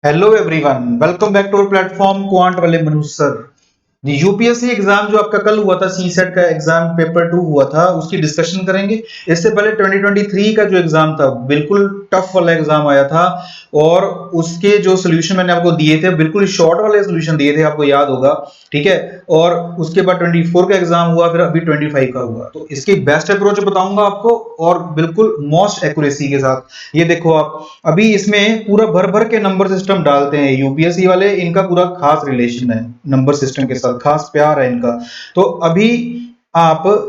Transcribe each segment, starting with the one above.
Hello everyone, welcome back to our platform quant वाले Manu sir. UPSC exam जो आपका कल हुआ था, सी सेट का एग्जाम पेपर 2 हुआ था, उसकी डिस्कशन करेंगे। इससे पहले 2023 का जो एग्जाम था, बिल्कुल टफ वाला एग्जाम आया था और उसके जो सोल्यूशन मैंने आपको दिए थे, बिल्कुल शॉर्ट वाले सोल्यूशन दिए थे, आपको याद होगा। ठीक है। और उसके बाद 24 का एग्जाम हुआ, फिर अभी 25 का हुआ। तो इसकी बेस्ट अप्रोच बताऊंगा आपको और बिल्कुल मोस्ट एक्यूरेसी के साथ। ये देखो आप, अभी इसमें पूरा भर भर के नंबर सिस्टम डालते हैं यूपीएससी वाले। इनका पूरा खास रिलेशन है नंबर सिस्टम के साथ, खास प्यार है इनका। तो अभी आप,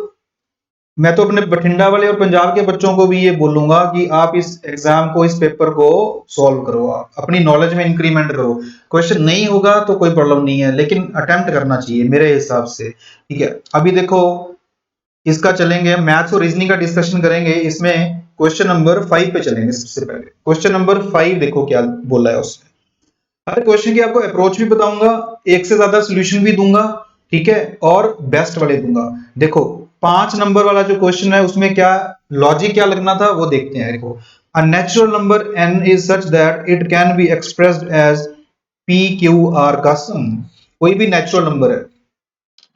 मैं तो अपने बठिंडा वाले और पंजाब के बच्चों को भी ये बोलूंगा कि आप इस एग्जाम को, इस पेपर को सॉल्व करो, आप अपनी नॉलेज में इंक्रीमेंट करो। क्वेश्चन नहीं होगा तो कोई प्रॉब्लम नहीं है, लेकिन अटेम्प्ट करना चाहिए मेरे हिसाब से। ठीक है। अभी देखो, इसका चलेंगे, मैथ्स और रीजनिंग का डिस्कशन करेंगे। इसमें क्वेश्चन नंबर 5 पे चलेंगे। सबसे पहले क्वेश्चन नंबर 5 देखो क्या बोला है उसने। हर क्वेश्चन की आपको अप्रोच भी बताऊंगा, एक से ज्यादा सोल्यूशन भी दूंगा। ठीक है। और बेस्ट वाले दूंगा। देखो, 5 नंबर वाला जो क्वेश्चन है उसमें क्या लॉजिक क्या लगना था वो देखते हैं। देखो, a natural number n is such that it can be expressed as p q r का सम। कोई भी नेचुरल नंबर है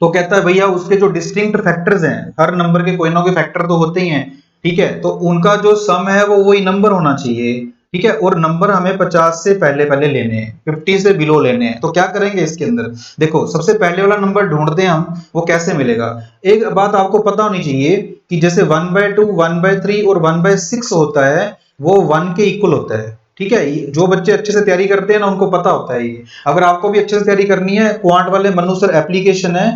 तो कहता है भैया उसके जो डिस्टिंक्ट फैक्टर्स हैं, हर नंबर के कोई ना कोई फैक्टर तो होते ही हैं। ठीक है। तो उनका जो सम है वो वही नंबर होना चाहिए। ठीक है। और नंबर हमें 50 से पहले पहले लेने हैं, 50 से बिलो लेने हैं। तो क्या करेंगे इसके अंदर, देखो सबसे पहले वाला नंबर ढूंढते हैं हम, वो कैसे मिलेगा। एक बात आपको पता होनी चाहिए कि जैसे 1/2, 1/3 और 1/6 होता है, वो 1 के इक्वल होता है। ठीक है। जो बच्चे अच्छे से तैयारी करते हैं ना, उनको पता होता है ये। अगर आपको भी अच्छे से तैयारी करनी है, क्वांट वाले मनु सर एप्लीकेशन है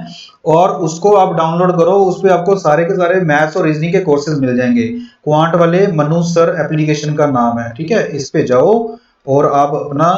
और उसको आप डाउनलोड करो। उस पे आपको सारे के सारे मैथ्स और रीजनिंग के कोर्सेज मिल जाएंगे। क्वांट वाले मनु सर एप्लीकेशन का नाम है। ठीक है। इस पे जाओ और आप अपना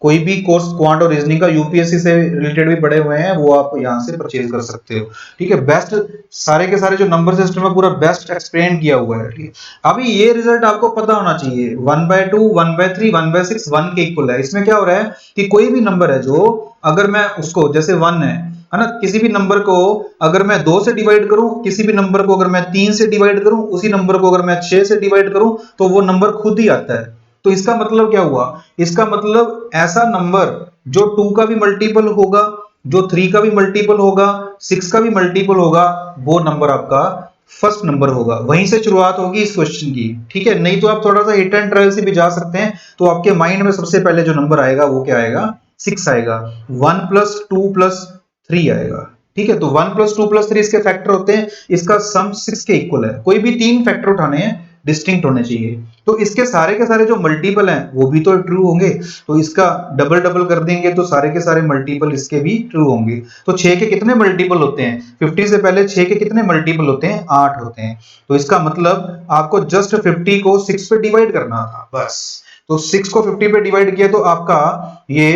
कोई भी कोर्स क्वांट और रीजनिंग का यूपीएससी से रिलेटेड भी पड़े हुए हैं, वो आप यहाँ से परचेज कर सकते हो। ठीक है। बेस्ट, सारे के सारे जो नंबर सिस्टम है पूरा बेस्ट एक्सप्लेन किया हुआ है। ठीक है। अभी ये रिजल्ट आपको पता होना चाहिए, 1/2, 1/3, 1/6 1 के इक्वल है। इसमें क्या हो रहा है कि कोई भी नंबर है जो, अगर मैं उसको, जैसे 1 है ना, किसी भी नंबर को अगर मैं 2 से डिवाइड करूं, किसी भी नंबर को अगर मैं 3 से डिवाइड करूं, उसी नंबर को अगर मैं 6 से डिवाइड करूं, तो वो नंबर खुद ही आता है। तो इसका मतलब क्या हुआ, इसका मतलब ऐसा नंबर जो 2 का भी मल्टीपल होगा, जो 3 का भी मल्टीपल होगा, 6 का भी मल्टीपल होगा, वो नंबर आपका फर्स्ट नंबर होगा। वहीं से शुरुआत होगी इस क्वेश्चन की। ठीक है। नहीं तो आप थोड़ा सा हिट एंड ट्रायल से भी जा सकते हैं, तो आपके माइंड में सबसे पहले जो नंबर आएगा वो क्या आएगा, 6 आएगा। 1 + 2 + 3 आएगा। ठीक है। तो 1 + 2 + 3 इसके फैक्टर होते हैं, इसका सम 6 के इक्वल है। कोई भी 3 फैक्टर उठाने हैं, डिस्टिंक्ट होने चाहिए। तो इसके सारे के सारे जो मल्टीपल हैं वो भी तो ट्रू होंगे। तो इसका डबल डबल कर देंगे तो सारे के सारे मल्टीपल इसके भी ट्रू होंगे। तो 6 के कितने मल्टीपल होते हैं, 50 से पहले 6 के कितने मल्टीपल होते हैं, 8 होते हैं। तो इसका मतलब आपको जस्ट 50 को 6 पे डिवाइड करना था, बस। तो 6 को 50 पे डिवाइड किया तो आपका ये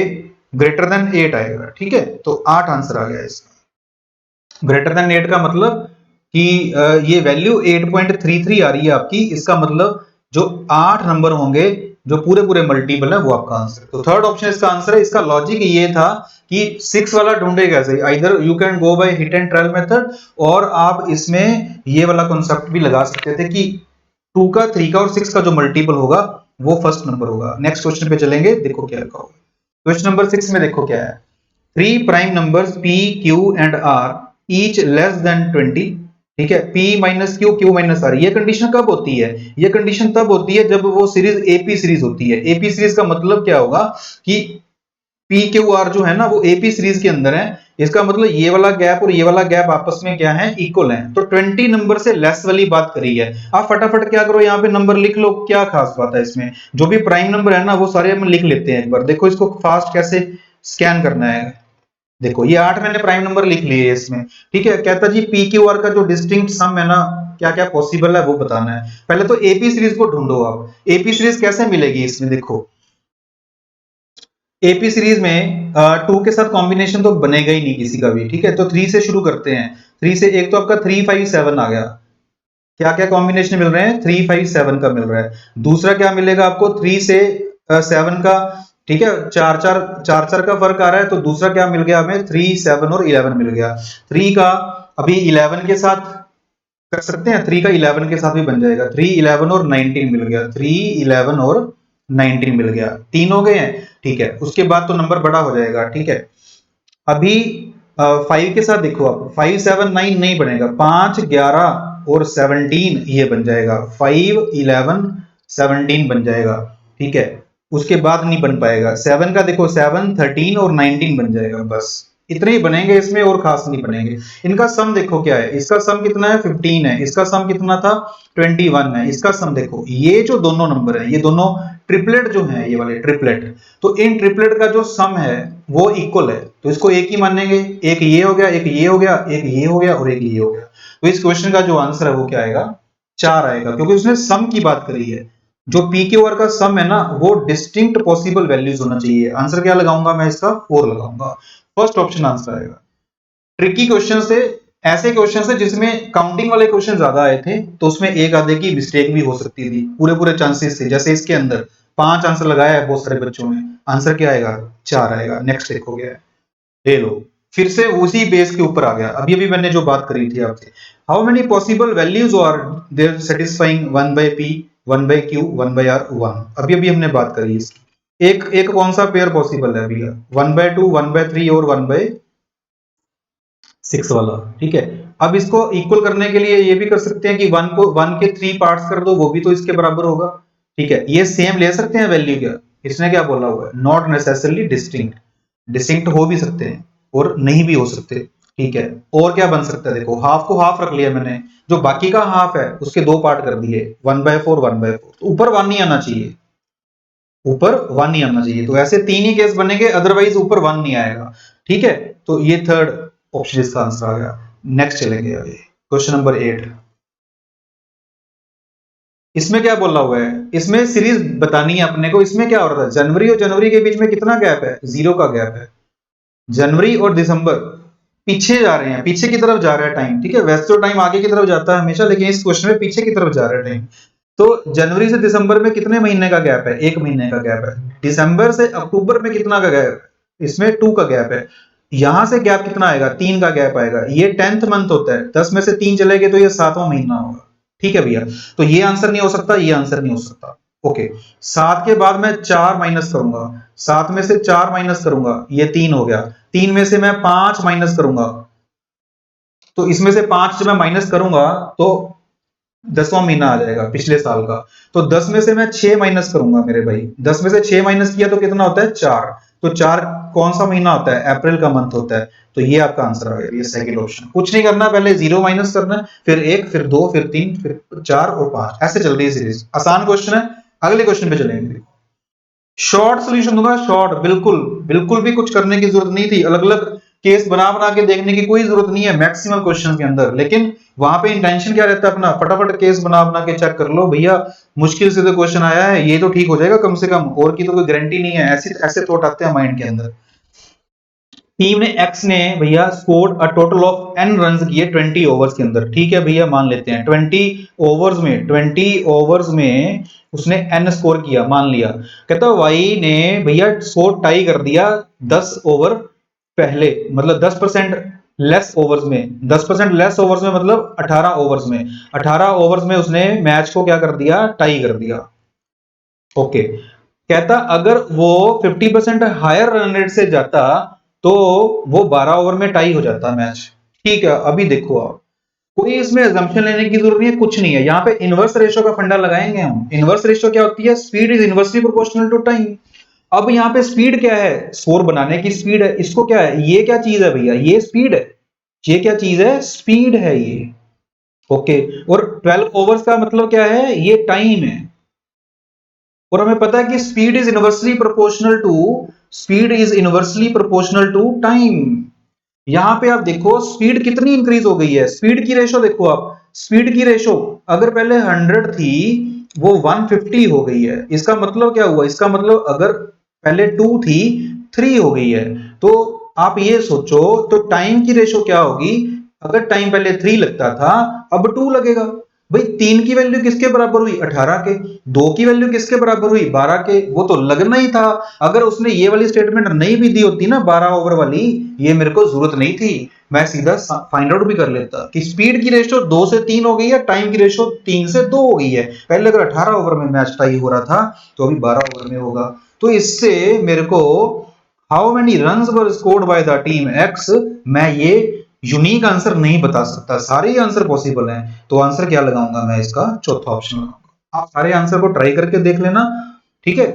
ग्रेटर देन 8 आएगा। ठीक है। तो 8 आंसर आ गया इसका। ग्रेटर देन 8 का मतलब कि ये वैल्यू 8.33 आ रही है आपकी। इसका मतलब जो 8 नंबर होंगे जो पूरे पूरे मल्टीपल है, वो आपका आंसर है। तो थर्ड ऑप्शन इसका आंसर है। इसका लॉजिक ये था कि 6 वाला ढूंढे कैसे, either you can go by hit and trial method, और आप इसमें ये वाला कॉन्सेप्ट भी लगा सकते थे कि 2 का, 3 का और 6 का जो मल्टीपल होगा वो फर्स्ट नंबर होगा। नेक्स्ट क्वेश्चन पे चलेंगे, देखो क्या लिखा होगा। क्वेश्चन नंबर 6 में देखो क्या है। 3 prime numbers p, q and r each less than 20। ठीक है। p minus q, q minus r, ये कंडीशन कब होती है, ये कंडीशन तब होती है जब वो सीरीज एपी सीरीज होती है। एपी सीरीज का मतलब क्या होगा कि p q r जो है ना, वो एपी सीरीज के अंदर है। इसका मतलब ये वाला गैप और ये वाला गैप आपस में क्या है, इक्वल है। तो 20 नंबर से लेस वाली बात करी है। आप फटाफट क्या करो, यहाँ पे नंबर लिख लो, क्या खास बात है इसमें। जो भी प्राइम नंबर है ना, वो सारे हम लिख लेते हैं एक बार। देखो इसको फास्ट कैसे स्कैन करना है। देखो ये 8 मैंने प्राइम नंबर लिख लिए इसमें। ठीक है। कहता जी पी क्यू आर का जो डिस्टिंक्ट सम है ना, क्या क्या पॉसिबल है वो बताना है। पहले तो एपी सीरीज को ढूंढो आप। एपी सीरीज कैसे मिलेगी इसमें, देखो एपी सीरीज में 2 के साथ कॉम्बिनेशन तो बनेगा ही नहीं किसी का भी। ठीक है। तो 3 से शुरू करते हैं। 3 से एक तो आपका 3 5 7 आ गया। क्या क्या कॉम्बिनेशन मिल रहे हैं, 3 5 7 का मिल रहा है। दूसरा क्या मिलेगा आपको, 3 से 7 का। ठीक है। चार चार चार चार का फर्क आ रहा है, तो दूसरा क्या मिल गया हमें, 3 7 और 11 मिल गया। 3 का अभी 11 के साथ कर सकते हैं, 3 का 11 के साथ भी बन जाएगा। 3 11 और 19 मिल गया, 3 11 और 19 मिल गया, 3 हो गए हैं, ठीक है। उसके बाद तो नंबर बड़ा हो जाएगा, ठीक है। अभी 5 के साथ देखो आप, 5 7 9 नहीं बनेगा, 5 11 और 17 ये बन जाएगा, 5 11 17 बन जाएगा, ठीक है। उसके बाद नहीं बन पाएगा। 7 का देखो, 7 13 और 19 बन जाएगा, बस इतने ही बनेंगे इसमें, और खास नहीं बनेंगे। इनका सम देखो क्या है, इसका सम कितना है 15 है, इसका सम कितना था 21 है, इसका सम देखो, ये जो दोनों नंबर है ये दोनों ट्रिपलेट जो है, ये वाले ट्रिपलेट, तो इन ट्रिपलेट का जो सम है वो इक्वल है, तो इसको एक ही मानेंगे। एक ये हो गया, एक ये हो गया, एक ये हो गया और एक ये हो गया, तो इस क्वेश्चन का जो आंसर है वो क्या आएगा, 4 आएगा, क्योंकि उसने सम की बात करी है। जो पी क्यू आर का सम है ना, वो डिस्टिंक्ट पॉसिबल वैल्यूज होना चाहिए। आंसर क्या लगाऊंगा मैं इसका, 4 लगाऊंगा। फर्स्ट ऑप्शन आंसर आएगा। ट्रिकी क्वेश्चन से, ऐसे क्वेश्चन से जिसमें काउंटिंग वाले क्वेश्चन ज्यादा आए थे, तो उसमें एक आधे की मिस्टेक भी हो सकती थी, पूरे पूरे चांसेस थे। जैसे इसके अंदर 5 आंसर लगाया है बहुत सारे बच्चों ने, आंसर क्या आएगा, 4 आएगा। नेक्स्ट देखो क्या है, ले लो, फिर से उसी बेस के ऊपर आ गया। अभी अभी मैंने जो बात करी थी आपसे, how many possible values are there satisfying 1 by p 1 by q 1 by r 1। अभी अभी हमने बात करी इसकी। एक एक कौन सा पेयर पॉसिबल है भैया, 1 बाय 2 1 बाय 3 और 1 बाय 6 वाला, ठीक है। अब इसको इक्वल करने के लिए ये भी कर सकते हैं कि 1 को 1 के 3 पार्ट्स कर दो, वो भी तो इसके बराबर होगा, ठीक है। ये सेम ले सकते हैं वैल्यू, क्या इसने क्या बोला हुआ है, नॉट नेसेसरली डिस्टिंक्ट, डिस्टिंक्ट हो भी सकते हैं और नहीं भी हो सकते, ठीक है। और क्या बन सकता है, देखो हाफ को हाफ रख लिया मैंने, जो बाकी का हाफ है उसके 2 पार्ट कर दिए, 1/4 1/4, तो ऊपर 1 नहीं आना चाहिए, ऊपर 1 नहीं आना चाहिए, तो ऐसे 3 ही केस बनेंगे, अदरवाइज ऊपर 1 नहीं आएगा, ठीक है। तो ये थर्ड ऑप्शन इसका आंसर आ गया। नेक्स्ट चलेंगे अभी, क्वेश्चन नंबर 8। इसमें क्या बोला हुआ है, इसमें सीरीज बतानी है अपने को। इसमें क्या हो रहा है, जनवरी और जनवरी के बीच में कितना गैप है, 0 का गैप है। जनवरी और दिसंबर पीछे जा रहे हैं, पीछे की तरफ जा रहा है टाइम, ठीक है। वैसे तो टाइम आगे की तरफ जाता है हमेशा, लेकिन इस क्वेश्चन में पीछे की तरफ जा रहा है टाइम। तो जनवरी से दिसंबर में कितने महीने का गैप है, 1 महीने का गैप है। दिसंबर से अक्टूबर में कितना का गैप है, इसमें 2 का गैप है। यहां से गैप कितना आएगा, 3 का गैप आएगा। ये 10th मंथ होता है, 10 में से 3 चले गए तो ये 7वां महीना होगा, ठीक है भैया। तो ये आंसर नहीं हो सकता, ये आंसर नहीं हो सकता, ओके। 7 के बाद मैं 4 माइनस करूंगा, 7 में से 4 माइनस करूंगा, ये 3 हो गया। 3 में से मैं 5 माइनस करूंगा, तो इसमें से 5 जब मैं माइनस करूंगा तो 10वां महीना आ जाएगा पिछले साल का। तो 10 में से मैं 6 माइनस करूंगा मेरे भाई, 10 में से 6 माइनस किया तो कितना होता है, 4। तो 4 कौन सा महीना होता है, अप्रैल का मंथ होता है। तो ये आपका आंसर आ गया, ये सेकंड ऑप्शन। कुछ नहीं करना, पहले 0 माइनस करना है, फिर 1 फिर 2 फिर 3 फिर 4 और 5, ऐसे चल रही है सीरीज। आसान क्वेश्चन है। अगले क्वेश्चन पे चलेंगे। शॉर्ट सोल्यूशन दूंगा, शॉर्ट, बिल्कुल बिल्कुल भी कुछ करने की जरूरत नहीं थी, अलग अलग केस बना बना के देखने की कोई जरूरत नहीं है मैक्सिमम क्वेश्चन के अंदर। लेकिन वहां पे इंटेंशन क्या रहता है अपना, फटाफट केस बना बना के चेक कर लो भैया, मुश्किल से तो क्वेश्चन आया है, ये तो ठीक हो जाएगा कम से कम, और की तो कोई गारंटी नहीं है। ऐसे ऐसे थॉट आते हैं माइंड के अंदर। टीम ने एक्स ने भैया scored a total of N run किए 20 ओवर्स के अंदर, ठीक है भैया, मान लेते हैं 20 ओवर्स में उसने एन स्कोर किया, मान लिया। कहता वाई ने भैया स्कोर टाई कर दिया 10 ओवर पहले, मतलब 10% लेस ओवर्स में, 10% लेस ओवर्स में मतलब 18 ओवर्स में, 18 ओवर्स में उसने मैच को क्या कर दिया, टाई कर दिया, ओके। कहता अगर वो 50% हायर रन रेट से जाता तो वो 12 ओवर में टाई हो जाता मैच, ठीक है। अभी देखो आप, कोई इसमें assumption लेने की जरूरत नहीं है, कुछ नहीं है। यहाँ पे इनवर्स रेशियो का फंडा लगाएंगे हम। इनवर्स रेशियो क्या होती है, speed is inversely proportional to time. अब यहाँ पे स्पीड क्या है, स्कोर बनाने की स्पीड है। इसको क्या है, ये क्या चीज है भैया, ये स्पीड है। ये क्या चीज है, स्पीड है ये, ओके। और 12 ओवर्स का मतलब क्या है, ये टाइम है। और हमें पता है कि speed is inversely proportional to time. यहां पे आप देखो स्पीड कितनी इंक्रीज हो गई है, स्पीड की रेशो देखो आप, स्पीड की रेशो अगर पहले 100 थी वो 150 हो गई है। इसका मतलब क्या हुआ, इसका मतलब अगर पहले 2 थी 3 हो गई है। तो आप ये सोचो तो टाइम की रेशो क्या होगी, अगर टाइम पहले 3 लगता था अब 2 लगेगा। भाई 3 की वैल्यू किसके बराबर हुई, 18 के। 2 की वैल्यू किसके बराबर हुई, 12 के। वो तो लगना ही था। अगर उसने ये वाली स्टेटमेंट नहीं भी दी होती ना 12 ओवर वाली, ये मेरे को जरूरत नहीं थी, मैं सीधा फाइंड आउट भी कर लेता कि स्पीड की रेशियो 2 से 3 हो गई है, टाइम की रेशियो 3 से 2 हो गई है। पहले अगर 18 ओवर में मैच टाई हो रहा था तो अभी 12 ओवर में होगा। तो इससे मेरे को how many runs were scored by the team x, मैं ये यूनिक आंसर नहीं बता सकता, सारे ही आंसर पॉसिबल हैं। तो आंसर क्या लगाऊंगा मैं, इसका चौथा ऑप्शन लगाऊंगा। आप सारे आंसर को ट्राई करके देख लेना, ठीक है,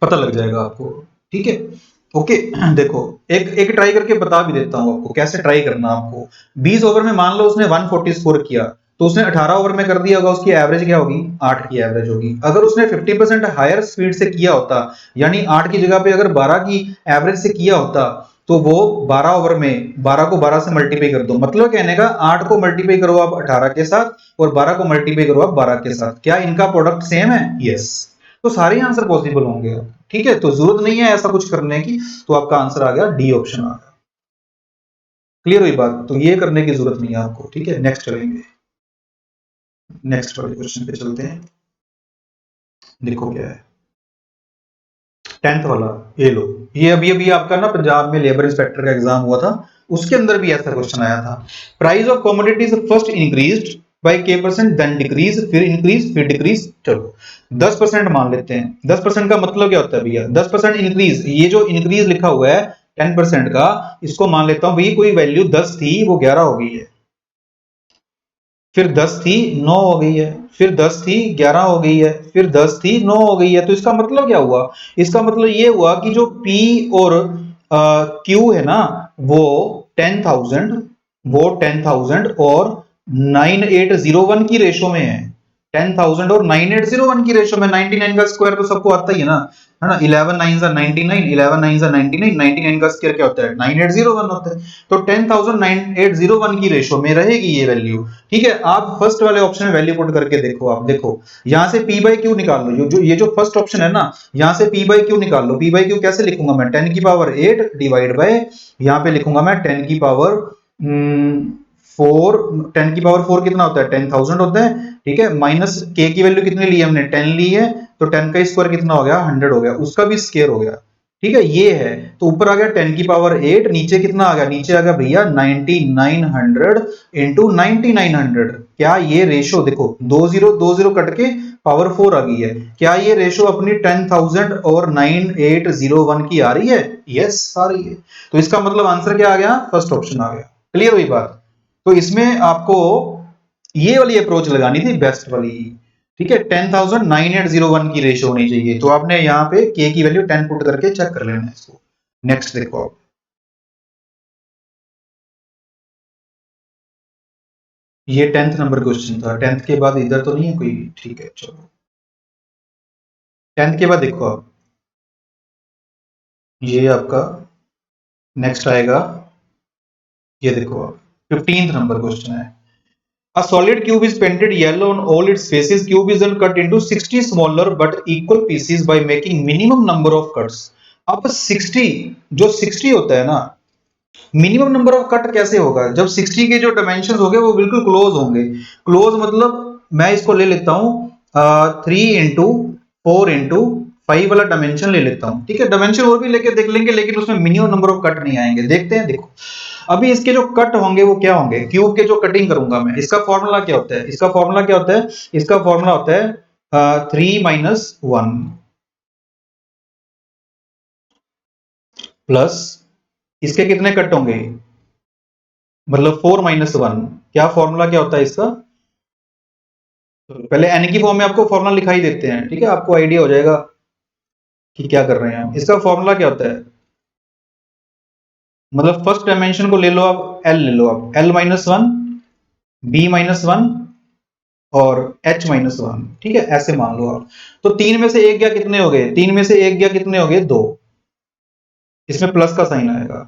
पता लग जाएगा आपको, ठीक है। ओके देखो एक एक ट्राई करके बता भी देता हूं आपको कैसे ट्राई करना। आपको 20 ओवर में मान लो उसने 140 स्कोर किया, तो उसने 18 ओवर में कर दिया होगा, उसकी एवरेज क्या होगी, 8 की एवरेज होगी। अगर उसने 50% हायर स्पीड से किया होता, यानी 8 की जगह पे अगर 12 की एवरेज से किया होता, तो वो 12 ओवर में 12 को 12 से मल्टीप्लाई कर दो, मतलब कहने का 8 को मल्टीप्लाई करो आप 18 के साथ और 12 को मल्टीप्लाई करो आप 12 के साथ, क्या इनका प्रोडक्ट सेम है, यस। तो सारे आंसर पॉसिबल होंगे, ठीक है। तो जरूरत नहीं है ऐसा कुछ करने की, तो आपका आंसर आ गया डी ऑप्शन आ गया। क्लियर हुई बात, तो ये करने की जरूरत नहीं है आपको, ठीक है। नेक्स्ट चलेंगे, नेक्स्ट वाले क्वेश्चन पे चलते हैं। देखो क्या है 10th वाला, ये लो, ये अभी अभी आपका ना पंजाब में लेबर इंस्पेक्टर का एग्जाम हुआ था, उसके अंदर भी ऐसा क्वेश्चन आया था। Price of commodities first increased by k percent, then decrease, फिर इंक्रीज, फिर डिक्रीज। चलो 10% मान लेते हैं। 10% का मतलब क्या होता है भैया, 10% इंक्रीज, ये जो इंक्रीज लिखा हुआ है 10% का, इसको मान लेता हूं भाई कोई वैल्यू 10 थी वो 11 हो गई है, फिर 10 थी 9 हो गई है, फिर 10 थी 11 हो गई है, फिर 10 थी 9 हो gई है। तो इसका मतलब क्या हुआ, इसका मतलब ये हुआ कि जो P और Q है ना, वो 10,000, वो 10,000 और 9801 की रेशो में है। 10,000 और 9801 की रेशो में, 99 का स्क्वायर तो सबको आता ही है ना, 11 9 जा 99, 11 9 जा 99, 99 का स्क्वायर क्या होता है, 9801 होता है। तो 10,000 9801 की रेशो में रहेगी ये वैल्यू, ठीक है। आप फर्स्ट वाले ऑप्शन में वैल्यू पुट करके देखो, आप देखो यहां से P बाई क्यू निकाल लो, जो ये जो फर्स्ट ऑप्शन है ना, यहां से P बाई क्यू निकाल लो। P बाई क्यू कैसे लिखूंगा मैं, 10 की पावर 8 डिवाइड बाय, यहां पे लिखूंगा मैं 10 की पावर 4, 10 की पावर 4 कितना होता है, 10,000 होता है, ठीक है। माइनस k की वैल्यू कितनी ली है हमने, 10 ली है, तो 10 का स्क्वायर कितना हो गया, 100 हो गया, उसका भी स्क्वायर हो गया, ठीक है। ये है, तो ऊपर आ गया 10 की पावर 8, नीचे कितना आ गया, नीचे आ गया भैया 9900 इंटू 9900। क्या ये रेशो देखो, 20 कट के पावर 4 आ गई है, क्या ये रेशो अपनी 10,000 और 9801 की आ रही है, यस आ रही है। तो इसका मतलब आंसर क्या आ गया, फर्स्ट ऑप्शन आ गया। क्लियर हुई बात। तो इसमें आपको ये वाली अप्रोच लगानी थी, बेस्ट वाली, ठीक है। 10,9801 की रेशो होनी चाहिए, तो आपने यहाँ पे k की वैल्यू 10 पुट करके चेक कर लेना है इसको। नेक्स्ट देखो आप, ये 10th नंबर क्वेश्चन था, 10th के बाद इधर तो नहीं है कोई, ठीक है चलो। 10th के बाद देखो आप, ये आपका नेक्स्ट आएगा, ये देखो आप 15th नंबर क्वेश्चन है। A solid cube is painted yellow on all its faces. Cube is then cut into 60 smaller but equal pieces by making minimum number of cuts. अब 60, जो 60 होता है ना, मिनिमम नंबर ऑफ कट कैसे होगा, जब 60 के जो डायमेंशन होंगे वो बिल्कुल क्लोज होंगे। क्लोज मतलब मैं इसको ले लेता हूं 3 इंटू 4 इंटू 5 वाला डायमेंशन ले लेता हूं, ठीक है। डायमेंशन और भी लेके देख लेंगे, लेकिन उसमें मिनिमम नंबर ऑफ कट नहीं आएंगे। देखते हैं, देखो अभी इसके जो कट होंगे वो क्या होंगे, क्यूब के जो कटिंग करूंगा मैं, इसका फॉर्मूला क्या होता है, इसका फॉर्मूला क्या होता है, इसका फॉर्मूला होता है 3 माइनस 1 प्लस इसके कितने कट होंगे, मतलब 4 माइनस 1। क्या फॉर्मूला क्या होता है इसका, पहले एन की फॉर्म में आपको फॉर्मूला लिखाई देते हैं, ठीक है, आपको आइडिया हो जाएगा कि क्या कर रहे हैं हम। इसका फॉर्मूला क्या होता है, मतलब फर्स्ट डायमेंशन को ले लो आप, एल ले लो आप, एल माइनस 1, बी माइनस 1 और h माइनस 1, ठीक है, ऐसे मान लो आप। तो 3 में से एक गया कितने हो गए, 3 में से एक गया कितने हो गए, 2, इसमें प्लस का साइन आएगा,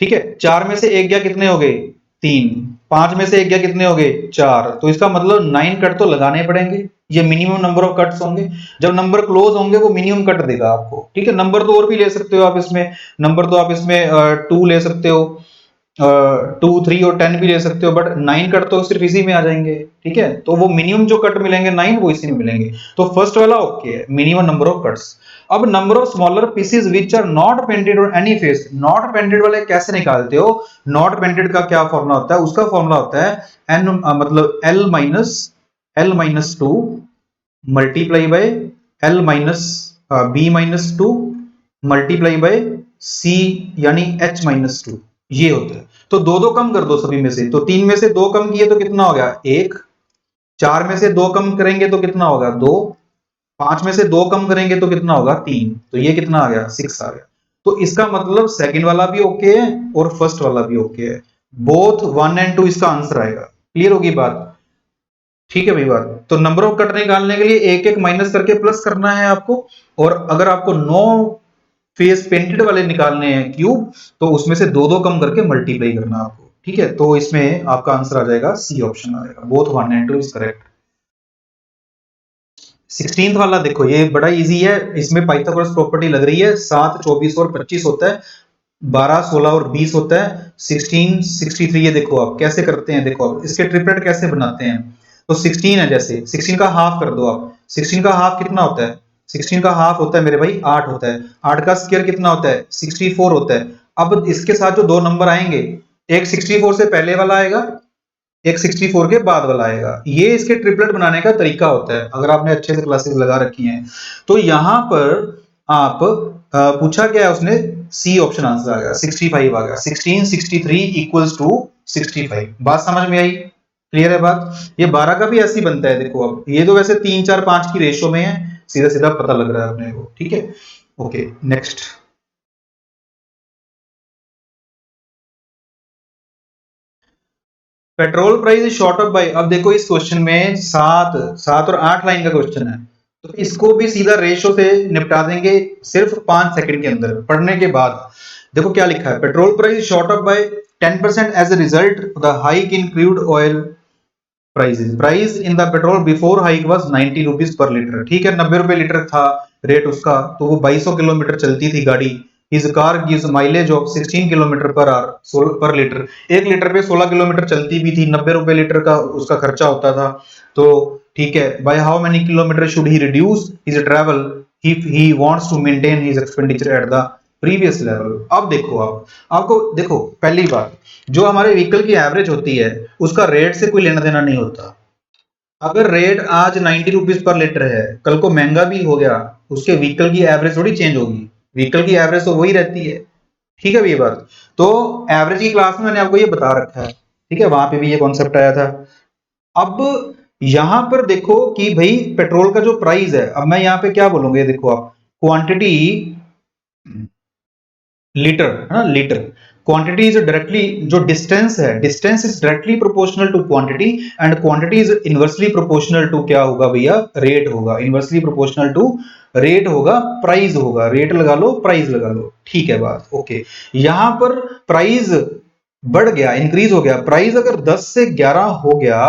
ठीक है। 4 में से एक गया कितने हो गए, 3, 5 में से एक गया कितने हो गए, 4, तो इसका मतलब 9 कट तो लगाने पड़ेंगे, ये मिनिमम नंबर ऑफ कट्स होंगे। जब नंबर क्लोज होंगे वो मिनिमम कट देगा आपको, ठीक है। नंबर तो और भी ले सकते हो आप इसमें, नंबर तो आप इसमें 2 ले सकते हो, 2 3 और 10 भी ले सकते हो, बट 9 कट तो सिर्फ इसी में आ जाएंगे, ठीक है। तो वो मिनिमम जो कट मिलेंगे 9 वो इसी में मिलेंगे। तो फर्स्ट वाला ओके है, मिनिमम नंबर ऑफ कट्स। अब number of smaller pieces which are not painted on any face, not painted वाले कैसे निकालते हो? नॉट पेंटेड का क्या फॉर्मूला होता है? उसका फॉर्मूला होता है एन मतलब L-2 multiply by B-2 multiply by C यानी H-2, ये होता है। तो दो दो कम कर दो सभी में से, तो 3 में से 2 कम किए तो कितना हो गया? 1। 4 में से 2 कम करेंगे तो कितना होगा? 2। 5 में से 2 कम करेंगे तो कितना होगा? 3। तो ये कितना आ गया? 6 आ गया। तो इसका मतलब सेकंड वाला भी ओके है और फर्स्ट वाला भी ओके है, बोथ 1 एंड 2 इसका आंसर आएगा। क्लियर होगी बात? ठीक है भाई बात। तो नंबर ऑफ कट निकालने के लिए एक एक माइनस करके प्लस करना है आपको, और अगर आपको 9 फेस पेंटेड वाले निकालने हैं क्यूब, तो उसमें से दो दो कम करके मल्टीप्लाई करना आपको, ठीक है। तो इसमें आपका आंसर आ जाएगा सी ऑप्शन आ जाएगा, both 1 and 2 is correct. 16th वाला देखो, ये बड़ा इजी है, इसमें पाइथागोरस प्रॉपर्टी लग रही है। 7 24 और 25 होता है, 12 16 और 20 होता है, 16 63। ये देखो आप कैसे करते हैं, देखो आप इसके ट्रिपलेट कैसे बनाते हैं। तो 16 है, जैसे 16 का हाफ कर दो आप। 16 का हाफ कितना होता है? 16 का हाफ होता है मेरे भाई 8 होता है। 8 का स्क्वायर कितना होता है? 64 होता है। अब इसके साथ जो दो नंबर आएंगे, एक 64 से पहले वाला आएगा, एक 64 के बाद वाला आएगा। ये इसके ट्रिपलेट बनाने का तरीका होता है, अगर आपने अच्छे से क्लासेस लगा रखी हैं। तो यहां पर आप पूछा क्या है उसने? सी ऑप्शन आंसर आ गया, 65 आ गया। 16 63 इक्वल्स टू 65। बात समझ में आई? क्लियर है बात? ये 12 का भी ऐसे ही बनता है, देखो अब ये तो वैसे 3 4 5 की रेशो में है, सीधा सीधा पता लग रहा है अपने को, ठीक है। Okay next. Petrol price shot up bye, अब देखो इस क्वेश्चन में 7 और 8 लाइन का क्वेश्चन है, तो इसको भी सीधा रेशो से निपटा देंगे सिर्फ 5 सेकंड के अंदर पढ़ने के बाद। देखो क्या लिखा है, petrol price shot up by 10% as a result the hike in crude oil prices. Price in the petrol before hike was 90 rupees per litre, ठीक है। 90 रुपए लीटर था रेट उसका, तो वो 2200 किलोमीटर चलती थी गाड़ी। His car gives mileage of 16 kilometre per hour पर लीटर। 1 लीटर पे 16 किलोमीटर चलती भी थी, 90 रुपए लीटर का उसका खर्चा होता था। तो ठीक है, by how many kilometre should he reduce his travel if he wants to maintain his expenditure at the previous level. अब देखो आप, आपको देखो पहली बात, जो हमारे व्हीकल की एवरेज होती है उसका रेट से कोई लेना देना नहीं होता। अगर रेट आज 90 रुपीज पर लीटर है, कल को महंगा भी हो गया, उसके व्हीकल की एवरेज थोड़ी चेंज होगी, व्हीकल की एवरेज तो वही रहती है, ठीक है ये बात। तो एवरेज की क्लास में मैंने आपको ये बता रखा है, ठीक है, वहां पे भी ये कॉन्सेप्ट आया था। अब यहां पर देखो कि भाई पेट्रोल का जो प्राइस है, अब मैं यहां पे क्या बोलूंगा, देखो आप क्वांटिटी लीटर है ना, लीटर। क्वांटिटी इज डायरेक्टली, जो डिस्टेंस है, distance is directly proportional to quantity, and quantity is inversely proportional to क्या होगा भैया? रेट होगा। इनवर्सली प्रोपोर्शनल टू रेट होगा, प्राइस होगा, रेट लगा लो प्राइस लगा लो, ठीक है बात ओके। यहां पर प्राइस बढ़ गया, इंक्रीज हो गया, प्राइस अगर 10 से 11 हो गया,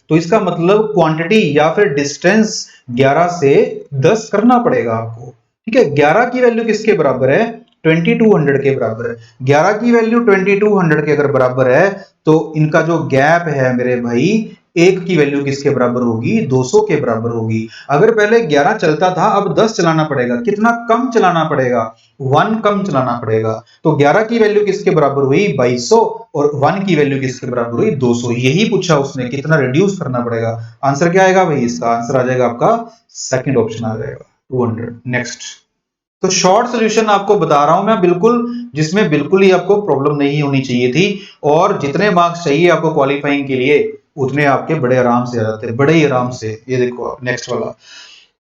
तो इसका मतलब क्वांटिटी या फिर डिस्टेंस 11 से 10 करना पड़ेगा आपको, ठीक है। 11 की वैल्यू किसके बराबर है? 2200 के बराबर है। 11 की वैल्यू 2200 के अगर बराबर है, तो इनका जो गैप है मेरे भाई, एक की वैल्यू किसके बराबर होगी? 200 के बराबर होगी। अगर पहले 11 चलता था, अब 10 चलाना पड़ेगा, कितना कम चलाना पड़ेगा? 1 कम चलाना पड़ेगा। तो 11 की वैल्यू किसके बराबर हुई? 2200, और 1 की वैल्यू किसके बराबर हुई? 200। यही पूछा उसने, कितना रिड्यूस करना पड़ेगा। आंसर क्या आएगा भाई? इसका आंसर आ जाएगा आपका सेकंड ऑप्शन आ जाएगा, 200। नेक्स्ट। तो शॉर्ट सॉल्यूशन आपको बता रहा हूं मैं, बिल्कुल जिसमें बिल्कुल ही आपको प्रॉब्लम नहीं होनी चाहिए थी, और जितने मार्क्स चाहिए आपको क्वालिफाइंग के लिए, उतने आपके बड़े आराम से आ जाते हैं, बड़े ही आराम से। ये देखो आप नेक्स्ट वाला,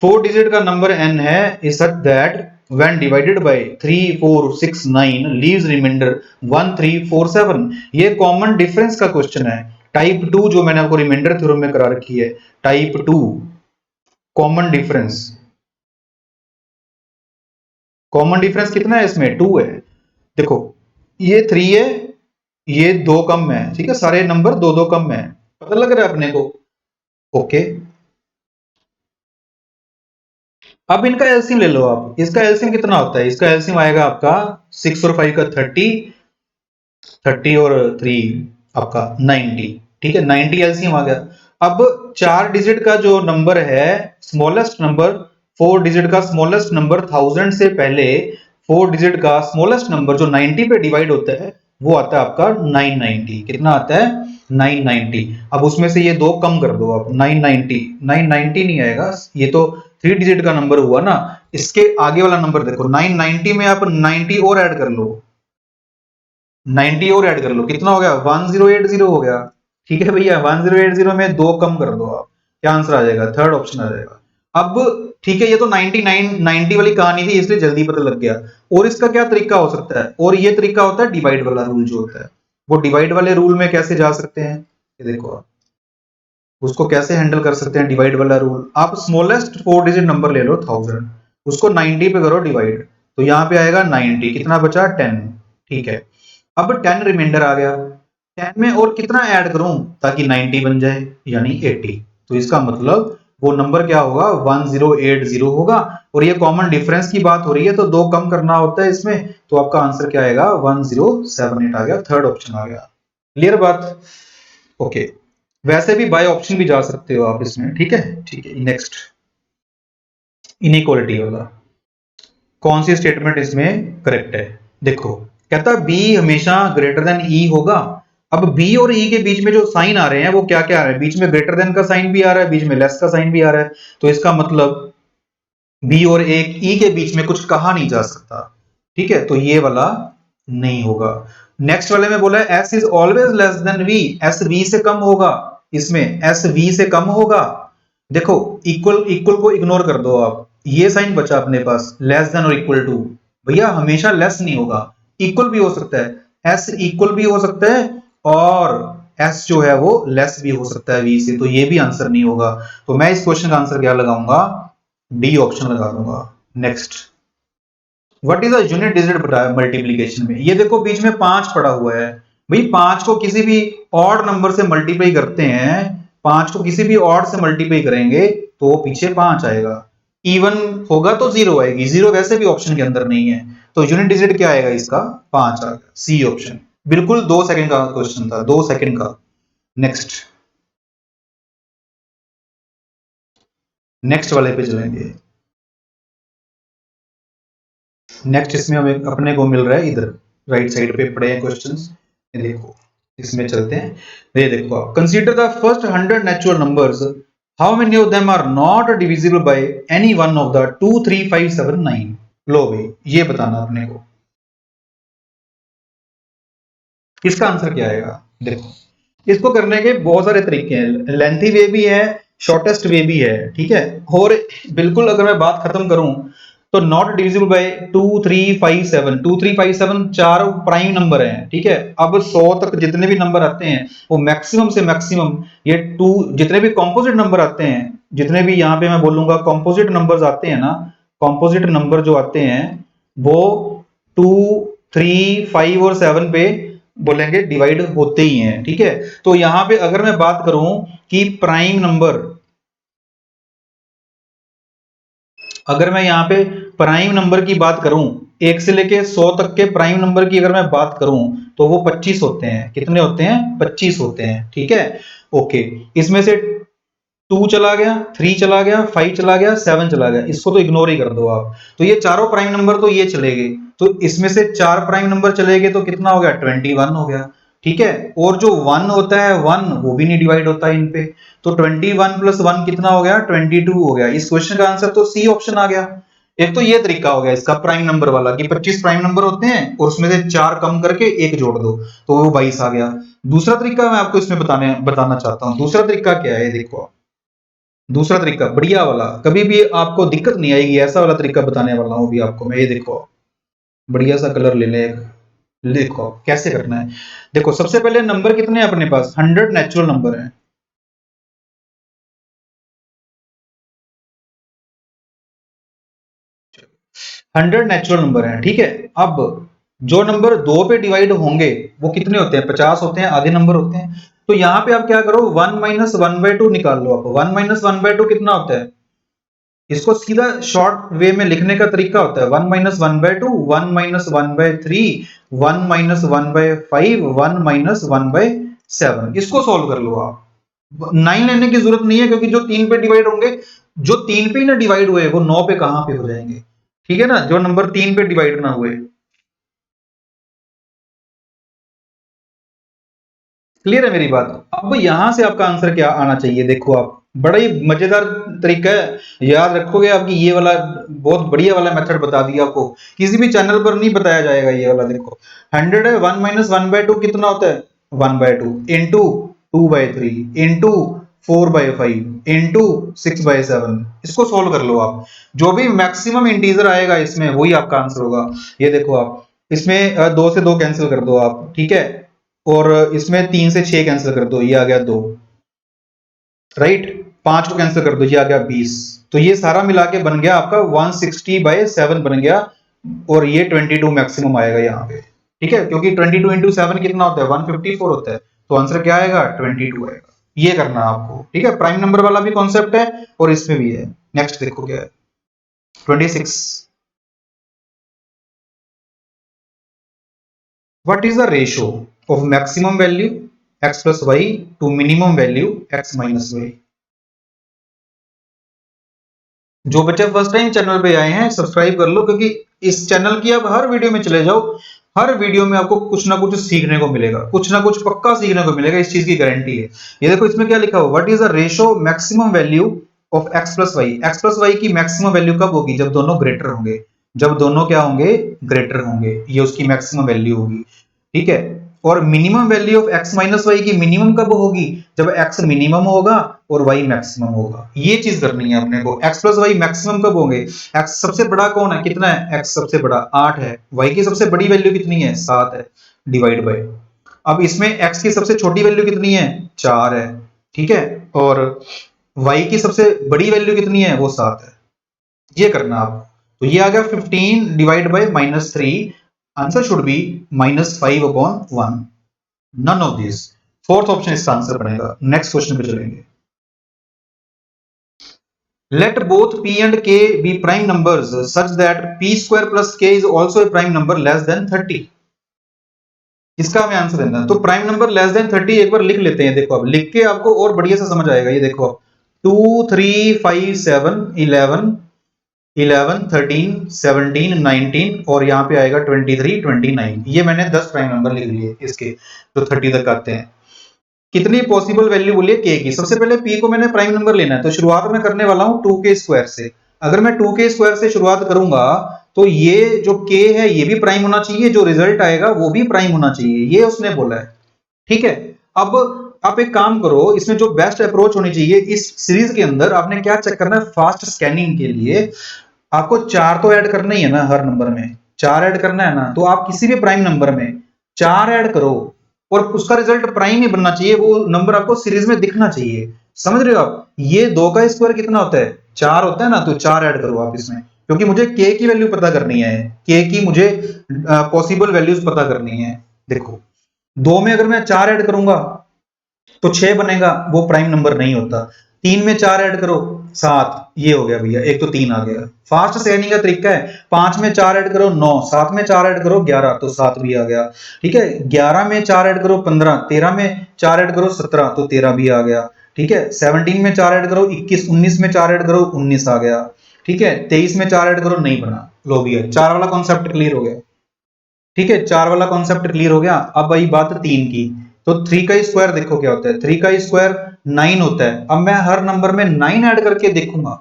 4 डिजिट का नंबर n है, is such that when divided by 3 4 6 9 leaves remainder 1 3 4 7। ये कॉमन डिफरेंस का क्वेश्चन है, टाइप 2, जो मैंने आपको रिमाइंडर थ्योरम में करा रखी है, type 2 common difference. Common difference कितना है इसमें? 2 है। देखो ये 3 है, ये 2 कम है, ठीक है, सारे नंबर 2 2 कम है, पता लग रहा है अपने को? ओके। अब इनका एलसीएम ले लो आप, इसका एलसीएम कितना होता है? इसका एलसीएम आएगा आपका 6 और 5 का 30, 30 और 3 आपका 90, ठीक है, 90 एलसीएम आ गया। अब 4 डिजिट का जो नंबर है, स्मॉलेस्ट नंबर, 4 डिजिट का स्मॉलेस्ट नंबर 1000 से पहले 4 डिजिट का स्मॉलेस्ट नंबर जो 90 पे डिवाइड होता है वो आता है आपका 990। कितना आता है? 990। अब उसमें से ये दो कम कर दो आप, 990, 990 नहीं आएगा, ये तो 3 डिजिट का नंबर हुआ ना। इसके आगे वाला नंबर देखो, 990 में आप 90 और ऐड कर लो, 90 और ऐड कर लो, कितना हो गया? 1080 हो गया। ठीक है भैया, 1080 में दो कम कर दो आप, क्या आंसर आ जाएगा? थर्ड ऑप्शन आ जाएगा। अब ठीक है, ये तो 99 90 वाली कहानी थी इसलिए जल्दी पता लग गया। और इसका क्या तरीका हो सकता है? और ये तरीका होता है डिवाइड वाला रूल जो होता है। वो डिवाइड वाले रूल में कैसे जा सकते हैं, ये देखो आप उसको कैसे हैंडल कर सकते हैं। डिवाइड वाला रूल, आप स्मॉलेस्ट 4 डिजिट नंबर ले लो 1000, उसको 90 पे करो डिवाइड, तो यहाँ पे आएगा 90, कितना बचा? 10। ठीक है, अब 10 रिमाइंडर आ गया, 10 में और कितना ऐड करूं ताकि 90 बन जाए, यानी 80। तो इसका मतलब वो नंबर क्या होगा? 1080 होगा। और ये कॉमन डिफरेंस की बात हो रही है तो दो कम करना होता है इसमें, तो आपका आंसर क्या आएगा? 1078 आ गया, थर्ड ऑप्शन आ गया। क्लियर बात? ओके, वैसे भी बाय ऑप्शन भी जा सकते हो आप इसमें, ठीक है। ठीक है, नेक्स्ट इनइक्वालिटी वाला, कौन सी स्टेटमेंट इसमें करेक्ट है? देखो, कहता बी हमेशा ग्रेटर देन ई होगा। अब बी और ई के बीच में जो साइन आ रहे हैं वो क्या क्या आ रहे हैं? बीच में ग्रेटर देन का साइन भी आ रहा है, बीच में लेस का साइन भी आ रहा है, तो इसका मतलब बी और एक ई के बीच में कुछ कहा नहीं जा सकता, ठीक है, तो ये वाला नहीं होगा। नेक्स्ट वाले में बोला है S is always less than V, S V से कम होगा, इसमें एस वी से कम होगा। देखो, इक्वल इक्वल को इग्नोर कर दो आप, ये साइन बचा अपने पास, लेस देन और इक्वल टू। भैया हमेशा लेस नहीं होगा, इक्वल भी हो सकता है, एस इक्वल भी हो सकता है, और एस जो है वो लेस भी हो सकता है वी से, तो ये भी आंसर नहीं होगा। तो मैं इस क्वेश्चन का आंसर क्या लगाऊंगा? डी ऑप्शन लगा दूंगा। Next, what is a unit digit multiplication में? ये देखो बीच में 5 पड़ा हुआ है, भाई 5 को किसी भी ऑड नंबर से मल्टीप्लाई करते हैं, 5 को किसी भी ऑड से मल्टीप्लाई करेंगे तो पीछे 5 आएगा, इवन होगा तो 0 आएगी, 0 वैसे भी ऑप्शन के अंदर नहीं है, तो यूनिट डिजिट क्या आएगा इसका? 5 आ गया, सी ऑप्शन। बिल्कुल 2 सेकंड का क्वेश्चन था, 2 सेकंड का। नेक्स्ट, नेक्स्ट वाले पे चलेंगे। नेक्स्ट इसमें हमें अपने को मिल रहा है इधर राइट साइड पे पड़े हैं क्वेश्चंस, ये देखो इसमें चलते हैं। ये देखो आप, consider the first 100 natural numbers, how many of them are not divisible by any one of the 2 3 5 7 9? लो भाई, ये बताना अपने को, इसका आंसर क्या आएगा? देखो, इसको करने के बहुत सारे तरीके हैं, लेंथी वे भी है, शॉर्टेस्ट वे भी है, ठीक है। और बिल्कुल अगर मैं बात खत्म करूं तो नॉट डिविजिबल बाय 2 3 5 7, 2 3 5 7 चार प्राइम नंबर हैं, ठीक है। अब 100 तक जितने भी नंबर आते हैं वो मैक्सिमम से मैक्सिमम, ये 2 जितने भी कॉम्पोजिट नंबर आते हैं, जितने भी यहाँ पे मैं बोलूंगा कॉम्पोजिट नंबर्स आते हैं ना, कॉम्पोजिट नंबर जो आते हैं वो 2 3 5 और 7 पे बोलेंगे डिवाइड होते ही हैं, ठीक है। तो यहां पे अगर मैं बात करूं कि प्राइम नंबर, अगर मैं यहाँ पे प्राइम नंबर की बात करूं, 1 से लेके 100 तक के प्राइम नंबर की अगर मैं बात करूं तो वो 25 होते हैं। कितने होते हैं? 25 होते हैं, ठीक है। ओके, इसमें से 2 चला गया, 3 चला गया, 5 चला गया, 7 चला गया, इसको तो इग्नोर ही कर दो आप। तो ये चारों प्राइम नंबर तो ये चले गए, तो इसमें से 4 प्राइम नंबर चले गए तो कितना हो गया? 21 हो गया, ठीक है। और जो 1 होता है 1 वो भी नहीं डिवाइड होता इन पे, तो 21 प्लस 1 कितना हो गया? 22 हो गया। इस क्वेश्चन का आंसर तो सी ऑप्शन आ गया। एक तो ये तरीका हो गया इसका प्राइम नंबर वाला कि 25 प्राइम नंबर होते हैं और उसमें से 4 कम करके एक जोड़ दो तो वो 22 आ गया। दूसरा तरीका मैं आपको इसमें बताना चाहता हूं। दूसरा तरीका क्या है, देखो दूसरा तरीका बढ़िया वाला, कभी भी आपको दिक्कत नहीं आएगी, ऐसा वाला तरीका बताने वाला हूं अभी आपको मैं। ये देखो, बढ़िया सा कलर ले ले, देखो कैसे करना है। देखो सबसे पहले नंबर कितने हैं अपने पास? 100 नेचुरल नंबर हैं, 100 नेचुरल नंबर हैं, ठीक है। अब जो नंबर 2 पे डिवाइड होंगे वो कितने होते हैं? 50 होते हैं, आधे नंबर होते हैं। तो यहां पे आप क्या करो, 1 माइनस 1/2 निकाल लो आप। 1 माइनस 1/2 कितना होता है? इसको सीधा शॉर्ट वे में लिखने का तरीका होता है 1 माइनस 1/2, 1 माइनस 1/3, 1 माइनस 1/5, 1 माइनस 1/7। इसको सॉल्व कर लो आप। 9 लेने की जरूरत नहीं है क्योंकि जो 3 पे डिवाइड होंगे, जो 3 पे ही ना डिवाइड हुए वो 9 पे कहां पे हो जाएंगे। ठीक है ना, जो नंबर 3 पे डिवाइड ना हुए। क्लियर है मेरी बात। अब यहां से आपका आंसर क्या आना चाहिए, देखो आप, बड़ा ही मजेदार तरीका है, याद रखोगे आपकी ये वाला, बहुत बढ़िया वाला मेथड बता दिया आपको, किसी भी चैनल पर नहीं बताया जाएगा ये वाला। देखो 100 है, 1 माइनस 1/2 कितना होता है 1/2 इंटू 2/3 इंटू 4/5 इंटू 6/7। इसको सोल्व कर लो आप, जो भी मैक्सिमम इंटीजर आएगा इसमें वही आपका आंसर होगा। ये देखो आप, इसमें 2 से 2 कैंसिल कर दो आप, ठीक है, और इसमें 3 से 6 कैंसिल कर दो, ये आ गया 2, राइट। 5 को कैंसिल कर दो, ये आ गया 20। तो ये सारा मिला के बन गया आपका 160/7 बन गया, और ये 22 मैक्सिमम आएगा यहाँ पे। ठीक है, क्योंकि 22 इंटू 7 कितना होता है 154 होता है, तो आंसर क्या आएगा 22 आएगा। ये करना आपको, ठीक है। प्राइम नंबर वाला भी कॉन्सेप्ट है और इसमें भी है। नेक्स्ट देखो क्या है 26। What is the ratio of maximum value x plus y to minimum value x minus y? जो बच्चे फर्स्ट टाइम चैनल पे आए हैं सब्सक्राइब कर लो, क्योंकि इस चैनल की आप हर वीडियो में चले जाओ, हर वीडियो में आपको कुछ ना कुछ सीखने को मिलेगा, कुछ ना कुछ पक्का सीखने को मिलेगा, इस चीज की गारंटी है। ये देखो इसमें क्या लिखा हुआ, what is the ratio maximum value of x plus Y. X plus Y की मैक्सिमम वैल्यू कब होगी, जब दोनों ग्रेटर होंगे। जब दोनों क्या होंगे, ग्रेटर होंगे, ये उसकी मैक्सिमम वैल्यू होगी। ठीक है, और minimum value of x minus Y की मिनिमम कब होगी, जब x मिनिमम होगा और y मैक्सिमम होगा। ये चीज करनी है अपने को। x प्लस वाई मैक्सिमम कब होंगे, x सबसे बड़ा कौन है, कितना है, x सबसे बड़ा 8 है, y की सबसे बड़ी वैल्यू कितनी है 7 है, डिवाइड बाय। अब इसमें x की सबसे छोटी वैल्यू कितनी है 4 है, ठीक है, और y की सबसे बड़ी वैल्यू कितनी है वो 7 है। ये करना आपको। तो ये आ गया 15 divide by -3, answer should be -5/1, none of this. Fourth option इसका आंसर बनेगा। नेक्स्ट क्वेश्चन पे चलेंगे। Let both p and k be prime numbers such that p square plus k is also a prime number less than 30। इसका हमें answer देना है। तो prime number less than 30 एक बार लिख लेते हैं। देखो अब लिख के आपको और बढ़िया से समझ आएगा। ये देखो 2 3 5 7 11 11 13 17 19 और यहाँ पे आएगा 23 29। ये मैंने 10 प्राइम नंबर लिख लिए इसके, जो 30 तक आते हैं। कितनी पॉसिबल वैल्यू बोलिए के की। सबसे पहले पी को मैंने प्राइम नंबर लेना है, तो शुरुआत में करने वाला हूं 2 के स्क्वायर से। अगर मैं 2 के स्क्वायर से शुरुआत करूंगा तो ये जो के है ये भी प्राइम होना चाहिए, जो रिजल्ट आएगा वो भी प्राइम होना चाहिए, ये उसने बोला है। ठीक है, अब आप एक काम करो, इसमें जो बेस्ट अप्रोच होनी चाहिए इस सीरीज के अंदर, आपने क्या चेक करना है, फास्ट स्कैनिंग के लिए आपको 4 तो ऐड करना ही है ना, हर नंबर में 4 ऐड करना है ना। तो आप किसी भी प्राइम नंबर में 4 ऐड करो और उसका रिजल्ट प्राइम ही बनना चाहिए, वो नंबर आपको सीरीज में दिखना चाहिए। समझ रहे हो आप, ये 2 का स्क्वायर कितना होता है 4 होता है ना, तो 4 ऐड करो आप इसमें, क्योंकि मुझे के की वैल्यू पता करनी है, के की मुझे पॉसिबल वैल्यूज पता करनी है। देखो 2 में अगर मैं 4 ऐड करूंगा तो 6 बनेगा, वो प्राइम नंबर नहीं होता। 3 में 4 ऐड करो 7, ये हो गया भैया, एक तो 3 आ गया। फास्ट स्कैनिंग का तरीका है, 5 में 4 ऐड करो 9, 7 में 4 ऐड करो 11, तो 7 भी आ गया। ठीक है, 11 में 4 ऐड करो 15, 13 में 4 ऐड करो 17, तो 13 भी आ गया। ठीक है, 17 में 4 ऐड करो 21, 19 में 4 ऐड करो 19 आ गया। ठीक है, 23 में 4 ऐड करो नहीं बना, लो भैया 4 वाला कॉन्सेप्ट क्लियर हो गया। ठीक है, 4 वाला कॉन्सेप्ट क्लियर हो गया। अब आई बात 3 की, तो 3 का स्क्वायर देखो क्या होता है, 3 का स्क्वायर 9 होता है। अब मैं हर नंबर में 9 ऐड करके देखूंगा,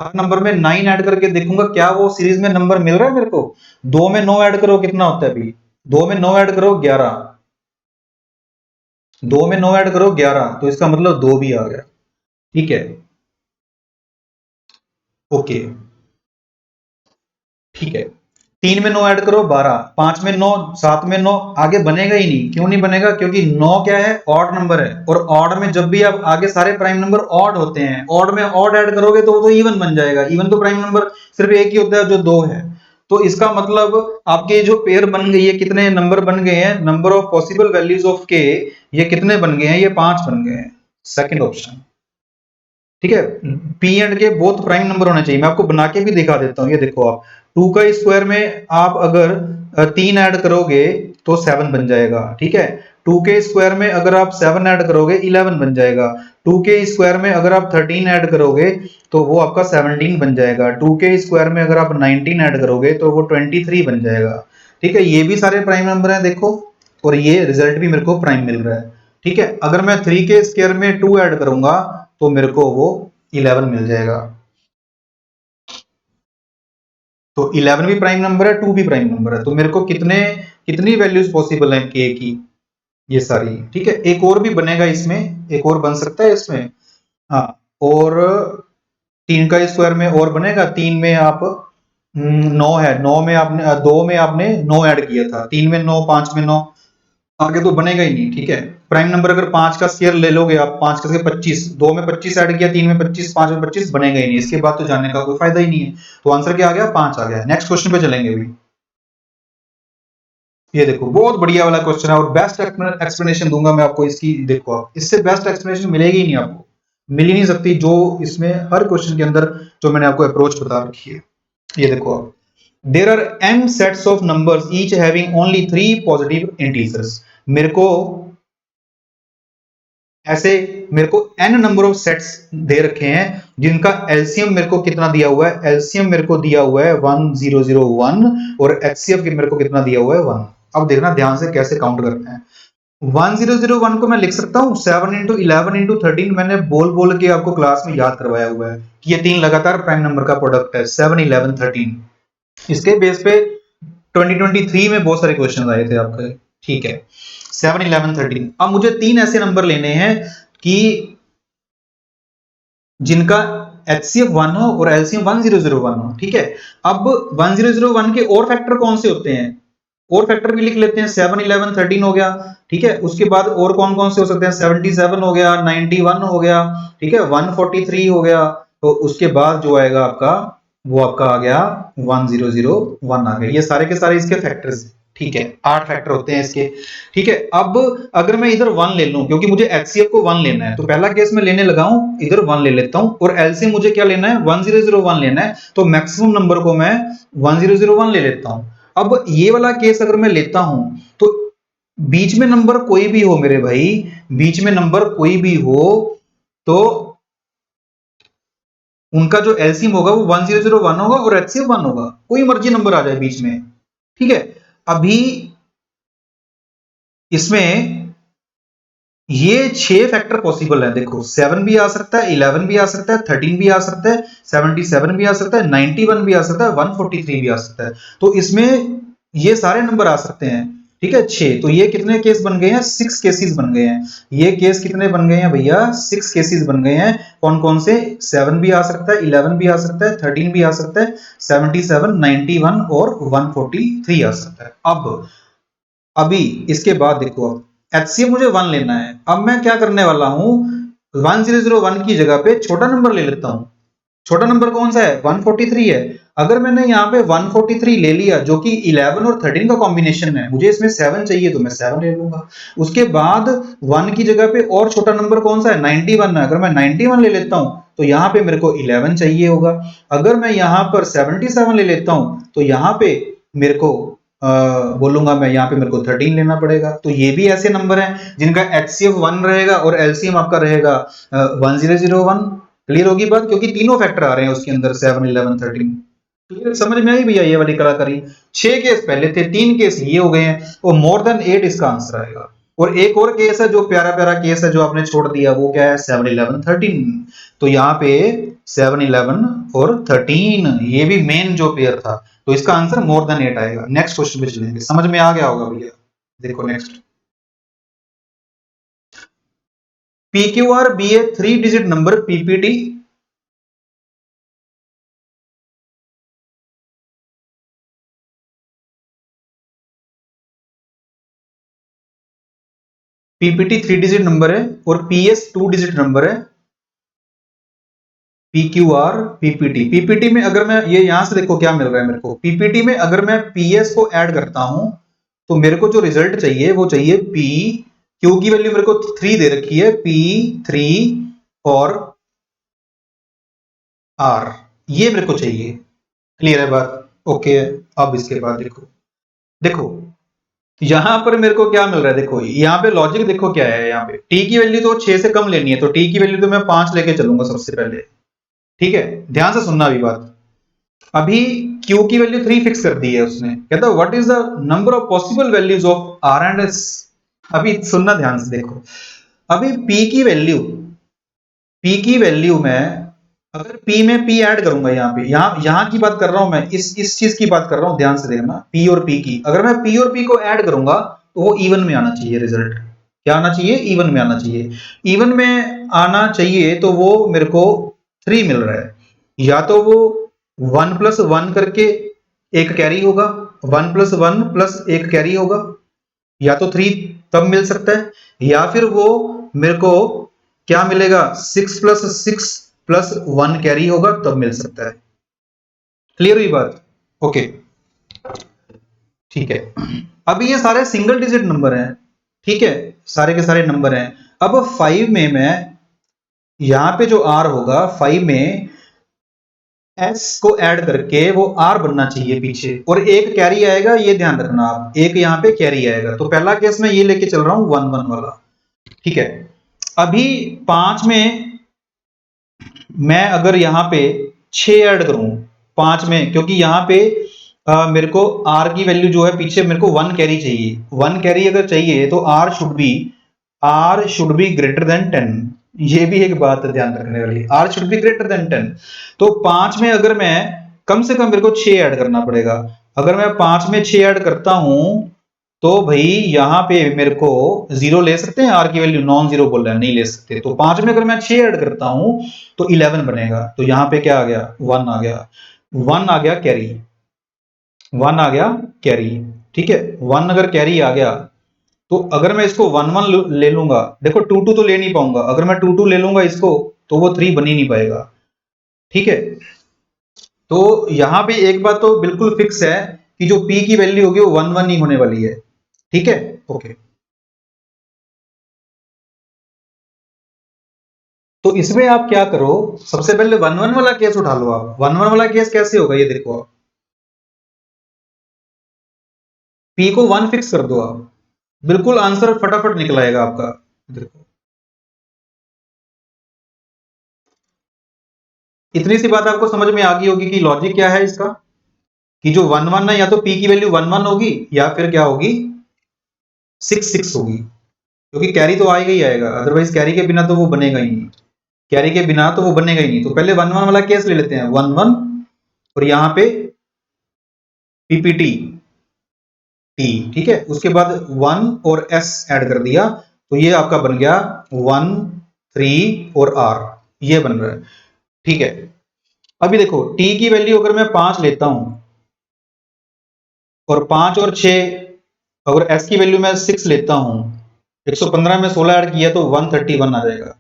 हर नंबर में 9 ऐड करके देखूंगा क्या वो सीरीज में नंबर मिल रहा है मेरे को। 2 में 9 ऐड करो कितना होता है अभी, 2 में 9 ऐड करो 11, 2 में 9 ऐड करो 11, तो इसका मतलब 2 भी आ गया। ठीक है, ओके, ठीक है। 3 में 9 ऐड करो 12, 5 में 9, 7 में 9, आगे बनेगा ही नहीं। क्यों नहीं बनेगा, क्योंकि 9 क्या है ऑड नंबर है, और ऑड में जब भी आप आगे सारे प्राइम नंबर ऑड होते हैं, ऑड में ऑड ऐड करोगे तो वो तो इवन बन जाएगा। इवन तो प्राइम नंबर सिर्फ एक ही होता है जो 2 है। तो इसका मतलब आपके जो पेयर बन गई है, कितने नंबर बन गए हैं, number of possible values of के, ये कितने बन गए हैं, ये 5 बन गए हैं। Second option. ठीक है, पी एंड के बोथ प्राइम नंबर होने चाहिए। मैं आपको बना के भी दिखा देता हूँ, ये देखो आप 2 का स्क्वायर में आप अगर 3 ऐड करोगे तो 7 बन जाएगा। ठीक है, 2 के स्क्वायर में अगर आप 7 ऐड करोगे 11 बन जाएगा। 2 के स्क्वायर में अगर आप 13 ऐड करोगे तो वो आपका 17 बन जाएगा। 2 के स्क्वायर में अगर आप 19 ऐड करोगे तो वो 23 बन जाएगा। ठीक है, ये भी सारे प्राइम नंबर हैं देखो, और ये रिजल्ट भी मेरे को प्राइम मिल रहा है। ठीक है, अगर मैं 3 के स्क्वायर में 2 ऐड करूंगा तो मेरे को वो 11 मिल जाएगा। तो 11 भी प्राइम नंबर है, 2 भी प्राइम नंबर है। तो मेरे को कितनी वैल्यूज पॉसिबल है के की, ये सारी। ठीक है, एक और भी बनेगा इसमें, एक और बन सकता है इसमें। हाँ, और 3 का स्क्वायर में और बनेगा। 3 में आप 9 है, 9 में आपने 2 में आपने 9 ऐड किया था, 3 में 9, 5 में 9, आगे तो बनेगा ही नहीं। ठीक है, प्राइम नंबर अगर 5 का स्क्वायर ले लोगे आप, 5 का स्क्वायर 25, 2 में 25 ऐड किया, 3 में 25, 5 में 25, बनेगा ही नहीं। इसके बाद तो जानने का कोई फायदा ही नहीं है। तो आंसर क्या आ गया? 5 आ गया। नेक्स्ट क्वेश्चन पे चलेंगे अभी। ये देखो, बहुत बढ़िया वाला क्वेश्चन है और बेस्ट एक्सप्लेनेशन दूंगा मैं आपको इसकी। देखो आप, इससे बेस्ट एक्सप्लेनेशन मिलेगी ही नहीं आपको, मिल ही नहीं सकती, जो इसमें हर क्वेश्चन के अंदर जो मैंने आपको अप्रोच बता रखी है। ये देखो आप, there are n sets of numbers each having only 3 positive integers. मेरे को ऐसे मेरे को n नंबर ऑफ सेट्स दे रखे हैं जिनका एलसीएम मेरे को कितना दिया हुआ है। एलसीएम मेरे को दिया हुआ है 1001 और एचसीएफ मेरे को कितना दिया हुआ है 1। अब देखना ध्यान से कैसे काउंट करते हैं। 1001 को मैं लिख सकता हूं 7 इंटू 11 इंटू 13। मैंने बोल बोल के आपको क्लास में याद करवाया हुआ है कि ये 3 लगातार प्राइम नंबर का प्रोडक्ट है, 7 11 13। इसके बेस पे 2023 में बहुत सारे क्वेश्चन आए थे आपके। ठीक है, 7 11 13। अब मुझे 3 ऐसे नंबर लेने हैं कि जिनका एचसीएफ 1 हो और एलसीएम 1001 हो। ठीक है, अब 1001 के और फैक्टर कौन से होते हैं, और फैक्टर भी लिख लेते हैं। 7 11 13 हो गया। ठीक है, उसके बाद और कौन कौन से हो सकते हैं? 77 हो गया, 91 हो गया, ठीक है, 143 हो गया। तो उसके बाद जो आएगा आपका, वो आपका आ गया 1001 आ गया। ये सारे के सारे इसके फैक्टर्स। ठीक है, 8 फैक्टर होते हैं इसके। ठीक है, अब अगर मैं इधर 1 ले लूं, क्योंकि मुझे एचसीएफ को 1 लेना है, तो पहला केस मैं लेने लगा हूं, इधर 1 ले लेता हूं, और एलसीएम मुझे क्या लेना है? 1001 लेना है। तो मैक्सिमम नंबर को मैं 1001 ले लेता हूं। अब ये वाला केस अगर मैं लेता हूं तो बीच में नंबर कोई भी हो मेरे भाई, बीच में नंबर कोई भी हो, तो उनका जो एलसीएम होगा वो 1001 होगा और एचसीएफ 1 होगा। कोई मर्जी नंबर आ जाए बीच में। ठीक है, अभी इसमें ये 6 फैक्टर पॉसिबल है। देखो, 7 भी आ सकता है, 11 भी आ सकता है, 13 भी आ सकता है, 77 भी आ सकता है, 91 भी आ सकता है, 143 भी आ सकता है। तो इसमें ये सारे नंबर आ सकते हैं। ठीक है, 6। तो ये कितने केस बन गए हैं? 6 केसेस बन गए हैं। ये केस कितने बन गए हैं भैया? 6 केसेस बन गए हैं। कौन कौन से? 7 भी आ सकता है, 11 भी आ सकता है, 13 भी आ सकता है, 77, 91 और 143 आ सकता है। अब अभी इसके बाद देखो, अब एचसीएफ मुझे 1 लेना है। अब मैं क्या करने वाला हूं, 1001 की जगह पे छोटा नंबर ले लेता हूं। छोटा नंबर कौन सा है? 143 है। अगर मैंने यहाँ पे 143 ले लिया, जो कि 11 और 13 का कॉम्बिनेशन है, मुझे इसमें 7 चाहिए तो मैं 7 ले लूंगा। उसके बाद 1 की जगह पे और छोटा नंबर कौन सा है? 91 है। अगर मैं 91 ले लेता हूं तो यहाँ पे मेरे को 11 चाहिए होगा। अगर मैं यहाँ पर 77 ले लेता हूं तो यहाँ पे मेरे को बोलूंगा मैं, यहाँ पे मेरे को 13 लेना पड़ेगा। तो ये भी ऐसे नंबर हैं जिनका एचसीएफ 1 रहेगा और एलसीएम आपका रहेगा 1001। क्लियर होगी बात? क्योंकि तीनों फैक्टर आ रहे हैं उसके अंदर, 7 11 13। क्लियर, समझ में आई भैया ये वाली कलाकारी? 6 केस पहले थे, 3 केस ये हो गए हैं, और मोर देन 8 इसका आंसर आएगा। और एक और केस है जो प्यारा प्यारा केस है जो आपने छोड़ दिया, वो क्या है? 7 11 13। तो यहाँ पे 7 11 और 13, ये भी मेन जो पेयर था, तो इसका आंसर मोर देन 8 आएगा। नेक्स्ट क्वेश्चन पे चलेंगे, समझ में आ गया होगा भैया? देखो next, PQR be a 3 digit number PPT PPT 3 digit number है और PS 2 डिजिट नंबर है। PQR PPT में अगर मैं ये यहां से देखो क्या मिल रहा है मेरे को, PPT में अगर मैं PS को ऐड करता हूं तो मेरे को जो रिजल्ट चाहिए वो चाहिए P। Q की वैल्यू मेरे को 3 दे रखी है, P3 और आर, ये मेरे को चाहिए। क्लियर है बात? ओके। अब इसके बाद देखो देखो यहां पर मेरे को क्या मिल रहा है, देखो यहाँ पे लॉजिक देखो क्या है। यहाँ पे टी की वैल्यू तो 6 से कम लेनी है, तो टी की वैल्यू तो मैं 5 लेके चलूंगा सबसे पहले। ठीक है, ध्यान से सुनना अभी बात। अभी Q की वैल्यू 3 फिक्स कर दी है उसने, कहता what is the number of possible values of R and S। अभी सुनना ध्यान से, देखो अभी P की वैल्यू में, अगर P में P ऐड करूंगा, यहाँ पे यहाँ की बात कर रहा हूं मैं, इस चीज की बात कर रहा हूं, ध्यान से देखना। P और P की, अगर मैं P और P को ऐड करूंगा तो वो इवन में आना चाहिए रिजल्ट। क्या आना चाहिए? इवन में आना चाहिए। इवन में आना चाहिए तो वो मेरे को 3 मिल रहा है। या तो वो 1+1 करके एक कैरी होगा, 1+1 प्लस एक कैरी होगा, या तो 3 तब मिल सकता है, या फिर वो मेरे को क्या मिलेगा, 6+6 प्लस 1 कैरी होगा तब मिल सकता है। क्लियर हुई बात? ओके, ठीक है। अभी ये सारे सिंगल डिजिट नंबर हैं, ठीक है, सारे के सारे नंबर हैं। अब 5 में मैं, यहां पे जो R होगा 5 में S को ऐड करके वो R बनना चाहिए पीछे, और एक कैरी आएगा, ये ध्यान रखना आप, एक यहाँ पे कैरी आएगा। तो पहला केस मैं ये लेके चल रहा हूं 1 1 वाला। ठीक है, अभी 5 में मैं अगर यहाँ पे 6 ऐड करूं 5 में, क्योंकि यहाँ पे मेरे को R की वैल्यू जो है पीछे मेरे को 1 कैरी चाहिए। 1 कैरी अगर चाहिए तो R should be greater than 10। ये भी एक बात ध्यान रखने वाली, R should be greater than 10। तो 5 में अगर मैं, कम से कम मेरे को 6 ऐड करना पड़ेगा। अगर मैं 5 में 6 ऐड करता हूं तो भाई यहाँ पे मेरे को 0 ले सकते हैं, R की वैल्यू नॉन जीरो बोल रहा है, नहीं ले सकते। तो 5 में अगर मैं 6 ऐड करता हूं तो 11 बनेगा। तो यहाँ पे क्या आ गया, 1 आ गया, 1 आ गया कैरी, 1 आ गया कैरी। ठीक है, 1 अगर कैरी आ गया तो अगर मैं इसको 1 1 ले लूंगा, देखो 2 2 तो ले नहीं पाऊंगा, अगर मैं 2 2 ले लूंगा इसको तो वो 3 बन ही नहीं पाएगा। ठीक है, तो यहां पे एक बात तो बिल्कुल फिक्स है कि जो P की वैल्यू होगी वो 1 1 ही होने वाली है। ठीक है, ओके। तो इसमें आप क्या करो, सबसे पहले 1 1 वाला केस उठा लो। आप 1 1 वाला केस कैसे होगा, ये देखो आप, P को 1 फिक्स कर दो आप, बिल्कुल आंसर फटाफट निकल आएगा आपका। देखो इतनी सी बात आपको समझ में आ गई होगी कि लॉजिक क्या है इसका, कि जो 1 1 है, या तो P की वैल्यू 1 1 होगी, या फिर क्या होगी, 6 6 होगी, क्योंकि कैरी तो आएगा ही आएगा, अदरवाइज कैरी के बिना तो वो बनेगा ही नहीं। कैरी के बिना तो वो बनेगा ही नहीं। तो पहले 1 1 वाला केस ले लेते हैं, 1 1, और यहाँ पे पीपीटी टी। ठीक है, उसके बाद 1 और S ऐड कर दिया, तो ये आपका बन गया 1 3 और R, ये बन रहा है। ठीक है, अभी देखो T की वैल्यू अगर मैं 5 लेता हूं, और 5 और 6, अगर S की वैल्यू मैं 6 लेता हूं, 115 में 16 ऐड किया तो 131 आ जाएगा।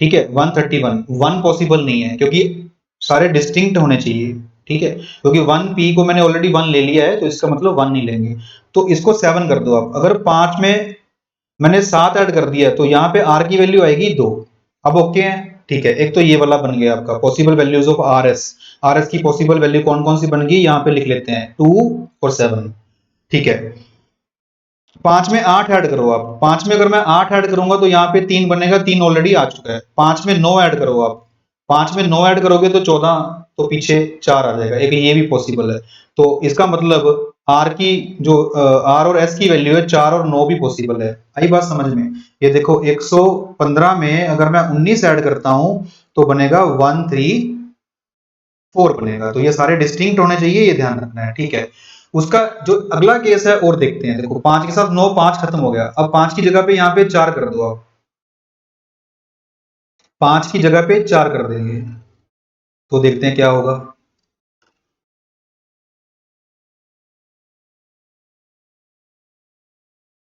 ठीक है, 131 1 पॉसिबल नहीं है, क्योंकि सारे डिस्टिंक्ट होने चाहिए। ठीक है, क्योंकि 1 P को मैंने ऑलरेडी 1 ले लिया है, तो इसका मतलब 1 नहीं लेंगे। तो इसको 7 कर दो आप। अगर 5 में मैंने 7 ऐड कर दिया तो यहाँ पे R की वैल्यू आएगी 2। अब ओके है, ठीक है, एक तो ये वाला बन गया आपका पॉसिबल वैल्यूज ऑफ RS की पॉसिबल वैल्यू कौन कौन सी बन गई, यहाँ पे लिख लेते हैं 2 और 7। ठीक है, 5 में 8 ऐड करो आप। 5 में अगर मैं 8 ऐड करूंगा तो यहाँ पे 3 बनेगा, 3 ऑलरेडी आ चुका है। 5 में 9 ऐड करो आप, 5 में 9 ऐड करोगे तो 14, तो पीछे 4 आ जाएगा, एक ये भी पॉसिबल है। तो इसका मतलब R की जो R और S की वैल्यू है 4 और 9 भी पॉसिबल है। आई बात समझ में? ये देखो 115 में अगर मैं 19 ऐड करता हूं तो बनेगा 134 बनेगा। तो ये सारे डिस्टिंक्ट होने चाहिए, ये ध्यान रखना है। ठीक है, उसका जो अगला केस है और देखते हैं। देखो 5 के साथ 9, 5 खत्म हो गया। अब 5 की जगह पे यहाँ पे 4 कर दो आप, 5 की जगह पे 4 कर देंगे तो देखते हैं क्या होगा।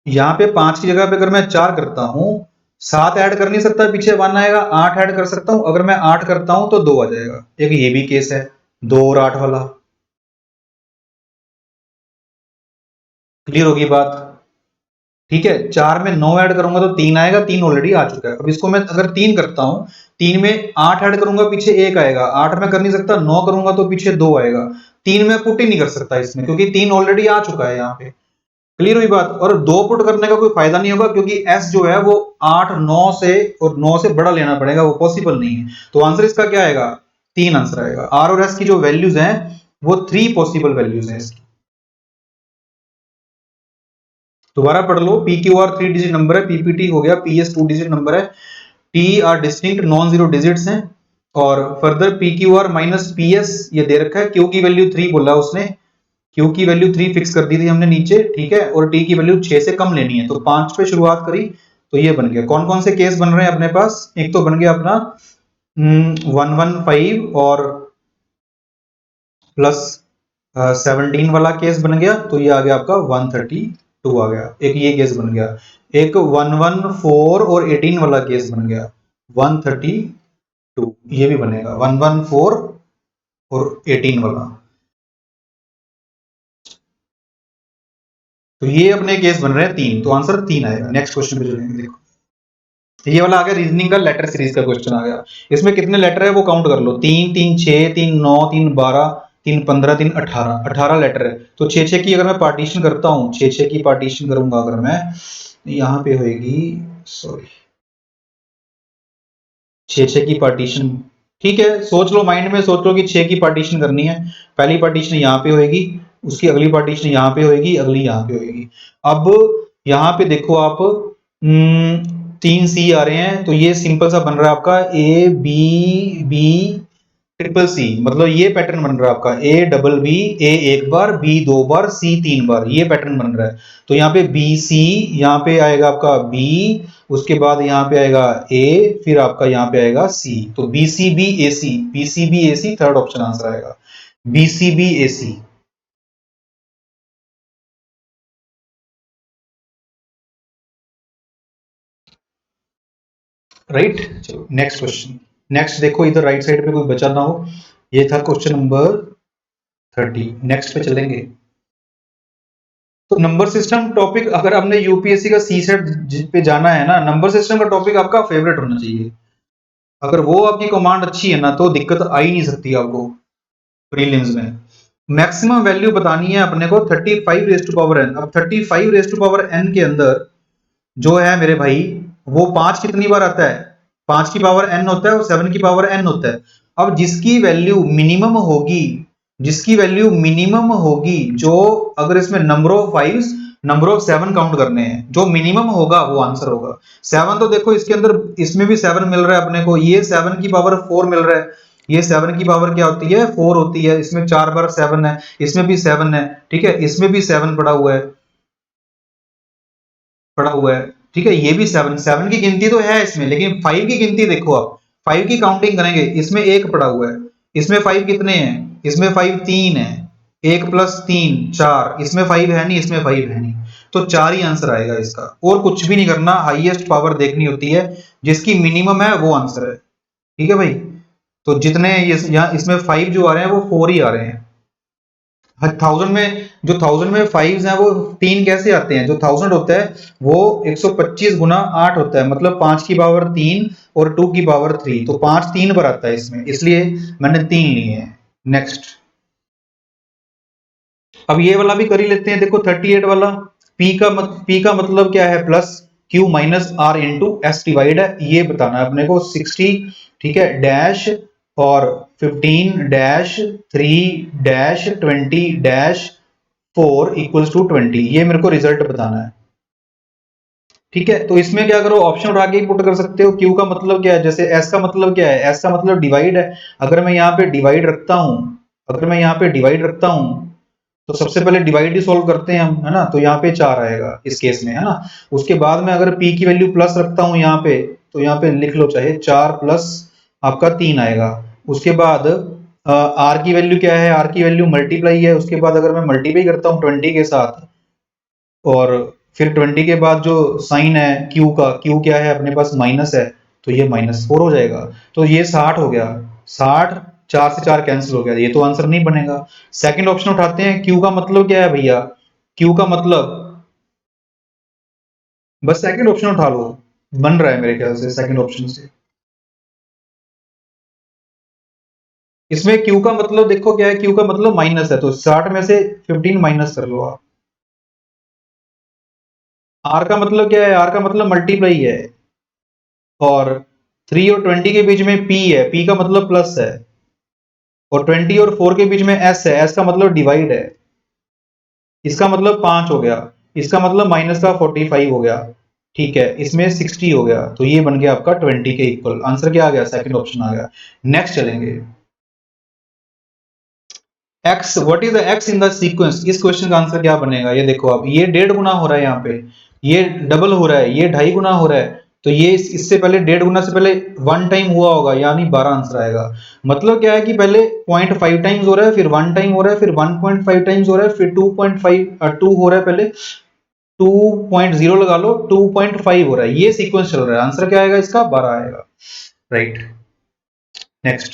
यहाँ पे 5 की जगह पे अगर मैं 4 करता हूं, 7 ऐड कर नहीं सकता, पीछे 1 आएगा, 8 ऐड कर सकता हूं। अगर मैं 8 करता हूं तो 2 आ जाएगा, एक ये भी केस है 2 और 8 वाला। क्लियर होगी बात? ठीक है, 4 में 9 ऐड करूंगा तो 3 आएगा, 3 ऑलरेडी आ चुका है। अब इसको मैं अगर 3 करता हूं 3 में 8 ऐड करूंगा पीछे 1 आएगा, 8 में कर नहीं सकता, 9 करूंगा तो पीछे 2 आएगा, 3 में पुट ही नहीं कर सकता इसमें क्योंकि 3 ऑलरेडी आ चुका है यहाँ पे। क्लियर हुई बात। और 2 पुट करने का कोई फायदा नहीं होगा क्योंकि s जो है वो 8 9 से और 9 से बड़ा लेना पड़ेगा, वो पॉसिबल नहीं है। तो आंसर इसका क्या आएगा? 3 आंसर आएगा। r और s की जो वैल्यूज हैं वो 3 पॉसिबल वैल्यूज हैं इसकी। दोबारा पढ़ लो, PQR 3 डिजिट नंबर है, PPT हो गया, PS 2 डिजिट नंबर है, T are distinct non zero digits हैं, और फर्दर PQR माइनस PS ये दे रखा है, Q की वैल्यू 3 बोला उसने, Q की वैल्यू 3 फिक्स कर दी थी हमने नीचे, ठीक है, और T की वैल्यू 6 से कम लेनी है, तो 5 पे शुरुआत करी तो ये बन गया। कौन कौन से केस बन रहे हैं अपने पास? एक तो बन गया अपना 115 और प्लस 17 वाला केस बन गया, तो ये आ गया आपका 132 आ गया, एक ये केस बन गया। एक 114 और 18 वाला केस बन गया 132, ये भी बनेगा 114 और 18 वाला। तो ये अपने केस बन रहे हैं 3, तो आंसर 3 आएगा। नेक्स्ट क्वेश्चन पे चलेंगे। देखो ये वाला आ गया रीजनिंग का लेटर सीरीज का क्वेश्चन आ गया। इसमें कितने लेटर है वो काउंट कर लो, 3 3 6 3 9 3 12 3 15 3 18, 18 लेटर है। तो 6 6 की अगर मैं पार्टीशन करता हूं, 6 6 की पार्टीशन करूंगा अगर मैं, यहां पे होएगी, सॉरी 6 6 की पार्टीशन, ठीक है, सोच लो माइंड में, सोच लो कि 6 की पार्टीशन करनी है। पहली पार्टीशन यहाँ पे होएगी, उसकी अगली पार्टीशन यहाँ पे होएगी, अगली यहाँ पे होएगी। अब यहाँ पे देखो आप, 3 सी आ रहे हैं, तो ये सिंपल सा बन रहा है आपका A B B triple C, मतलब ये पैटर्न बन रहा है आपका ए डबल बी, ए एक बार, बी 2 बार, सी 3 बार, ये पैटर्न बन रहा है। तो यहाँ पे बी सी, यहाँ पे आएगा आपका बी, उसके बाद यहाँ पे आएगा ए, फिर आपका यहाँ पे आएगा सी, तो बी सी बी ए सी, बी सी बी ए सी, थर्ड ऑप्शन आंसर आएगा बी सी बी ए सी। राइट, चलो नेक्स्ट क्वेश्चन। नेक्स्ट देखो इधर राइट साइड पे कोई बचा ना हो, ये था क्वेश्चन नंबर 30। नेक्स्ट पे चलेंगे। तो नंबर सिस्टम टॉपिक, अगर आपने यूपीएससी का सी सेट पे जाना है ना, नंबर सिस्टम का टॉपिक आपका फेवरेट होना चाहिए। अगर वो आपकी कमांड अच्छी है ना तो दिक्कत आ ही नहीं सकती आपको प्रीलिम्स में। मैक्सिमम वैल्यू बतानी है अपने को 35 रेज टू पावर एन। अब 35 रेज टू पावर एन के अंदर जो है मेरे भाई, वो 5 कितनी बार आता है? 5 की पावर n होता है और 7 की पावर n होता है। अब जिसकी वैल्यू मिनिमम होगी, जिसकी वैल्यू मिनिमम होगी, जो अगर इसमें number of 5 number of 7 count करने हैं, जो मिनिमम होगा वो आंसर होगा। 7 तो देखो इसके अंदर, इसमें भी 7 मिल रहा है अपने को, ये 7 की पावर 4 मिल रहा है, ये 7 की पावर क्या होती है? 4 होती है। इसमें 4 बार 7 है, इसमें भी 7 है, ठीक है, इसमें भी 7 पड़ा हुआ है, पड़ा हुआ है, ठीक है, ये भी 7 7 की गिनती तो है इसमें, लेकिन 5 की गिनती देखो आप, 5 की काउंटिंग करेंगे, इसमें एक पड़ा हुआ है, इसमें 5 कितने हैं? इसमें 5 3 है, 1 प्लस 3 4, इसमें 5 है नहीं, इसमें 5 है नहीं, तो 4 ही आंसर आएगा इसका। और कुछ भी नहीं करना, हाईएस्ट पावर देखनी होती है, जिसकी मिनिमम है वो आंसर है, ठीक है भाई। तो जितने ये यहाँ इसमें 5 जो आ रहे हैं वो 4 ही आ रहे हैं। 1000 में, जो 1000 में 5 हैं वो 3 कैसे आते हैं? जो 1000 होता है वो 125 गुना 8 होता है, मतलब 5 की पावर 3 और 2 की पावर 3, तो 5 3 बार आता है इसमें, इसलिए मैंने 3 लिए हैं। नेक्स्ट, अब ये वाला भी कर ही लेते हैं। देखो 38 वाला, P का मतलब क्या है? Plus Q minus R into S divide है, ये बताना है अपने को। 60, ठीक है, डैश और 15 dash 3 dash 20 dash 4 equals to 20, ये मेरे को रिजल्ट बताना है, ठीक है। तो इसमें क्या करो, ऑप्शन उठा के पुट कर सकते हो। Q का मतलब क्या है? जैसे S का मतलब क्या है? S का मतलब डिवाइड है। अगर मैं यहाँ पे डिवाइड रखता हूं, अगर मैं यहाँ पे डिवाइड रखता हूं, तो सबसे पहले डिवाइड ही सॉल्व करते हैं हम, है ना। तो यहाँ पे 4 आएगा इस केस में, है ना। उसके बाद में अगर P की वैल्यू प्लस रखता हूं यहाँ पे, तो यहाँ पे लिख लो चाहे 4 प्लस आपका 3 आएगा। उसके बाद R की वैल्यू क्या है? R की वैल्यू मल्टीप्लाई है। उसके बाद अगर मैं मल्टीप्लाई करता हूँ 20 के साथ, और फिर 20 के बाद जो साइन है Q का, Q क्या है अपने पास? माइनस है, तो ये -4 हो जाएगा। तो ये 60 हो गया, 60, 4 से 4 कैंसिल हो गया, ये तो आंसर नहीं बनेगा। सेकंड ऑप्शन उठाते हैं। Q का मतलब क्या है भैया? Q का मतलब, बस सेकंड ऑप्शन उठा लो, बन रहा है मेरे ख्याल से सेकंड ऑप्शन से। इसमें Q का मतलब देखो क्या है, Q का मतलब माइनस है, तो 60 में से 15 माइनस कर लो आप। R का मतलब क्या है, R का मतलब मल्टीप्लाई है, और 3 और 20 के बीच में P है, P का मतलब प्लस है, और 20 और 4 के बीच में S है, S का मतलब डिवाइड है, इसका मतलब 5 हो गया, इसका मतलब माइनस का 45 हो गया, ठीक है, इसमें 60 हो गया, तो ये बन गया आपका 20 के इक्वल। आंसर क्या आ गया, सेकंड ऑप्शन आ गया। नेक्स्ट चलेंगे, x, what is the x in the sequence, इस क्वेश्चन का आंसर क्या बनेगा, ये देखो आप, ये 1.5 गुना हो रहा है, यहाँ पे ये डबल हो रहा है, ये 2.5 गुना हो रहा है, तो ये इससे पहले 1.5 गुना से पहले 1 टाइम हुआ होगा, यानी 12 आंसर आएगा। मतलब क्या है कि पहले 0.5 टाइम्स हो रहा है, फिर 1 टाइम हो रहा है, फिर 1.5 टाइम्स हो रहा है, फिर 2.5 हो रहा है, पहले 2.0 लगा लो, 2.5 हो रहा है, ये सीक्वेंस चल रहा है। आंसर क्या आएगा इसका, 12 आएगा, राइट। नेक्स्ट,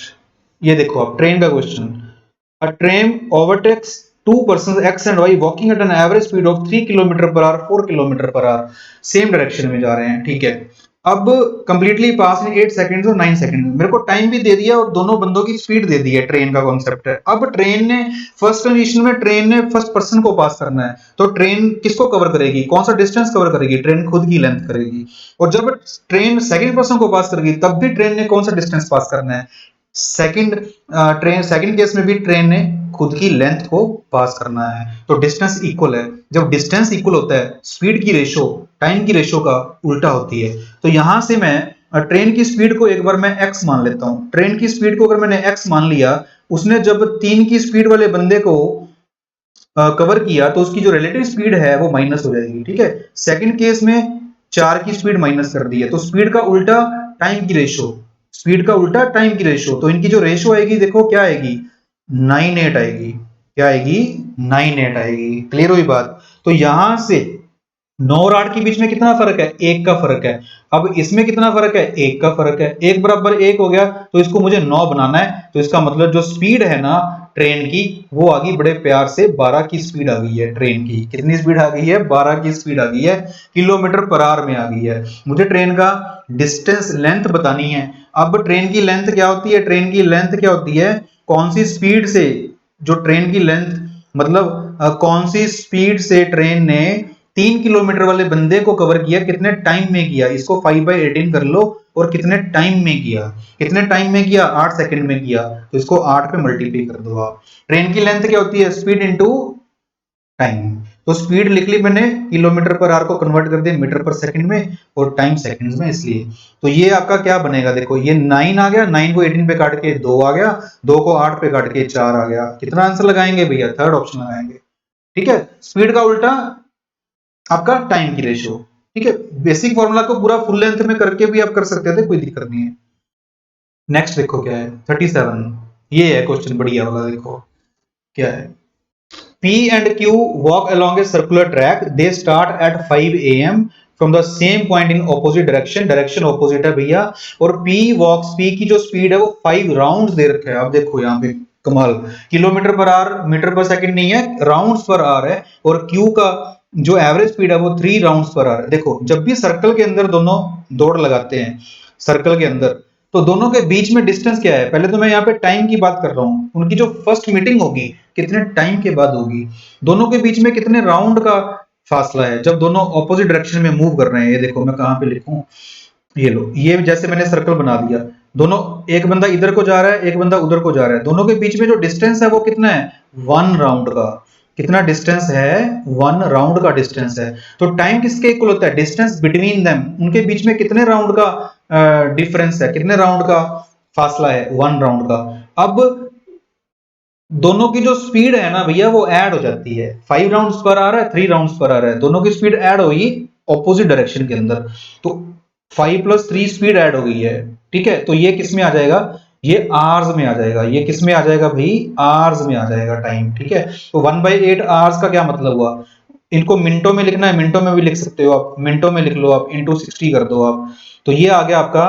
ये देखो आप, ट्रेन का question. A train overtakes two persons X and Y walking at an average speed of 3 kilometre per hour, 4 kilometre per hour, same direction में जा रहे हैं, ठीक है। अब कंप्लीटली पास इन 8 सेकंड्स और 9 सेकंड, मेरे को टाइम भी दे दिया और दोनों बंदों की स्पीड दे दी है, ट्रेन का कॉन्सेप्ट है। अब ट्रेन ने फर्स्ट कंडीशन में ट्रेन ने फर्स्ट पर्सन को पास करना है, तो ट्रेन किसको कवर करेगी, कौन सा डिस्टेंस कवर करेगी, ट्रेन खुद की लेंथ करेगी। और जब ट्रेन सेकंड पर्सन को पास करेगी, तब भी ट्रेन ने कौन सा डिस्टेंस पास करना है, सेकंड ट्रेन, सेकंड केस में भी ट्रेन ने खुद की लेंथ को पास करना है, तो डिस्टेंस इक्वल है। जब डिस्टेंस इक्वल होता है, स्पीड की रेशो टाइम की रेशो का उल्टा होती है। तो यहां से मैं ट्रेन की स्पीड को एक बार मैं x मान लेता हूं, ट्रेन की स्पीड को अगर मैंने x मान लिया, उसने जब 3 की स्पीड वाले बंदे को कवर किया, तो उसकी जो रिलेटिव स्पीड है वो माइनस हो जाएगी, ठीक है। सेकंड केस में 4 की स्पीड माइनस कर दी है, तो स्पीड का उल्टा टाइम की रेशो, स्पीड का उल्टा टाइम की रेशो, तो इनकी जो रेशो आएगी देखो क्या आएगी, 9:8 आएगी, क्या आएगी, 9:8 आएगी। क्लियर हुई बात। तो यहां से 9 और 8 के बीच में कितना फर्क है, 1 का फर्क है। अब इसमें कितना फर्क है, 1 का फर्क है, 1 बराबर 1 हो गया, तो इसको मुझे 9 बनाना है, तो इसका मतलब जो स्पीड है ना ट्रेन की, वो आ गई बड़े प्यार से 12 की स्पीड आ गई है ट्रेन की। कितनी स्पीड आ गई है, 12 की स्पीड आ गई है, किलोमीटर पर आवर में आ गई है। मुझे ट्रेन का डिस्टेंस लेंथ बतानी है। अब ट्रेन की लेंथ क्या होती है, ट्रेन की लेंथ क्या होती है, कौन सी स्पीड से, जो ट्रेन की लेंथ मतलब कौन सी स्पीड से ट्रेन ने 3 किलोमीटर वाले बंदे को कवर किया, कितने टाइम में किया, इसको 5/18 कर लो, और कितने टाइम में किया, कितने टाइम में किया, 8 सेकंड में किया, तो इसको 8 पे मल्टीप्लाई कर दो आप। ट्रेन की लेंथ क्या होती है, स्पीड इनटू टाइम, तो स्पीड लिख ली मैंने, किलोमीटर पर आवर को कन्वर्ट कर दिया मीटर पर सेकंड में, और टाइम सेकंड्स में, इसलिए तो ये आपका क्या बनेगा, देखो ये 9 आ गया, 9 को 18 पे काट के 2 आ गया, 2 को 8 पे काट के 4 आ गया। कितना आंसर लगाएंगे भैया, थर्ड ऑप्शन लगाएंगे, ठीक है। स्पीड का उल्टा आपका टाइम की रेशियो, ठीक है। बेसिक फॉर्मूला को पूरा फुल लेंथ में करके भी आप कर सकते थे, कोई दिक्कत नहीं है। नेक्स्ट देखो क्या है, 37, ये है क्वेश्चन बढ़िया वाला, देखो क्या है। P and Q walk along a circular track. They start at 5 a.m. from the same point in opposite direction. Direction opposite है भैया, और P की जो स्पीड है वो 5 राउंड्स दे रखा है। आप देखो यहाँ पे कमाल, किलोमीटर पर आवर मीटर पर सेकंड नहीं है, राउंड्स पर आवर है, और Q का जो एवरेज स्पीड है वो 3 राउंड्स पर आवर है। देखो जब भी सर्कल के अंदर दोनों दौड़ लगाते हैं, सर्कल के अंदर, तो दोनों के बीच में डिस्टेंस क्या है, पहले तो मैं यहाँ पे टाइम की बात कर रहा हूँ, उनकी जो फर्स्ट मीटिंग होगी कितने टाइम के बाद होगी, दोनों के बीच में कितने राउंड का फासला है जब दोनों ऑपोजिट डायरेक्शन में मूव कर रहे हैं। ये देखो मैं कहां पे लिखूं, ये लो, ये जैसे मैंने सर्कल बना दिया, दोनों, एक बंदा इधर को जा रहा है, एक बंदा उधर को जा रहा है, दोनों के बीच में जो डिस्टेंस है वो कितना है, 1 राउंड का। कितना डिस्टेंस है, 1 राउंड का डिस्टेंस है। तो टाइम किसके इक्वल होता है, डिस्टेंस बिटवीन देम, उनके बीच में कितने राउंड का डिफरेंस है, कितने राउंड का फासला है, 1 राउंड का। अब दोनों की जो स्पीड है ना भैया वो ऐड हो जाती है, 5 राउंड्स पर आ रहा है, 3 राउंड्स पर आ रहा है, दोनों की स्पीड ऐड होगी ऑपोजिट डायरेक्शन के अंदर, तो 5 + 3 स्पीड ऐड हो गई है, ठीक है। तो ये किस में आ जाएगा, ये आवर्स में आ जाएगा, ये किस में आ जाएगा भाई, आवर्स में आ जाएगा टाइम, ठीक है। तो 1/8 आवर्स का क्या मतलब हुआ, इनको मिनटों में लिखना है, मिनटों में भी लिख सकते हो आप, मिनटों में लिख लो आप, इंटू 60 कर दो आप, तो ये आ गया आपका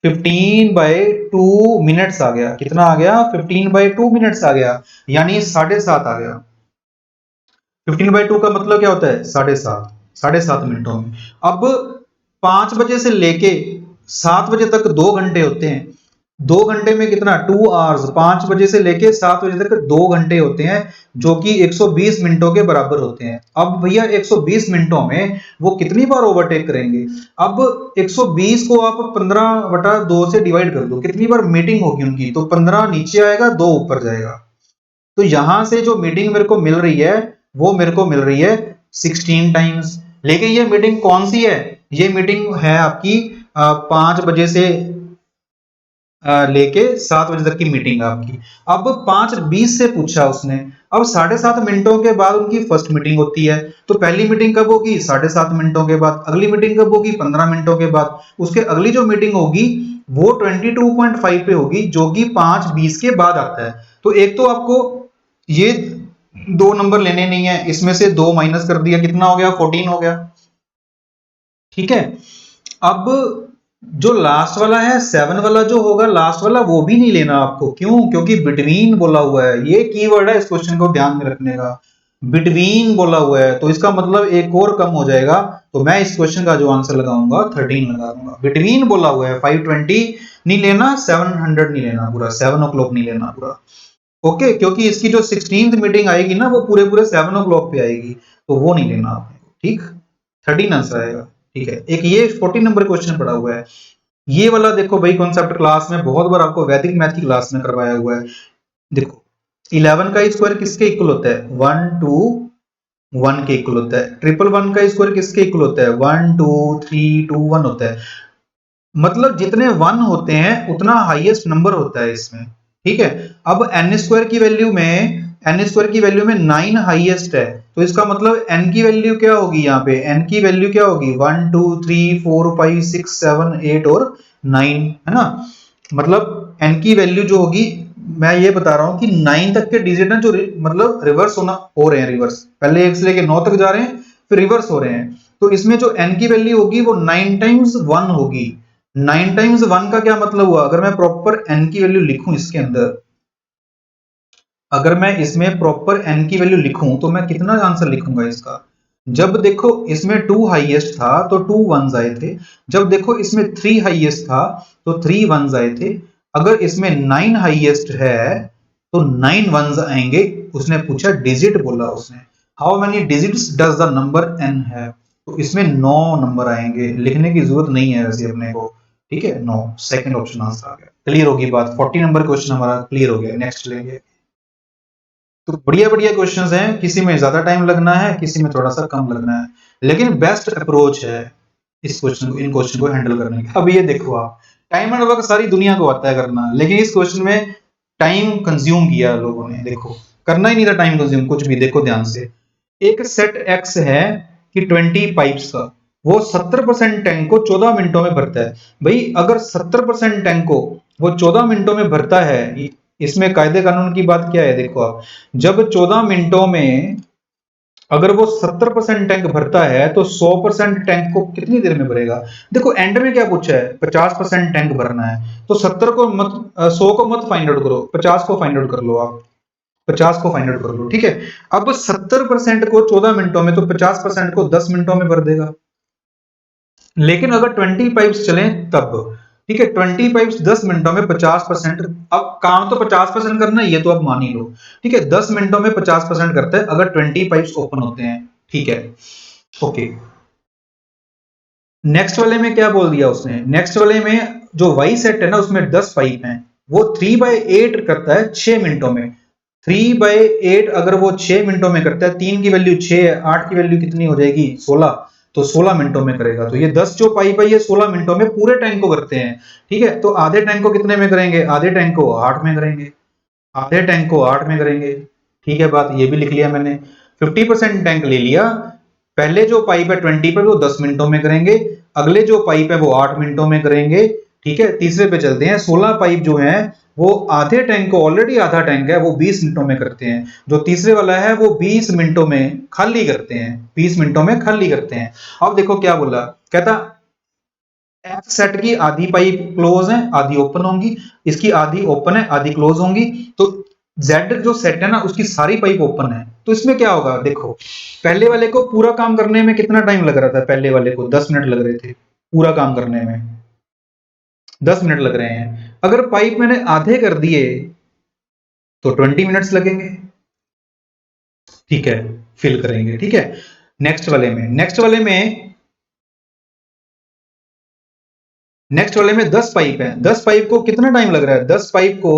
15/2 मिनट्स आ गया। कितना आ गया, 15/2 मिनट्स आ गया, यानी 7.5 आ गया। 15/2 का मतलब क्या होता है, 7.5, 7.5 मिनटों में। अब 5 बजे से लेके 7 बजे तक 2 घंटे होते हैं, 2 घंटे में कितना 2 आवर्स, 5 बजे से लेके 7 बजे तक 2 घंटे होते हैं जो कि 120 मिनटों के बराबर होते हैं। अब भैया 120 मिनटों में वो कितनी बार ओवरटेक करेंगे? अब 120 को आप 15/2 से डिवाइड कर दो, कितनी बार मीटिंग होगी उनकी? तो 15 नीचे आएगा, 2 ऊपर जाएगा। तो यहां से जो मीटिंग मेरे को मिल रही है वो मेरे को मिल रही है 16 टाइम्स। लेकिन ये मीटिंग कौन सी है? ये मीटिंग है आपकी 5 बजे से लेके 7 बजे तक की मीटिंग है आपकी। अब 5:20 से पूछा उसने, अब 7:30 मिनटों के बाद उनकी फर्स्ट मीटिंग होती है। तो पहली मीटिंग कब होगी? 7:30 मिनटों के बाद। अगली मीटिंग कब होगी? 15 मिनटों के बाद। उसके अगली जो मीटिंग होगी वो 22.5 पे होगी, जो कि 5:20 के बाद आता है। तो एक तो आपको ये 2 नंबर लेने नहीं है, इसमें से 2 माइनस कर दिया, कितना हो गया? 14 हो गया। ठीक है। अब जो लास्ट वाला है 7 वाला जो होगा लास्ट वाला, वो भी नहीं लेना आपको। क्यों? क्योंकि बिटवीन बोला हुआ है, ये कीवर्ड है इस क्वेश्चन को ध्यान में रखने का। बिटवीन बोला हुआ है तो इसका मतलब एक और कम हो जाएगा। तो मैं इस क्वेश्चन का जो आंसर लगाऊंगा 13 लगा दूंगा। बिटवीन बोला हुआ है, 520 नहीं लेना, 700 नहीं लेना पूरा, 7 o'clock नहीं लेना पूरा। ओके, क्योंकि इसकी जो 16th मीटिंग आएगी ना वो पूरे पूरे 7 o'clock पे आएगी, तो वो नहीं लेना आपने। ठीक, 13 आंसर आएगा। ठीक है, एक ये 14 नंबर क्वेश्चन पड़ा हुआ है। ये वाला देखो भाई, कॉन्सेप्ट क्लास में बहुत बार आपको वैदिक मैथ की क्लास में करवाया हुआ है। देखो 11 का स्क्वायर किसके इक्वल होता है? 1 2 1 के इक्वल होता है। 111 का स्क्वायर किसके इक्वल होता है? 1 2 3 2 1 होता है। मतलब जितने 1 होते हैं उतना हाईएस्ट नंबर होता है इसमें। ठीक है। अब एन स्क्वायर की वैल्यू में, एन स्क्वायर की वैल्यू में 9 हाईएस्ट है, तो इसका मतलब एन की वैल्यू क्या होगी? यहाँ पे एन की वैल्यू क्या होगी? 1 2 3 4 5 6 7 8 और 9, है ना? मतलब एन की वैल्यू जो होगी, मैं ये बता रहा हूं कि 9 तक के डिजिट ना जो मतलब रिवर्स होना हो रहे हैं, रिवर्स पहले 1 से लेके 9 तक जा रहे हैं, फिर रिवर्स हो रहे हैं। तो इसमें जो एन की वैल्यू होगी वो 9 टाइम्स 1 होगी। 9 टाइम्स 1 का क्या मतलब हुआ? अगर मैं प्रॉपर एन की वैल्यू लिखूं इसके अंदर, अगर मैं इसमें प्रॉपर एन की वैल्यू लिखूं तो मैं कितना आंसर लिखूंगा इसका? जब देखो इसमें 2 हाईएस्ट था तो 2 वंस आए थे। जब देखो इसमें 3 हाईएस्ट था तो 3 वंस आए थे। अगर इसमें 9 हाईएस्ट है तो 9 वंस आएंगे। उसने पूछा डिजिट बोला उसने, how many digits does the number N है? तो इसमें 9 नंबर आएंगे, लिखने की जरूरत नहीं है वैसे अपने को। ठीक है, 9 सेकंड ऑप्शन आंसर आ गया। क्लियर होगी बात? 40 नंबर क्वेश्चन हमारा क्लियर हो गया। नेक्स्ट लेंगे। तो बढ़िया बढ़िया क्वेश्चंस हैं, किसी में ज्यादा टाइम लगना है, किसी में थोड़ा सा कम लगना है, लेकिन बेस्ट अप्रोच है इस क्वेश्चन को, इन क्वेश्चन को हैंडल करने की। अब ये देखो आप, टाइम एंड वर्क सारी दुनिया को आता है करना, लेकिन इस क्वेश्चन में टाइम कंज्यूम किया लोगों ने। देखो करना ही नहीं था टाइम कंज्यूम कुछ भी। देखो ध्यान से, एक सेट एक्स है कि 20 पाइप्स का, वो 70% टैंक को 14 मिनटों में भरता है। भाई अगर 70% टैंक को वो 14 मिनटों में भरता है, इसमें कायदे कानून की बात क्या है? देखो आप, जब 14 मिनटों में अगर वो 70% टैंक भरता है तो 100% टैंक को कितनी देर में भरेगा? देखो एंड में क्या पूछा है? 50% टैंक भरना है, तो 70 को मत 100 को मत फाइंड आउट करो, 50 को फाइंड आउट कर लो आप। 50 को फाइंड आउट कर लो। ठीक है। अब 70% को 14 मिनटों में, तो 50% को 10 मिनटों में भर देगा। लेकिन अगर 20 पाइप्स चले तब, ठीक है, 20 पाइप्स 10 मिनटों में 50%। अब काम तो 50% करना है, ये तो आप मान ही लो। ठीक है, 10 मिनटों में 50% करता है अगर 20 पाइप्स ओपन होते हैं। ठीक है, ओके। नेक्स्ट वाले में क्या बोल दिया उसने? नेक्स्ट वाले में जो वाई सेट है ना उसमें 10 पाइप हैं, वो 3/8 करता है 6 मिनटों में। 3/8 अगर वो 6 मिनटों में करता है, 3 की वैल्यू 6 है, 8 की वैल्यू कितनी हो जाएगी? 16। तो 16 मिनटों में करेगा। तो ये 10 जो पाइप है ये 16 मिनटों में पूरे टैंक को करते हैं। ठीक है, तो आधे टैंक को कितने में करेंगे? आधे टैंक को 8 में करेंगे। आधे टैंक को 8 में करेंगे। ठीक है, बात ये भी लिख लिया मैंने। 50% टैंक ले लिया। पहले जो पाइप है 20 पे वो 10 मिनटों में करेंगे, अगले जो पाइप है वो 8 मिनटों में करेंगे। ठीक है, तीसरे पे चलते हैं। 16 पाइप जो है वो आधे टैंक को, ऑलरेडी आधा टैंक है, वो 20 मिनटों में करते हैं। जो तीसरे वाला है वो 20 मिनटों में खाली करते हैं, 20 मिनटों में खाली करते हैं। अब देखो क्या बोला, कहता एफ सेट की आधी पाइप क्लोज है, आधी ओपन होंगी। इसकी आधी ओपन है, आधी क्लोज होंगी। तो जेड जो सेट है ना उसकी सारी पाइप ओपन है। तो इसमें क्या होगा? देखो पहले वाले को पूरा काम करने में कितना टाइम लग रहा था? पहले वाले को 10 मिनट लग रहे थे पूरा काम करने में, 10 मिनट लग रहे हैं। अगर पाइप मैंने आधे कर दिए तो 20 मिनट्स लगेंगे, ठीक है, फिल करेंगे, ठीक है। नेक्स्ट वाले में 10 पाइप है, 10 पाइप को कितना टाइम लग रहा है? 10 पाइप को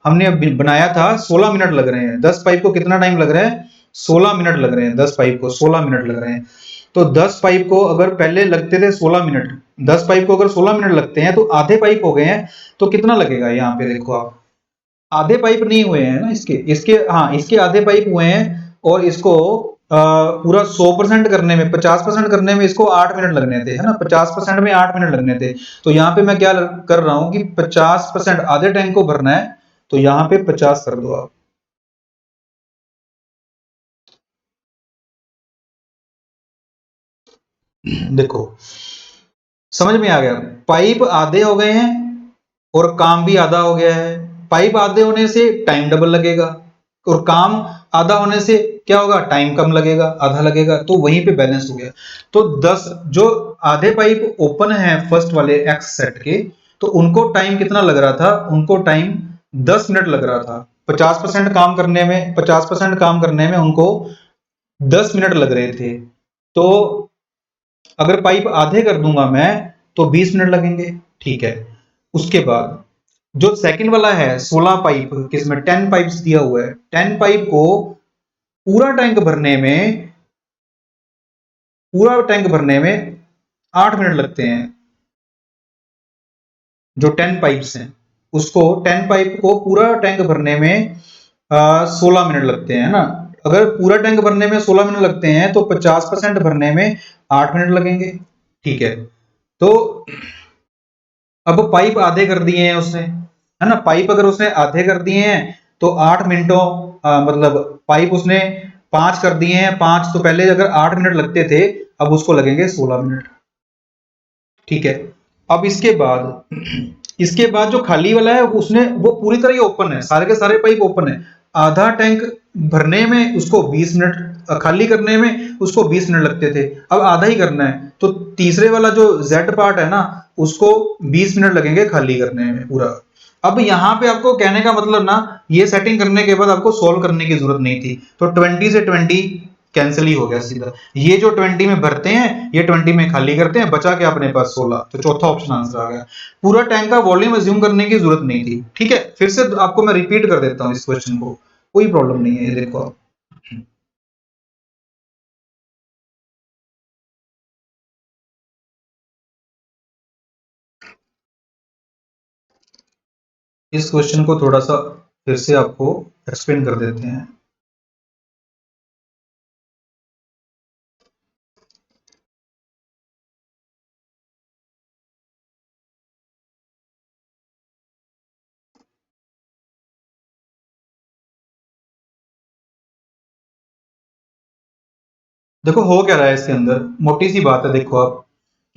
हमने बनाया था 16 मिनट लग रहे हैं। 10 पाइप को कितना टाइम लग रहा है? 16 मिनट लग रहे हैं। 10 पाइप को 16 मिनट लग रहे हैं। तो 10 पाइप को अगर पहले लगते थे 16 मिनट, 10 पाइप को अगर 16 मिनट लगते हैं तो आधे पाइप हो गए हैं, तो कितना लगेगा? यहाँ पे देखो आप, आधे पाइप नहीं हुए हैं ना इसके आधे पाइप हुए हैं, और इसको पूरा 100% करने में, 50% करने में इसको 8 मिनट लगने थे, है ना। 50% में 8 मिनट लगने थे। तो यहाँ पे मैं क्या कर रहा हूं कि 50% आधे टैंक को भरना है, तो यहाँ पे 50 कर दो आप। देखो समझ में आ गया, पाइप आधे हो गए हैं और काम भी आधा हो गया है। पाइप आधे होने से टाइम डबल लगेगा, और काम आधा होने से क्या होगा? टाइम कम लगेगा, आधा लगेगा। तो वहीं पे बैलेंस हो गया। तो 10 जो आधे पाइप ओपन है फर्स्ट वाले एक्स सेट के, तो उनको टाइम कितना लग रहा था? उनको टाइम 10 मिनट लग रहा था। 50% काम करने में, 50% काम करने में उनको 10 मिनट लग रहे थे। तो अगर पाइप आधे कर दूंगा मैं तो 20 मिनट लगेंगे, ठीक है। उसके बाद जो सेकंड वाला है 16 पाइप, किसमें 10 पाइप्स दिया हुआ है, 10 पाइप को पूरा टैंक भरने में, पूरा टैंक भरने में 8 मिनट लगते हैं। जो 10 पाइप्स हैं उसको, 10 पाइप को पूरा टैंक भरने में 16 मिनट लगते हैं ना। अगर पूरा टैंक भरने में 16 मिनट लगते हैं तो 50% भरने में 8 मिनट लगेंगे, ठीक है। तो अब पाइप आधे कर दिए हैं उसने, है ना। पाइप अगर उसने आधे कर दिए हैं तो 8 मिनटों मतलब पाइप उसने 5 कर दिए हैं, 5 तो पहले अगर 8 मिनट लगते थे, अब उसको लगेंगे 16 मिनट, ठीक है। अब इसके बाद जो खाली वाला है उसने, वो पूरी तरह ओपन है, सारे के सारे पाइप ओपन है। आधा टैंक भरने में उसको 20 मिनट, खाली करने में उसको 20 मिनट लगते थे, अब आधा ही करना है। तो तीसरे वाला जो जेड पार्ट है ना, उसको 20 मिनट लगेंगे खाली करने में पूरा। अब यहाँ पे आपको कहने का मतलब ना, ये सेटिंग करने के बाद आपको सोल्व करने की जरूरत नहीं थी। तो 20 से 20 कैंसिल ही हो गया सीधा। ये जो 20 में भरते हैं, ये 20 में खाली करते हैं, बचा के अपने पास 16। तो चौथा ऑप्शन आंसर आ गया। पूरा टैंक का वॉल्यूम अज्यूम करने की जरूरत नहीं थी, ठीक है। फिर से आपको मैं रिपीट कर देता हूँ इस क्वेश्चन को, कोई प्रॉब्लम नहीं है। ये देखो आप, इस क्वेश्चन को थोड़ा सा फिर से आपको एक्सप्लेन कर देते हैं। देखो हो क्या रहा है इसके अंदर, मोटी सी बात है। देखो आप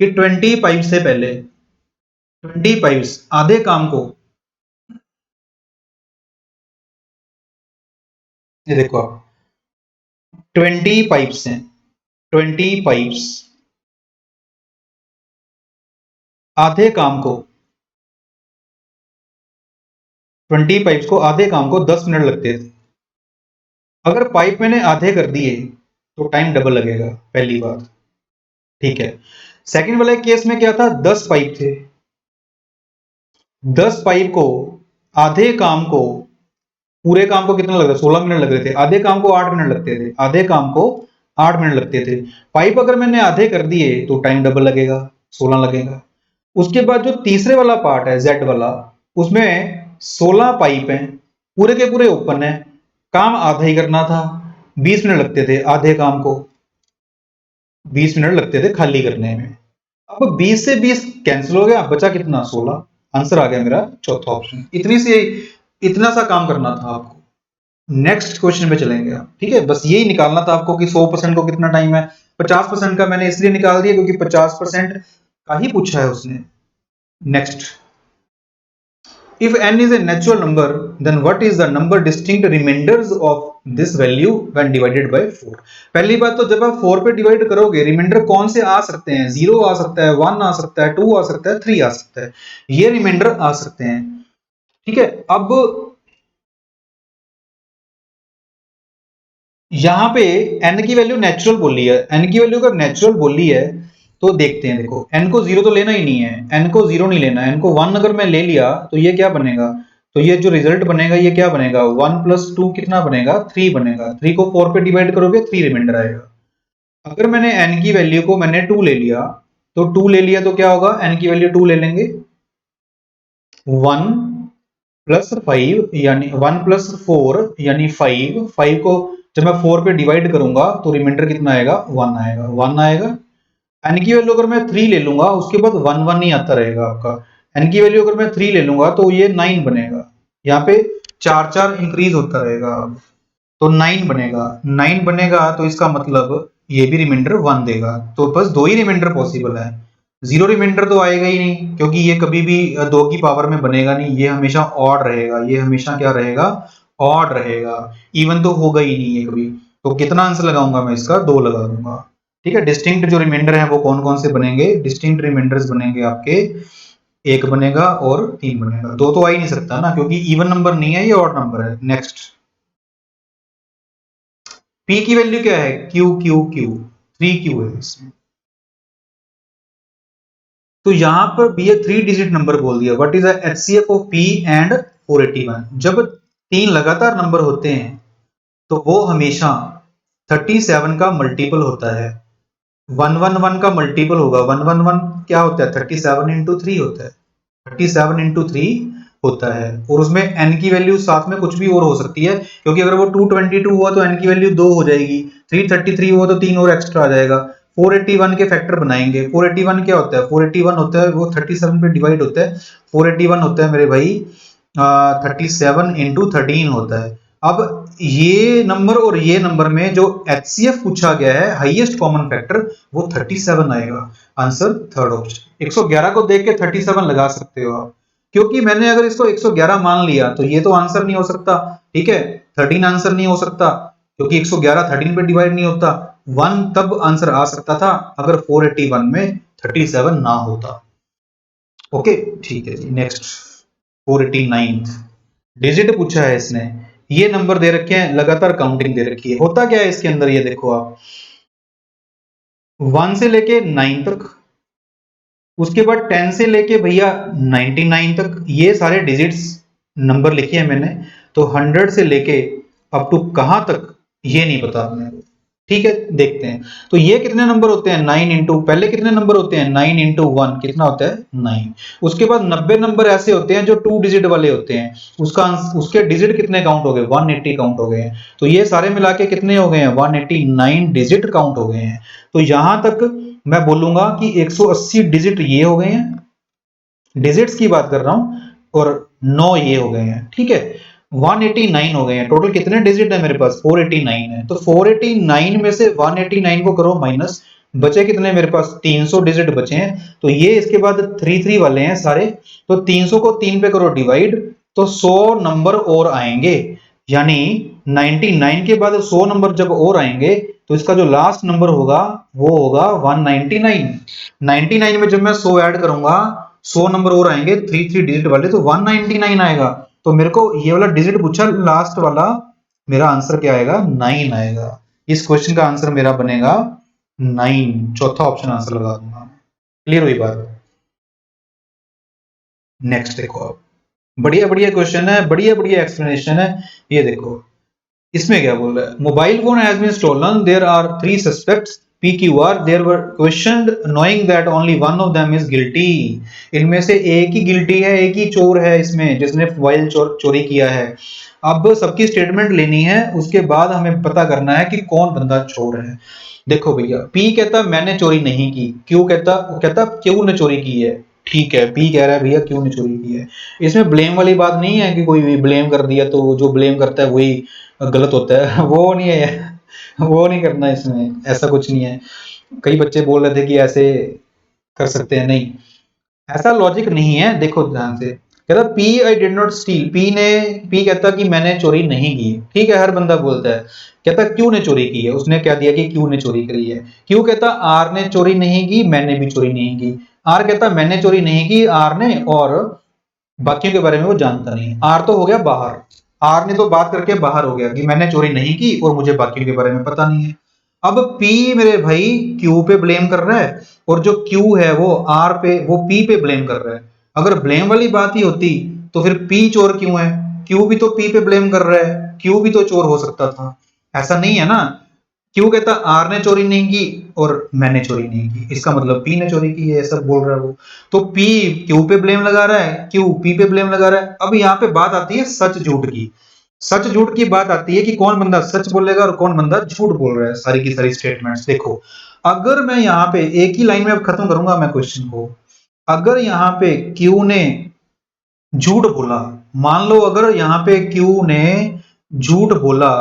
कि 20 पाइप से पहले, 20 पाइप्स आधे काम को, ये देखो आप 20 पाइप्स हैं, 20 पाइप्स आधे काम को, 20 पाइप्स को आधे काम को 10 मिनट लगते थे। अगर पाइप मैंने आधे कर दिए तो टाइम डबल लगेगा, पहली बात, ठीक है। सेकंड वाले केस में क्या था? 10 पाइप थे, 10 पाइप को आधे काम को, पूरे काम को कितना लग रहा है? 16 मिनट लग रहे थे, आधे काम को 8 मिनट लगते थे, आधे काम को 8 मिनट लगते थे। पाइप अगर मैंने आधे कर दिए तो टाइम डबल लगेगा, 16 लगेगा। उसके बाद जो तीसरे वाला पार्ट है जेड वाला, उसमें 16 पाइप हैं, पूरे के पूरे ओपन है, काम आधा ही करना था, 20 मिनट लगते थे आधे काम को, 20 मिनट लगते थे खाली करने में। अब 20 से 20 कैंसिल हो गया, बचा कितना? 16। आंसर आ गया मेरा चौथा ऑप्शन। इतना सा काम करना था आपको। नेक्स्ट क्वेश्चन पे चलेंगे आप, ठीक है। बस यही निकालना था आपको कि 100% को कितना टाइम है। 50% का मैंने इसलिए निकाल दिया क्योंकि 50% का ही पूछा है उसने। Next, if n is a natural number, then what is the number distinct remainders of this value when divided by 4? पहली बात तो जब आप 4 पे डिवाइड करोगे, रिमाइंडर कौन से आ सकते हैं? 0 आ सकता है, 1 आ सकता है, 2 आ सकता है, 3 आ सकता है, ये रिमाइंडर आ सकते हैं। ठीक है। अब यहां पे n की वैल्यू नेचुरल बोली है, n की वैल्यू अगर नेचुरल बोली है तो देखते हैं। देखो n को जीरो तो लेना ही नहीं है, n को जीरो नहीं लेना है, n को वन अगर मैं ले लिया तो ये क्या बनेगा, तो ये जो रिजल्ट बनेगा ये क्या बनेगा, 1 + 2 कितना बनेगा, 3 बनेगा। 3 को 4 पे डिवाइड करोगे 3 रिमाइंडर आएगा। अगर मैंने n की वैल्यू को मैंने 2 ले लिया, तो 2 ले लिया तो क्या होगा, n की वैल्यू 2 ले लेंगे, 1 + 5 यानी 1 + 4 यानी 5। 5 को जब मैं 4 पे डिवाइड करूंगा तो रिमाइंडर कितना आएगा, 1 आएगा, 1 आएगा। n की वैल्यू अगर मैं 3 ले लूंगा उसके बाद 1 1 ही आता रहेगा आपका। n की वैल्यू अगर मैं 3 ले लूंगा तो ये 9 बनेगा, यहाँ पे 4 4 इंक्रीज होता रहेगा, तो 9 बनेगा। 9 बनेगा तो इसका मतलब ये भी रिमाइंडर 1 देगा, तो बस दो ही रिमाइंडर पॉसिबल है। जीरो रिमाइंडर तो आएगा ही नहीं, क्योंकि ये कभी भी 2 की पावर में बनेगा नहीं, ये हमेशा ऑड रहेगा, ये हमेशा क्या रहेगा, ऑड रहेगा। इवन तो होगा ही नहीं ये कभी। तो कितना आंसर लगाऊंगा मैं इसका, 2 लगा दूंगा। ठीक है। डिस्टिंक्ट जो रिमाइंडर है वो कौन कौन से बनेंगे, डिस्टिंक्ट रिमाइंडर्स बनेंगे आपके, 1 बनेगा और 3 बनेगा। 2 तो आ ही नहीं सकता ना, क्योंकि इवन नंबर नहीं है, ये ऑड नंबर है। नेक्स्ट, P की वैल्यू क्या है, Q Q Q, 3Q है इसमें। तो यहां पर भी ये 3 डिजिट नंबर बोल दिया। What is the HCF of P and 481। जब 3 लगातार नंबर होते हैं तो वो हमेशा 37 का मल्टीपल होता है। 111 का मल्टीपल होगा, 111 क्या होता है, 37 × 3 होता है, 37 × 3 होता है। और उसमें n की वैल्यू साथ में कुछ भी और हो सकती है, क्योंकि अगर वो 222 हुआ तो n की वैल्यू 2 हो जाएगी, 333 हुआ तो 3 और एक्स्ट्रा आ जाएगा। 481 के फैक्टर बनाएंगे। 481 क्या होता है, 481 होता है वो 37 पे डिवाइड होता है। 481 होता है मेरे भाई 37 × 13 होता है। अब ये नंबर और ये नंबर में जो HCF पूछा गया है, हाईएस्ट कॉमन फैक्टर, वो 37 आएगा। Answer third option. 111 को देख के 37 लगा सकते हो आप, क्योंकि मैंने अगर इसको 111 मान लिया तो ये तो आंसर नहीं हो सकता। ठीक है, 13 आंसर नहीं हो सकता, क्योंकि 111 13 पे डिवाइड नहीं होता। 1 तब आंसर आ सकता था अगर 481 में 37 ना होता। ओके, ठीक है जी। नेक्स्ट, 489 डिजिट पूछा है इसने। ये नंबर दे रखे हैं, लगातार काउंटिंग दे रखी है। होता क्या है इसके अंदर, ये देखो आप, 1 से लेके 9 तक, उसके बाद 10 से लेके भैया 99 तक, ये सारे डिजिट्स नंबर लिखे हैं मैंने। तो 100 से लेके अप टू कहां तक ये नहीं पता मेरे को। ठीक है, देखते हैं। तो ये कितने नंबर होते हैं, 9 इंटू, पहले कितने नंबर होते हैं, 9 × 1 कितना होता है, 9। उसके बाद 90 नंबर ऐसे होते हैं जो 2 डिजिट वाले होते हैं, उसके डिजिट कितने काउंट हो गए, 180 काउंट हो गए हैं। तो ये सारे मिला के कितने हो गए हैं, 189 डिजिट काउंट हो गए हैं। तो यहां तक मैं बोलूंगा कि 180 डिजिट ये हो गए हैं, डिजिट्स की बात कर रहा हूं, और 9 ये हो गए हैं। ठीक है, 189 हो गए हैं। टोटल कितने डिजिट है मेरे पास, 489 है। तो 489 में से 189 को करो माइनस, बचे कितने मेरे पास, 300 डिजिट बचे हैं। तो ये इसके बाद 3 वाले हैं सारे। तो 300 को 3 पे करो डिवाइड, तो 100 नंबर और आएंगे, यानी 99 के बाद 100 नंबर जब और आएंगे तो इसका जो लास्ट नंबर होगा वो होगा 199। 99 में जब मैं 100 ऐड करूंगा, 100 नंबर और आएंगे 3 डिजिट वाले, तो 199 आएगा। तो मेरे को ये वाला डिजिट पूछा लास्ट वाला, मेरा आंसर क्या आएगा, 9 आएगा। इस क्वेश्चन का आंसर मेरा बनेगा 9, चौथा ऑप्शन आंसर लगा दूंगा। क्लियर हुई बात। नेक्स्ट देखो आप, बढ़िया बढ़िया क्वेश्चन है, बढ़िया बढ़िया एक्सप्लेनेशन है। ये देखो इसमें क्या बोल रहा है, mobile phone has been stolen, there are 3 suspects PQR, there were questioned knowing that only one of them is guilty. इनमें से एक ही गिल्टी है, एक ही चोर है इसमें जिसने मोबाइल चोरी किया है। अब सबकी स्टेटमेंट लेनी है, उसके बाद हमें पता करना है कि कौन बंदा चोर है। देखो भैया, P कहता मैंने चोरी नहीं की, Q कहता Q ने चोरी की है। ठीक है, P कह रहा है भैया Q ने चोरी की है। इसमें ब्लेम वाली बात नहीं है कि कोई भी ब्लेम कर दिया तो जो ब्लेम करता है वही गलत होता है, वो नहीं है, वो नहीं करना इसमें, ऐसा कुछ नहीं है। कई बच्चे बोल रहे थे कि ऐसे कर सकते हैं, नहीं, ऐसा लॉजिक नहीं है। देखो ध्यान से, कहता P I did not steel, P कहता कि मैंने चोरी नहीं की। ठीक है, हर बंदा बोलता है। कहता Q ने चोरी की है, उसने क्या दिया कि Q ने चोरी करी है। Q कहता R ने चोरी नहीं की, मैंने भी चोरी नहीं की। R कहता मैंने चोरी नहीं की, R ने और बाकियों के बारे में वो जानता नहीं है। आर तो हो गया बाहर, आर ने तो बात करके बाहर हो गया कि मैंने चोरी नहीं की और मुझे बाकियों के बारे में पता नहीं है। अब पी मेरे भाई क्यू पे ब्लेम कर रहा है और जो क्यू है वो आर पे, वो पी पे ब्लेम कर रहा है। अगर ब्लेम वाली बात ही होती तो फिर पी चोर क्यों है? क्यू भी तो पी पे ब्लेम कर रहा है, क्यू भी तो चोर हो सकता था। ऐसा नहीं है ना, क्यों कहता आर ने चोरी नहीं की और मैंने चोरी नहीं की, इसका मतलब पी ने चोरी की है, ऐसा बोल रहा है वो। तो पी क्यू पे ब्लेम लगा रहा है, क्यू पी पे ब्लेम लगा रहा है। अब यहाँ पे बात आती है सच झूठ की। सच झूठ की बात आती है कि कौन बंदा सच बोलेगा और कौन बंदा झूठ बोल रहा है। सारी की सारी स्टेटमेंट्स देखो, अगर मैं यहाँ पे एक ही लाइन में अब खत्म करूंगा मैं क्वेश्चन को। अगर यहाँ पे क्यू ने झूठ बोला, मान लो अगर यहाँ पे क्यू ने झूठ बोला,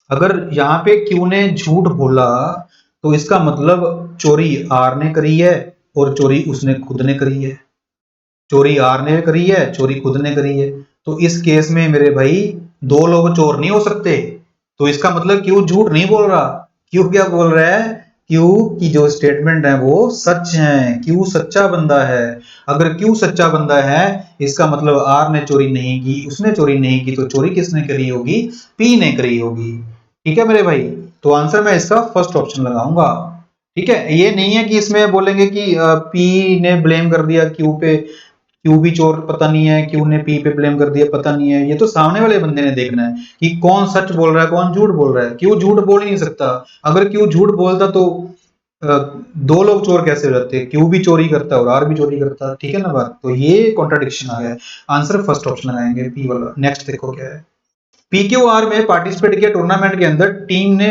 अगर यहाँ पे क्यू ने झूठ बोला तो इसका मतलब चोरी आर ने करी है और चोरी उसने खुद ने करी है। चोरी आर ने करी है, चोरी खुद ने करी है। तो इस केस में मेरे भाई दो लोग चोर नहीं हो सकते। तो इसका मतलब क्यू झूठ नहीं बोल रहा, क्यू क्या बोल रहा है? क्यू की जो स्टेटमेंट है वो सच है, क्यू सच्चा बंदा है। अगर क्यू सच्चा बंदा है इसका मतलब आर ने चोरी नहीं की, उसने चोरी नहीं की, तो चोरी किसने करी होगी? पी ने करी होगी। ठीक है मेरे भाई, तो आंसर मैं इसका फर्स्ट ऑप्शन लगाऊंगा। ठीक है, ये नहीं है कि इसमें बोलेंगे कि पी ने ब्लेम कर दिया क्यू पे, क्यू भी चोर पता नहीं है, क्यू ने पी पे ब्लेम कर दिया पता नहीं है। ये तो सामने वाले बंदे ने देखना है कि कौन सच बोल रहा है कौन झूठ बोल रहा है। क्यू झूठ बोल ही नहीं सकता। अगर क्यू झूठ बोलता तो दो लोग चोर कैसे हो जाते? क्यू भी चोरी करता और आर भी चोरी करता। ठीक है ना बात, तो ये कॉन्ट्राडिक्शन आ गया। आंसर फर्स्ट ऑप्शन लगाएंगे पी वाला। नेक्स्ट देखो क्या है। पीक्यूआर में पार्टिसिपेट किया टूर्नामेंट के अंदर, टीम ने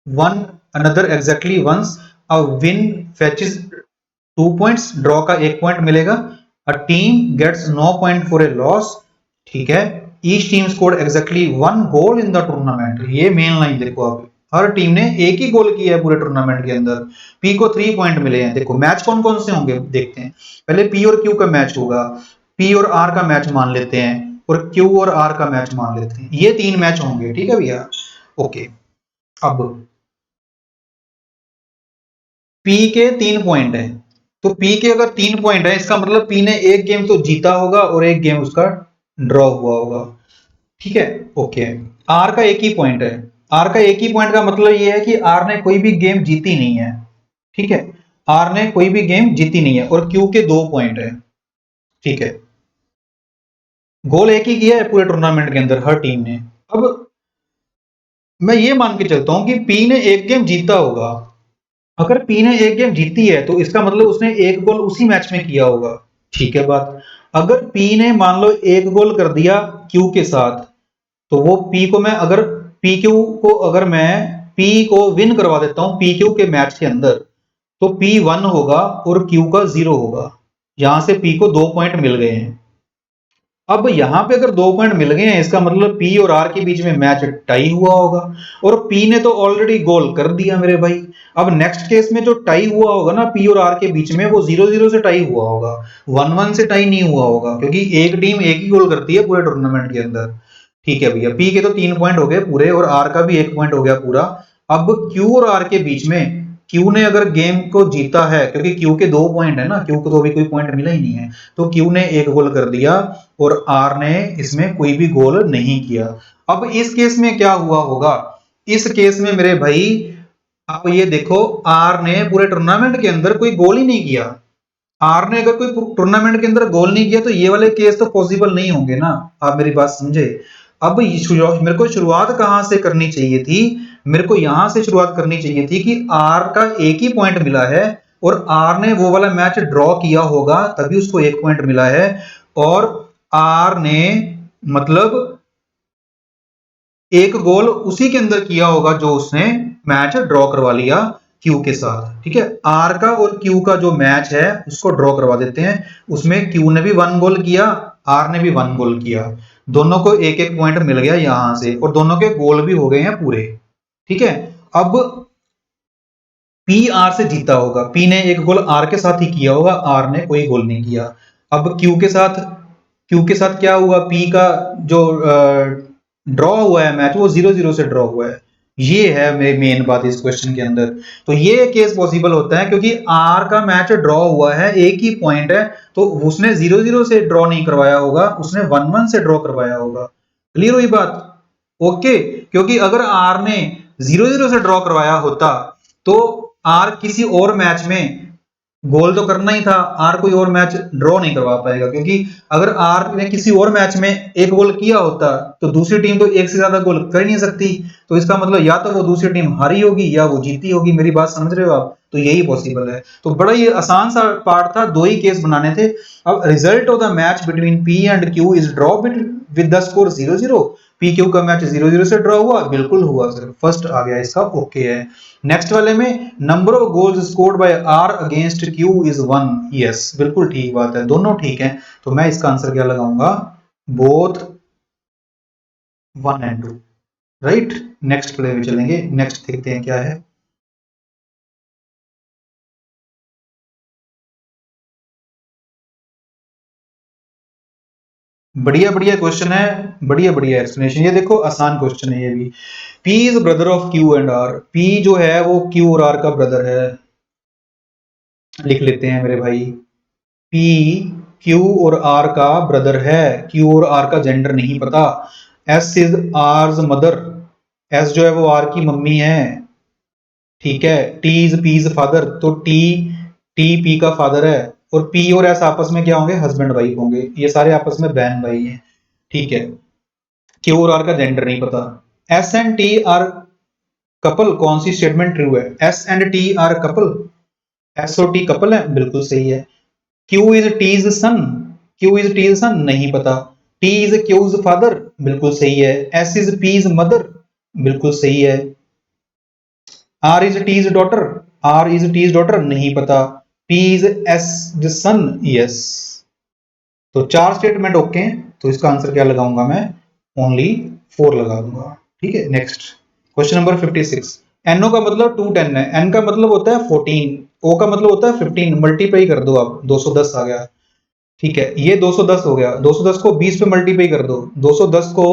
one another exactly once, a win fetches 2 points, draw का 1 पॉइंट मिलेगा। A team gets no point for a loss. ठीक है, each team scored exactly 1 goal in the tournament. ये मेन लाइन देखो, आप हर टीम ने एक ही गोल किया है पूरे टूर्नामेंट के अंदर। पी को 3 पॉइंट मिले हैं। देखो मैच कौन कौन से होंगे देखते हैं। पहले पी और क्यू का मैच होगा, पी और आर का मैच मान लेते हैं और क्यू और आर का मैच मान लेते हैं। ये 3 मैच होंगे। ठीक है भैया, ओके। अब पी के 3 पॉइंट है, तो पी के अगर 3 पॉइंट है इसका मतलब पी ने एक गेम तो जीता होगा और एक गेम उसका ड्रॉ हुआ होगा। ठीक है, ओके। आर का एक ही पॉइंट है, आर का एक ही पॉइंट का मतलब ये है कि आर ने कोई भी गेम जीती नहीं है। ठीक है, आर ने कोई भी गेम जीती नहीं है और क्यू के 2 पॉइंट है। ठीक है, गोल एक ही किया है पूरे टूर्नामेंट के अंदर हर टीम ने। अब मैं ये मान के चलता हूं कि पी ने एक गेम जीता होगा। अगर पी ने एक गेम जीती है तो इसका मतलब उसने एक गोल उसी मैच में किया होगा। ठीक है बात। अगर पी ने मान लो एक गोल कर दिया क्यू के साथ, तो वो पी को मैं अगर पी क्यू को अगर मैं पी को विन करवा देता हूं पी क्यू के मैच के अंदर, तो पी 1 होगा और क्यू का 0 होगा। यहां से पी को 2 पॉइंट मिल गए हैं। अब यहां पे अगर 2 पॉइंट मिल गए हैं इसका मतलब पी और आर के बीच में मैच टाई हुआ होगा और पी ने तो ऑलरेडी गोल कर दिया मेरे भाई। अब नेक्स्ट केस में जो टाई हुआ होगा ना पी और आर के बीच में, वो 0-0 से टाई हुआ होगा, 1-1 से टाई नहीं हुआ होगा, क्योंकि एक टीम एक ही गोल करती है पूरे टूर्नामेंट के अंदर। ठीक है भैया, पी के तो 3 पॉइंट हो गए पूरे और आर का भी 1 पॉइंट हो गया पूरा। अब क्यू और आर के बीच में क्यू ने अगर गेम को जीता है, क्योंकि क्यू के 2 पॉइंट है ना, क्यू को तो अभी कोई पॉइंट मिला ही नहीं है, तो क्यू ने एक गोल कर दिया और आर ने इसमें कोई भी गोल नहीं किया। अब इस केस में क्या हुआ होगा? इस केस में मेरे भाई आप ये देखो, आर ने पूरे टूर्नामेंट के अंदर कोई गोल ही नहीं किया। आर ने अगर कोई टूर्नामेंट के अंदर गोल नहीं किया तो ये वाले केस तो पॉसिबल नहीं होंगे ना। आप मेरी बात समझे। अब मेरे को शुरुआत कहां से करनी चाहिए थी? मेरे को यहां से शुरुआत करनी चाहिए थी कि आर का एक ही पॉइंट मिला है और आर ने वो वाला मैच ड्रॉ किया होगा तभी उसको 1 पॉइंट मिला है। और आर ने मतलब एक गोल उसी के अंदर किया होगा जो उसने मैच ड्रॉ करवा लिया क्यू के साथ। ठीक है, आर का और क्यू का जो मैच है उसको ड्रॉ करवा देते हैं। उसमें क्यू ने भी 1 गोल किया, आर ने भी 1 गोल किया, दोनों को एक एक पॉइंट मिल गया यहां से और दोनों के गोल भी हो गए हैं पूरे। ठीक है, अब पी आर से जीता होगा, पी ने एक गोल आर के साथ ही किया होगा, आर ने कोई गोल नहीं किया। अब क्यू के साथ क्या हुआ? पी का जो ड्रॉ हुआ है मैच वो 0-0 से ड्रॉ हुआ है। ये है मेन बात इस क्वेश्चन के अंदर। तो ये केस पॉसिबल होता है क्योंकि आर का मैच ड्रॉ हुआ है, एक ही पॉइंट है, तो उसने 0-0 से ड्रॉ नहीं करवाया होगा, उसने 1-1 से ड्रॉ करवाया होगा। क्लियर हुई बात? ओके, क्योंकि अगर आर ने 0-0 से ड्रॉ करवाया होता तो आर किसी और मैच में गोल तो करना ही था, आर कोई और मैच ड्रॉ नहीं करवा पाएगा, क्योंकि अगर आर ने किसी और मैच में एक गोल किया होता तो दूसरी टीम तो एक से ज्यादा गोल कर ही नहीं सकती, तो इसका मतलब या तो वो दूसरी टीम हारी होगी या वो जीती होगी। मेरी बात समझ रहे हो आप? तो यही पॉसिबल है। तो बड़ा ये आसान सा पार्ट था, दो ही केस बनाने थे। अब result of the match between P and Q is draw with the score 0-0। P Q का मैच 0-0 से ड्रॉ हुआ, बिल्कुल हुआ सर, फर्स्ट आ गया इसका, ओके है। नेक्स्ट वाले में number of goals scored by R against Q is 1। Yes, बिल्कुल ठीक बात है, दोनों ठीक है। तो मैं इसका आंसर क्या लगाऊंगा? Both 1 and 2, right. Next play में चलेंगे, नेक्स्ट देखते हैं क्या है। बढ़िया बढ़िया क्वेश्चन है, बढ़िया बढ़िया एक्सप्लेनेशन। ये देखो आसान क्वेश्चन है ये भी। P is brother of Q and R. P जो है वो क्यू और आर का ब्रदर है, लिख लेते हैं मेरे भाई। पी क्यू और आर का ब्रदर है, क्यू और आर का जेंडर नहीं पता। S is hours mother, S जो है वो आर की मम्मी है, ठीक है। टी इज पीज फादर, तो टी टी पी का फादर है। और पी और एस आपस में क्या होंगे? हस्बैंड वाइफ होंगे, ये सारे आपस में बहन भाई हैं, ठीक है। क्यू और आर का जेंडर नहीं पता। S and T are couple, कौन सी स्टेटमेंट ट्रू है? S and T are couple, S और टी कपल है, बिल्कुल सही है। Q is T's son, Q is T's son नहीं पता। टी इज क्यूज फादर, बिल्कुल सही है। एस इज पीज मदर, बिल्कुल सही है। R is T's daughter, R is T's daughter नहीं पता। P is S son, yes. तो चार स्टेटमेंट ओके हैं, तो इसका आंसर क्या लगाऊंगा मैं? ओनली 4 लगा दूंगा, ठीक है। Next question number 56। एनओ का मतलब 210 है, एन का मतलब होता है 14, ओ का मतलब होता है 15, मल्टीप्लाई कर दो आप, 210 आ गया, ठीक है। ये 210 हो गया, 210 को 20 पे मल्टीप्लाई कर दो, 210 को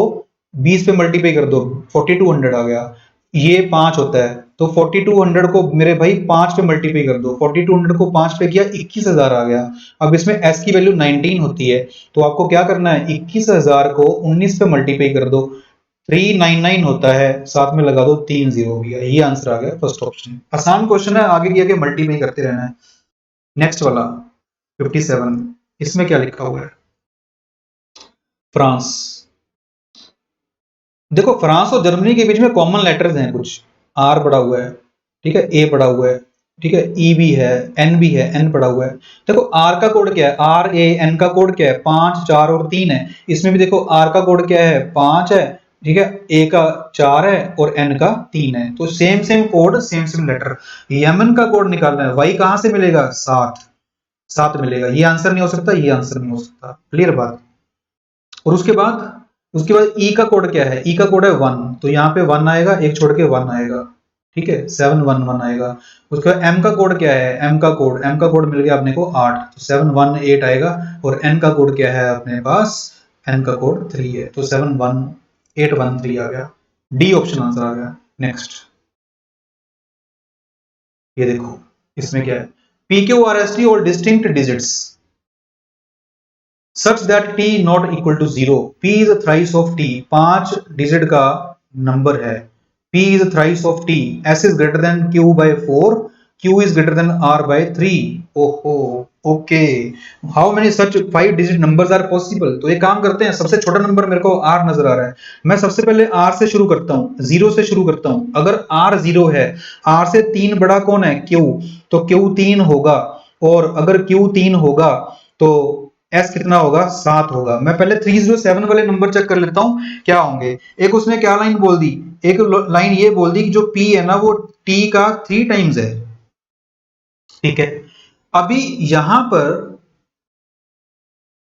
20 पे मल्टीप्लाई कर दो, 4200 आ गया। ये 5 होता है, तो 4200 को मेरे भाई 5 पे मल्टीप्लाई कर दो, 4200 को 5 पे किया 21000 आ गया। अब इसमें एस की वैल्यू 19 होती है, तो आपको क्या करना है? 21000 को 19 पे मल्टीप्लाई कर दो, 399 होता है, साथ में लगा दो 3 जीरो भी है। ये आंसर आ गया फर्स्ट ऑप्शन। आसान क्वेश्चन है, आगे की आगे मल्टीप्लाई करते रहना है। नेक्स्ट वाला 57, इसमें क्या लिखा हुआ है? फ्रांस। देखो फ्रांस और जर्मनी के बीच में कॉमन लेटर्स हैं कुछ, आर पड़ा हुआ है, ठीक है, ए पड़ा हुआ है, ठीक है, ई भी है, एन भी है, एन पड़ा हुआ है। देखो आर का कोड क्या है? आर ए, एन का कोड क्या है? 5 4 और 3 है। इसमें भी देखो आर का कोड क्या है? 5 है, ठीक है, ए का 4 है और एन का 3 है। तो same same code, same same letter. Yemen का कोड निकालना है, वाई कहां से मिलेगा? 7, 7 मिलेगा। ये आंसर नहीं हो सकता, ये आंसर नहीं हो सकता, क्लियर बात। और उसके बाद ई का कोड क्या है? ई का कोड है 1, तो यहाँ पे 1 आएगा, एक छोड़ के 1 आएगा, ठीक है, 711 आएगा। उसके बाद एम का कोड क्या है? एम का कोड मिल गया अपने को 8, तो 718 आएगा। और एन का कोड क्या है अपने पास? एन का कोड 3 है, तो 71813 आ गया, डी ऑप्शन आंसर आ गया। नेक्स्ट ये देखो, इसमें क्या है? P Q R S T और distinct digits such that t not equal to 0। p is a thrice of t, 5 digit का नंबर है। p is a thrice of t, s is greater than q by 4, q is greater than r by 3। ओहो, okay. How many such 5 digit numbers are possible? तो एक काम करते हैं, सबसे छोटा नंबर मेरे को r नजर आ रहा है, मैं सबसे पहले r से शुरू करता हूं, 0 से शुरू करता हूं। अगर r 0 है, r से 3 बड़ा कौन है? q, तो q 3 होगा। और अगर q 3 होगा तो एस कितना होगा? 7 होगा। मैं पहले 307 वाले नंबर चेक कर लेता हूं क्या होंगे। एक उसने क्या लाइन बोल दी? एक लाइन ये बोल दी कि जो पी है ना वो टी का 3 टाइम्स है, ठीक है। अभी यहां पर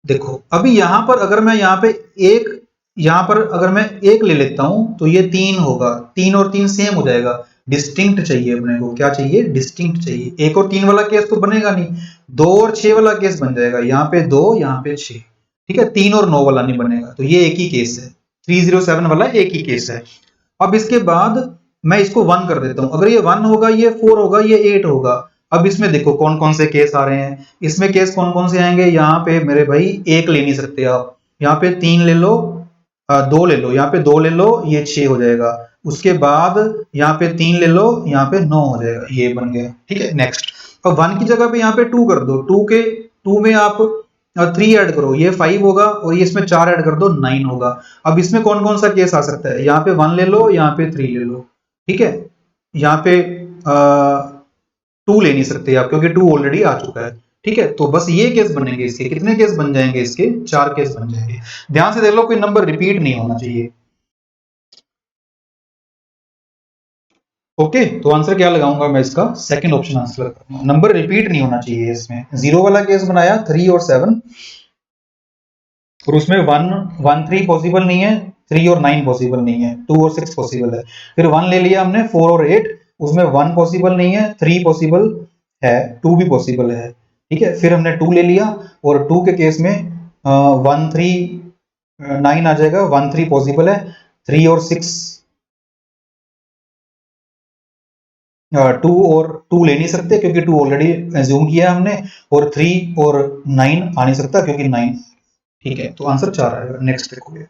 देखो, अभी यहां पर अगर मैं यहां पे एक, यहां पर अगर मैं एक ले लेता हूं तो ये 3 होगा, 3 और 3 सेम हो जाएगा। डिस्टिंक्ट चाहिए अपने को, क्या चाहिए? डिस्टिंक्ट चाहिए। 1 और 3 वाला केस तो बनेगा नहीं, 2 और 6 वाला केस बन जाएगा, यहाँ पे 2 यहाँ पे 6, ठीक है। 3 और 9 वाला नहीं बनेगा, तो ये एक ही केस है, 307 वाला एक ही केस है। अब इसके बाद मैं इसको 1 कर देता हूं। अगर ये 1 होगा, ये 4 होगा, ये 8 होगा। अब इसमें देखो कौन कौन से केस आ रहे हैं। इसमें केस कौन कौन से आएंगे, यहाँ पे मेरे भाई एक ले नहीं सकते आप, यहाँ पे 3 ले लो, 2 ले लो, यहाँ पे 2 ले लो, ये 6 हो जाएगा। उसके बाद यहाँ पे 3 ले लो, यहाँ पे 9 हो जाएगा, ये बन गया। ठीक है, नेक्स्ट। अब 1 की जगह पे यहाँ पे 2 कर दो, 2 में आप 3 ऐड करो, ये 5 होगा, और ये इसमें 4 ऐड कर दो, 9 होगा। अब इसमें कौन कौन सा केस आ सकता है, यहाँ पे 1 ले लो, यहाँ पे 3 ले लो। ठीक है, यहाँ पे 2 ले नहीं सकते आप, क्योंकि 2 ऑलरेडी आ चुका है। ठीक है, तो बस ये केस बनेंगे इसके। कितने केस बन जाएंगे इसके, 4 केस बन जाएंगे। ध्यान से देख लो, कोई नंबर रिपीट नहीं होना चाहिए। ओके, तो आंसर क्या लगाऊंगा मैं इसका, सेकंड ऑप्शन आंसर लगाऊंगा। नंबर रिपीट नहीं होना चाहिए इसमें। 0 वाला केस बनाया 3 और 7, और उसमें 1 3 पॉसिबल नहीं है, 3 और 9 पॉसिबल नहीं है, 2 और 6 पॉसिबल है। फिर 1 ले लिया हमने, 4 और 8, उसमें 1 पॉसिबल नहीं है, 3 पॉसिबल है, 2 भी पॉसिबल है। ठीक है, फिर हमने 2 ले लिया, और 2 के केस में 1 3 9 आ जाएगा, 1 3 पॉसिबल है, 3 और 6 2 और 2 ले नहीं सकते, क्योंकि 2 ऑलरेडी एज्यूम किया है हमने, और 3 और 9 आ नहीं सकता, क्योंकि 9। ठीक है, तो आंसर 4 आएगा। नेक्स्ट देखोगे,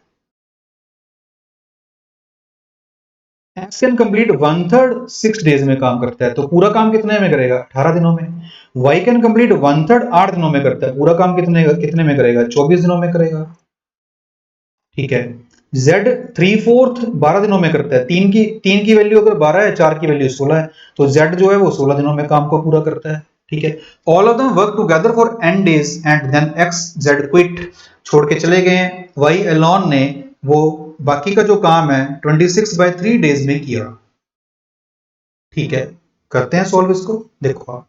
एक्स कैन कंप्लीट 1/3 6 डेज में काम करता है, तो पूरा काम कितने में करेगा, 18 दिनों में। वाई कैन कंप्लीट 1/3 8 दिनों में करता है, पूरा काम कितने में करेगा, 24 दिनों में करेगा। ठीक है, Z 3/4 12 दिनों में करता है। तीन की वैल्यू अगर 12 है, 4 की वैल्यू 16 है, तो Z जो है वो 16 दिनों में काम को पूरा करता है। ठीक है, all of them work together for n days and then x Z quit, छोड़ के चले गए हैं। Y एलॉन ने वो बाकी का जो काम है 26/3 डेज में किया। ठीक है, करते हैं सॉल्व इसको। देखो आप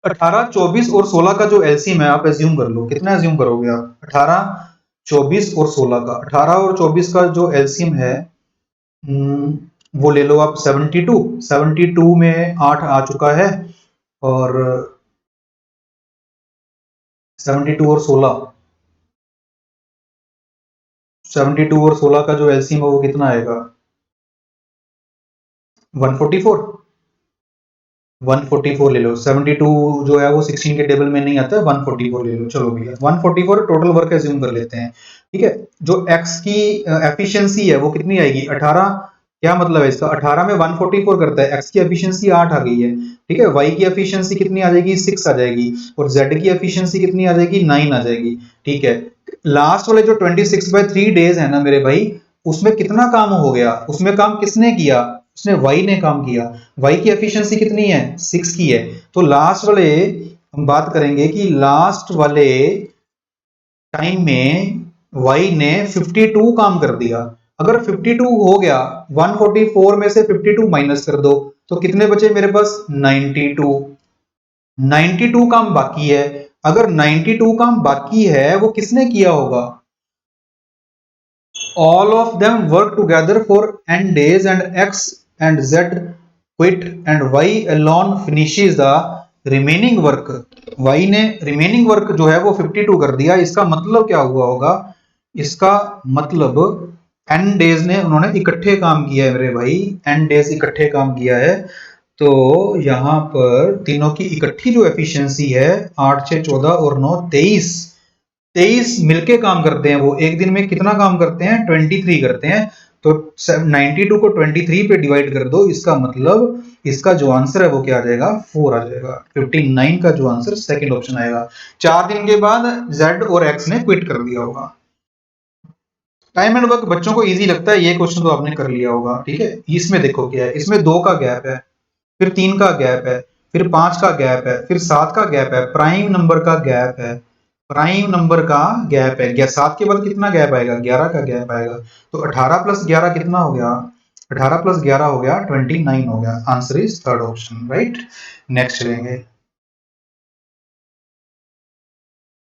18 24 और 16 का जो एलसीएम है, आप एज्यूम कर लो, कितना एज्यूम करोगे आप, 18 24 और 16 का, 18 और 24 का जो एलसीएम है, वो ले लो आप 72। 72 में 8 आ चुका है, और 72 और 16, 72 और 16 का जो एलसीएम है वो कितना आएगा, 144। 144 ले लो, 72 जो है वो 16 के टेबल में नहीं आता है, 144 ले लो। चलो भैया 144 टोटल वर्क एज्यूम कर लेते हैं। ठीक है, जो x की एफिशिएंसी है वो कितनी आएगी, 18। क्या मतलब है इसका, 18 में 144 करता है, x की एफिशिएंसी 8 आ गई है। ठीक है, y की एफिशिएंसी कितनी आ जाएगी, 6 आ जाएगी, और z की एफिशिएंसी कितनी आ जाएगी, 9 आ जाएगी। ठीक है, लास्ट वाले जो 26/3 डेज है ना मेरे भाई, उसमें कितना काम हो गया, उसमें काम किसने किया, उसने y ने काम किया। y की एफिशिएंसी कितनी है, 6 की है। तो लास्ट वाले हम बात करेंगे कि लास्ट वाले टाइम में y ने 52 काम कर दिया। अगर 52 हो गया, 144 में से 52 माइनस कर दो, तो कितने बचे मेरे पास, 92। 92 काम बाकी है। अगर 92 काम बाकी है, वो किसने किया होगा, all of them work together for n days and x and z quit and y alone finishes the remaining work। y ने remaining work जो है वो 52 कर दिया। इसका मतलब क्या हुआ होगा, इसका मतलब n डेज ने उन्होंने इकट्ठे काम किया है मेरे भाई, n डेज इकट्ठे काम किया है। तो यहां पर तीनों की इकट्ठी जो एफिशिएंसी है, 8 6 14 और 9 23, 23 मिलके काम करते हैं। वो एक दिन में कितना काम करते हैं, 23 करते हैं। तो 92 को 23 पे डिवाइड कर दो, इसका मतलब इसका जो आंसर है वो क्या आ जाएगा, 4 आ जाएगा। 59 का जो आंसर सेकंड ऑप्शन आएगा। 4 दिन के बाद Z और X ने क्विट कर दिया होगा। टाइम एंड वर्क बच्चों को इजी लगता है, ये क्वेश्चन तो आपने कर लिया होगा। ठीक है, इसमें देखो क्या है, इसमें 2 का गैप है, फिर 3 का गैप है, फिर 5 का गैप है, फिर 7 का गैप है, प्राइम नंबर का गैप है, प्राइम नंबर का गैप है। 7 के बाद कितना गैप आएगा, 11 का गैप आएगा। तो 18 प्लस 11 कितना हो गया, 18 प्लस 11 हो गया 29 हो गया। Answer is third option, right. Next लेंगे,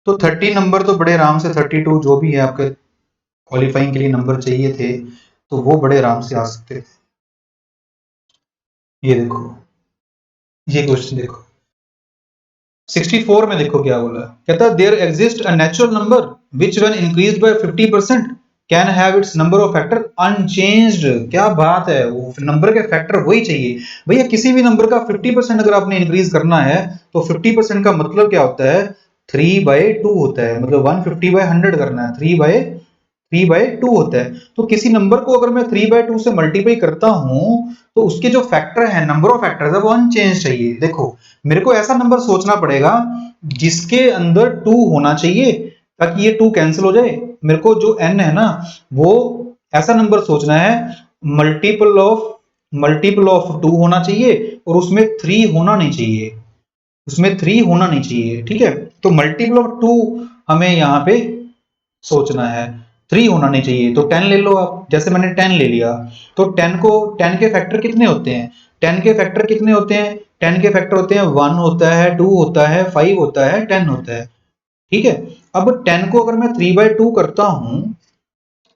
तो 30 नंबर तो बड़े आराम से, 32 जो भी है आपके क्वालिफाइंग के लिए नंबर चाहिए थे, तो वो बड़े आराम से आ सकते थे। ये देखो, ये क्वेश्चन देखो 64 में देखो क्या बोला, कहता there exist a natural number which when increased by 50% can have its number of factor unchanged. क्या बात है, वो नंबर के फैक्टर वही चाहिए भैया। किसी भी नंबर का 50% अगर आपने इंक्रीज करना है तो 50% का मतलब क्या होता है, 3/2 होता है। मतलब 150/100 करना है, 3/2 होता है। तो किसी नंबर को अगर मैं 3/2 से मल्टीप्लाई करता हूं तो उसके जो फैक्टर है, नंबर ऑफ फैक्टर्स है, वो अनचेंज चाहिए। देखो मेरे को ऐसा नंबर सोचना पड़ेगा जिसके अंदर 2 होना चाहिए ताकि ये 2 कैंसिल हो जाए। मेरे को जो n है ना, वो ऐसा नंबर सोचना है मल्टीपल ऑफ 2 होना चाहिए और उसमें 3 होना नहीं चाहिए, उसमें 3 होना नहीं चाहिए। ठीक है, तो मल्टीपल ऑफ 2 हमें यहाँ पे सोचना है, 3 होना नहीं चाहिए। तो 10 ले लो आप, जैसे मैंने 10 ले लिया तो 10 के फैक्टर कितने होते हैं, 10 के फैक्टर कितने होते हैं, 10 के फैक्टर होते हैं 1 होता है, 2 होता है, 5 होता है, 10 होता है। ठीक है, अब 10 को अगर मैं 3/2 करता हूं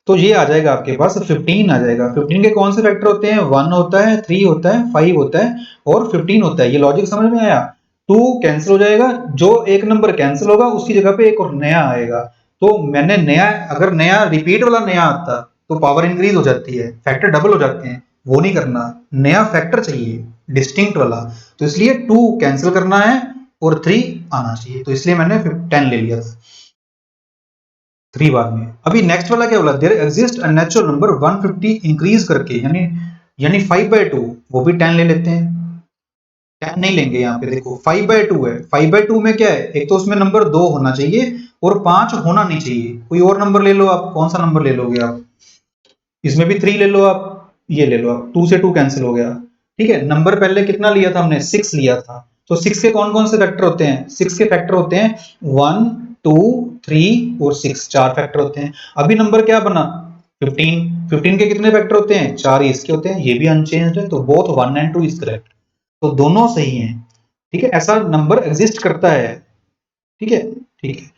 तो ये आ जाएगा आपके पास 15 आ जाएगा। 15 के कौन से फैक्टर होते हैं, 1 होता है, 3 होता है, 5 होता है और 15 होता है। ये लॉजिक समझ में आया। 2 कैंसिल हो जाएगा, जो एक नंबर कैंसिल होगा उसकी जगह पे एक और नया आएगा। तो मैंने नया, अगर नया रिपीट वाला नया आता तो पावर इंक्रीज हो जाती है, फैक्टर डबल हो जाते हैं। वो नहीं करना, नया फैक्टर चाहिए डिस्टिंक्ट वाला। तो इसलिए 2 कैंसिल करना है और 3 आना चाहिए, तो इसलिए मैंने 10 ले लिया था, 3 बाद में। अभी नेक्स्ट वाला क्या बोला, there exist a natural number 150 increase करके, यानी 5/2, वो भी 10 ले लेते हैं। 10 नहीं लेंगे यहाँ पे, देखो 5/2 है, 5/2 में क्या है, एक तो उसमें नंबर 2 होना चाहिए और 5 होना नहीं चाहिए। कोई और नंबर ले लो आप, कौन सा नंबर ले लोगे आप, इसमें भी 3 ले लो आप, ये ले लो आप, 2 से 2 कैंसिल हो गया। ठीक है, नंबर पहले कितना लिया था हमने, 6 लिया था। तो 6 के कौन कौन से फैक्टर होते हैं, 6 के फैक्टर होते हैं 1, 2, 3 और 6, 4 फैक्टर होते हैं। अभी नंबर क्या बना, 15। 15 के कितने फैक्टर होते हैं, 4 इसके होते हैं, ये भी अनचेंज्ड है। तो बोथ 1 एंड 2 इज करेक्ट, तो दोनों सही हैं। ठीक है, ऐसा नंबर एग्जिस्ट करता है। ठीक है, ठीक है।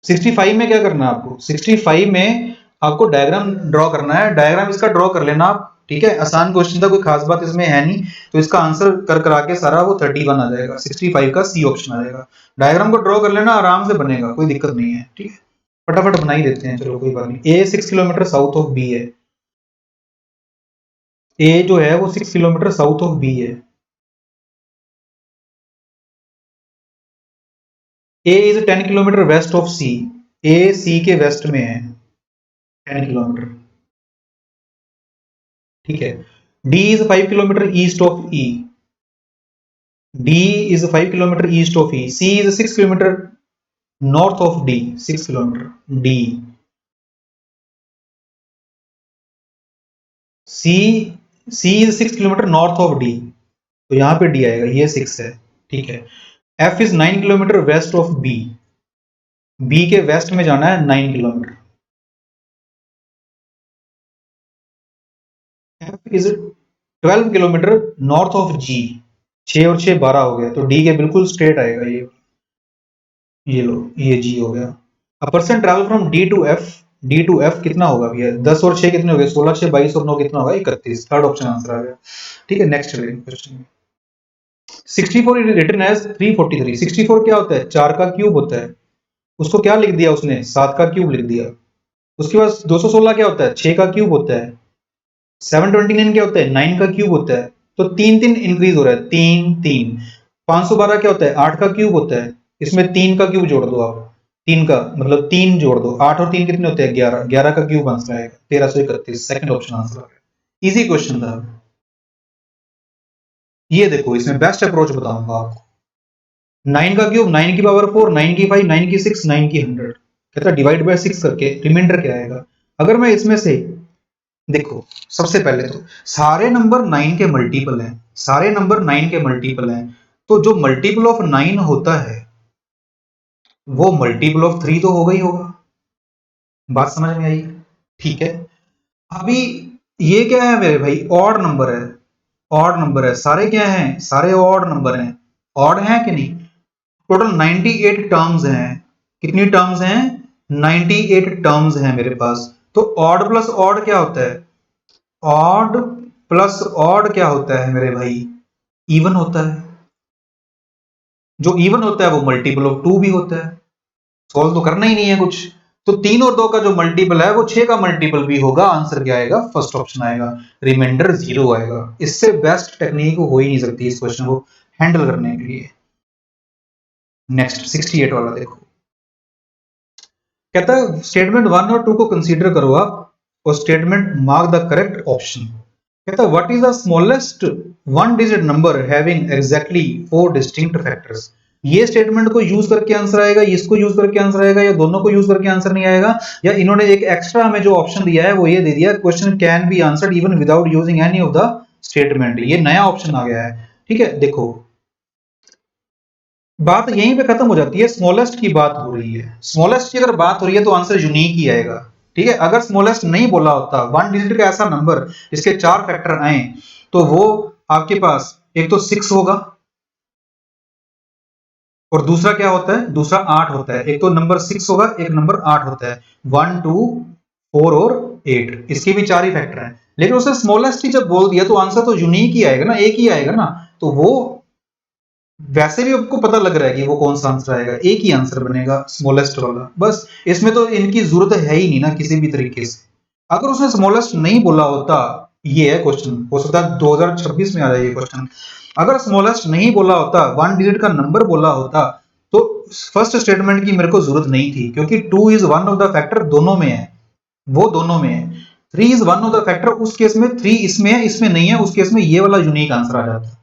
65 में क्या करना है आपको, 65 में आपको डायग्राम ड्रॉ करना है। डायग्राम इसका ड्रॉ कर लेना आप। ठीक है, आसान क्वेश्चन था, कोई खास बात इसमें है नहीं। तो इसका आंसर कर करा के सारा वो 31 आ जाएगा, 65 का सी ऑप्शन आ जाएगा। डायग्राम को ड्रॉ कर लेना, आराम से बनेगा, कोई दिक्कत नहीं है। ठीक है, फटाफट बना ही देते हैं, चलो कोई बात नहीं। ए 6 किलोमीटर साउथ ऑफ बी है, ए जो है वो 6 किलोमीटर साउथ ऑफ बी है। A is 10 kilometre west of C, A C के वेस्ट में है 10 किलोमीटर। ठीक है, D is 5 kilometre east of E, D is 5 kilometre east of E, C is 6 kilometre north of D, 6 kilometre D, C C is 6 kilometre north of D, तो यहां पे D आएगा, ये 6 है। ठीक है, F is 9 kilometre west of B, B के west में जाना है 9 kilometre. F is 12 kilometre north of G, 6 और 6 12 हो गया, तो डी के बिल्कुल स्ट्रेट आएगा ये लो, ये जी हो गया। A person travel from D to F कितना होगा भैया, 10 और 6 कितने हो गए, 16, 6 22 और 9 कितना होगा, 31। थर्ड ऑप्शन आंसर आ गया। ठीक है, next question. 64 is written as 343, 64 क्या होता है, 4 का क्यूब होता है। उसको क्या लिख दिया उसने, 7 का क्यूब लिख दिया। उसके बाद 216 क्या होता है, 6 का क्यूब होता है। 729 क्या होता है, 9 का क्यूब होता है। तो 3 3 इंक्रीज हो रहा है, 3 3। 512 क्या होता है, 8 का क्यूब होता है। इसमें 3 का क्यूब जोड़ दो आप, 3 का मतलब 3 जोड़ दो, 8 और 3 कितने होते हैं, 11, 11 का क्यूब आंसर आएगा 1331। सेकंड ऑप्शन आंसर आ गया, इजी क्वेश्चन था। ये देखो, इसमें बेस्ट अप्रोच बताऊंगा आपको। 9 का क्यूब 9 की पावर 4, 9 की 5, 9 की 6, 9 की 100, कहता डिवाइड बाय 6 करके रिमाइंडर क्या आएगा। अगर मैं इसमें से देखो, सबसे पहले तो सारे नंबर 9 के मल्टीपल हैं, सारे नंबर 9 के मल्टीपल हैं। तो जो मल्टीपल ऑफ 9 होता है वो मल्टीपल ऑफ 3 तो होगा ही होगा। बात समझ में आई, ठीक है। अभी ये क्या है मेरे भाई, ऑड नंबर है, ऑड नंबर है, सारे क्या हैं, सारे ऑड नंबर हैं। ऑड हैं कि नहीं, टोटल 98 टर्म्स हैं। कितनी टर्म्स हैं, 98 टर्म्स हैं मेरे पास। तो ऑड प्लस ऑड क्या होता है, ऑड प्लस ऑड क्या होता है मेरे भाई, इवन होता है। जो इवन होता है वो मल्टीपल ऑफ 2 भी होता है। सॉल्व तो करना ही नहीं है कुछ। तो 3 और 2 का जो मल्टीपल है वो 6 का मल्टीपल भी होगा। आंसर क्या आएगा? फर्स्ट ऑप्शन आएगा, रिमाइंडर 0 आएगा। इससे बेस्ट टेक्निक हो ही नहीं सकती इस क्वेश्चन को हैंडल करने के लिए। नेक्स्ट 68 वाला देखो, कहता है स्टेटमेंट 1 और 2 को कंसीडर करो आप और statement mark the correct option. कहता है what is the smallest one digit number having exactly 4 distinct factors. ये स्टेटमेंट को यूज करके आंसर आएगा, इसको यूज करके आंसर आएगा, या दोनों को यूज करके आंसर नहीं आएगा, या इन्होंने एक एक्स्ट्रा हमें जो ऑप्शन दिया है वो ये दे दिया question can be answered even without using any of the statement. ये नया ऑप्शन आ गया है। ठीक है, देखो बात यहीं पे खत्म हो जाती है। स्मॉलेस्ट की बात हो रही है, स्मॉलेस्ट की अगर बात हो रही है तो आंसर यूनिक ही आएगा। ठीक है, अगर स्मॉलेस्ट नहीं बोला होता, वन डिजिट का ऐसा नंबर जिसके 4 फैक्टर आए, तो वो आपके पास एक तो 6 होगा और दूसरा क्या होता है, दूसरा 8 होता है। एक तो नंबर 6 होगा, एक नंबर 8 होता है, 1 2 4 और 8, इसके भी 4 ही फैक्टर हैं। लेकिन उसने स्मॉलेस्ट ही जब बोल दिया तो आंसर तो यूनिक ही आएगा ना, एक ही आएगा ना। तो वो वैसे भी आपको पता लग रहा है कि वो कौन सा आंसर आएगा, एक ही आंसर बनेगा, स्मॉलेस्ट वाला। बस इसमें तो इनकी जरूरत है ही नहीं ना किसी भी तरीके से। अगर उसने स्मॉलेस्ट नहीं बोला होता, ये है क्वेश्चन, हो सकता है 2026 में आ जाए ये क्वेश्चन। अगर स्मॉलेस्ट नहीं बोला होता, वन डिजिट का नंबर बोला होता, तो फर्स्ट स्टेटमेंट की मेरे को जरूरत नहीं थी, क्योंकि 2 is one of the factor दोनों में है, वो दोनों में है। 3 is one of the factor, उस केस में 3 इसमें है, इसमें नहीं है, उस केस में ये वाला यूनिक आंसर आ जाता।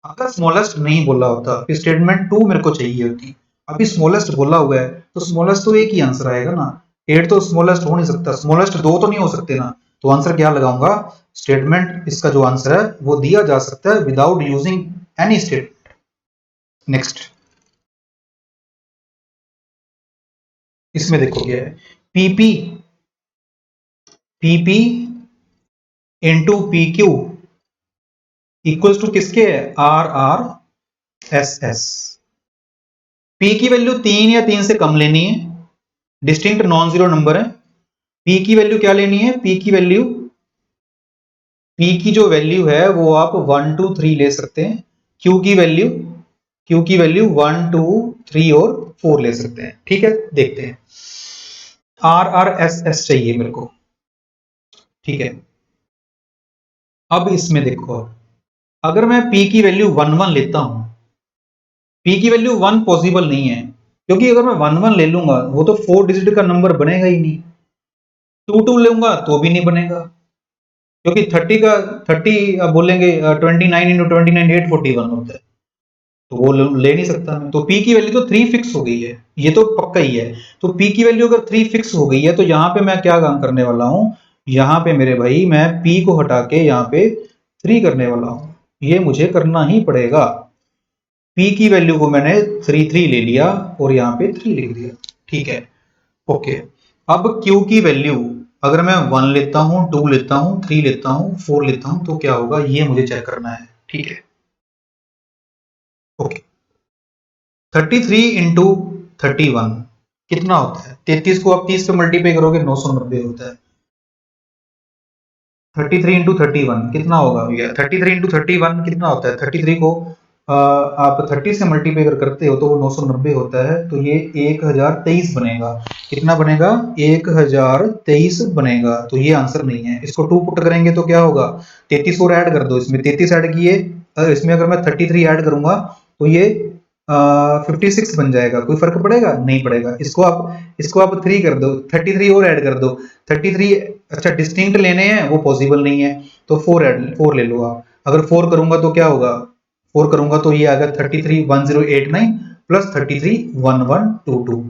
अगर स्मॉलेस्ट नहीं बोला होता फिर स्टेटमेंट 2 मेरे को चाहिए होती। अभी स्मॉलेस्ट बोला हुआ है तो स्मॉलेस्ट तो एक ही आंसर आएगा ना, 8 तो स्मॉलेस्ट हो नहीं सकता, स्मॉलेस्ट 2 तो नहीं हो सकते ना। तो आंसर क्या लगाऊंगा, स्टेटमेंट, इसका जो आंसर है वो दिया जा सकता है without using any statement. Next, इसमें देखो क्या है, PP PP into P Q equals to किसके है, R R S S. P की वैल्यू 3 या 3 से कम लेनी है, डिस्टिंक्ट नॉन जीरो नंबर है। पी की वैल्यू क्या लेनी है, पी की वैल्यू, पी की जो वैल्यू है वो आप 1 2 3 ले सकते हैं। क्यू की वैल्यू, क्यू की वैल्यू 1 2 3 और 4 ले सकते हैं। ठीक है, देखते हैं। आर आर एस एस चाहिए मेरे को। ठीक है, अब इसमें देखो, अगर मैं P की वैल्यू 1 1 लेता हूं, P की वैल्यू 1 पॉसिबल नहीं है, क्योंकि अगर मैं 1 1 ले लूंगा वो तो 4 डिजिट का नंबर बनेगा ही नहीं। 2 2 लूंगा तो भी नहीं बनेगा, क्योंकि 30 का 30 बोलेंगे 29 इंटू 29 841 होता है, तो वो ले नहीं सकता मैं। तो P की वैल्यू तो 3 फिक्स हो गई है, ये तो पक्का ही है। तो P की वैल्यू अगर 3 फिक्स हो गई है तो यहाँ पे मैं क्या काम करने वाला हूँ, यहाँ पे मेरे भाई मैं P को हटा के यहाँ पे 3 करने वाला हूँ, ये मुझे करना ही पड़ेगा। P की वैल्यू को मैंने 3 3 ले लिया और यहाँ पे 3 लिख दिया। ठीक है, ओके। अब Q की वैल्यू अगर मैं 1 लेता हूँ, 2 लेता हूँ, 3 लेता हूँ, 4 लेता हूँ, तो क्या होगा ये मुझे चेक करना है। ठीक है, ओके। 33 इंटू 31 कितना होता है, 33 को आप 30 पे मल्टीप्लाई करोगे 990 होता है। 33 इंटू 31 कितना होगा भैया, 33 इंटू 31 कितना होता है, 33 को आप 30 से मल्टीप्लाई करते हो तो वो 990 होता है, तो ये 1023 बनेगा। कितना बनेगा, 1023 बनेगा। तो ये आंसर नहीं है। इसको 2 पुट करेंगे तो क्या होगा, 33 और ऐड कर दो, इसमें 33 ऐड किए, इसमें अगर मैं 33 ऐड करूंगा तो ये 56 बन जाएगा। कोई फर्क पड़ेगा, नहीं पड़ेगा। इसको आप 3 कर दो, 33 और ऐड कर दो, 33, अच्छा डिस्टिंक्ट लेने हैं वो पॉसिबल नहीं है, तो 4 ले लो आप। अगर 4 करूंगा तो क्या होगा, 4 करूंगा तो ये आ गया 33 1089 प्लस 33 1122।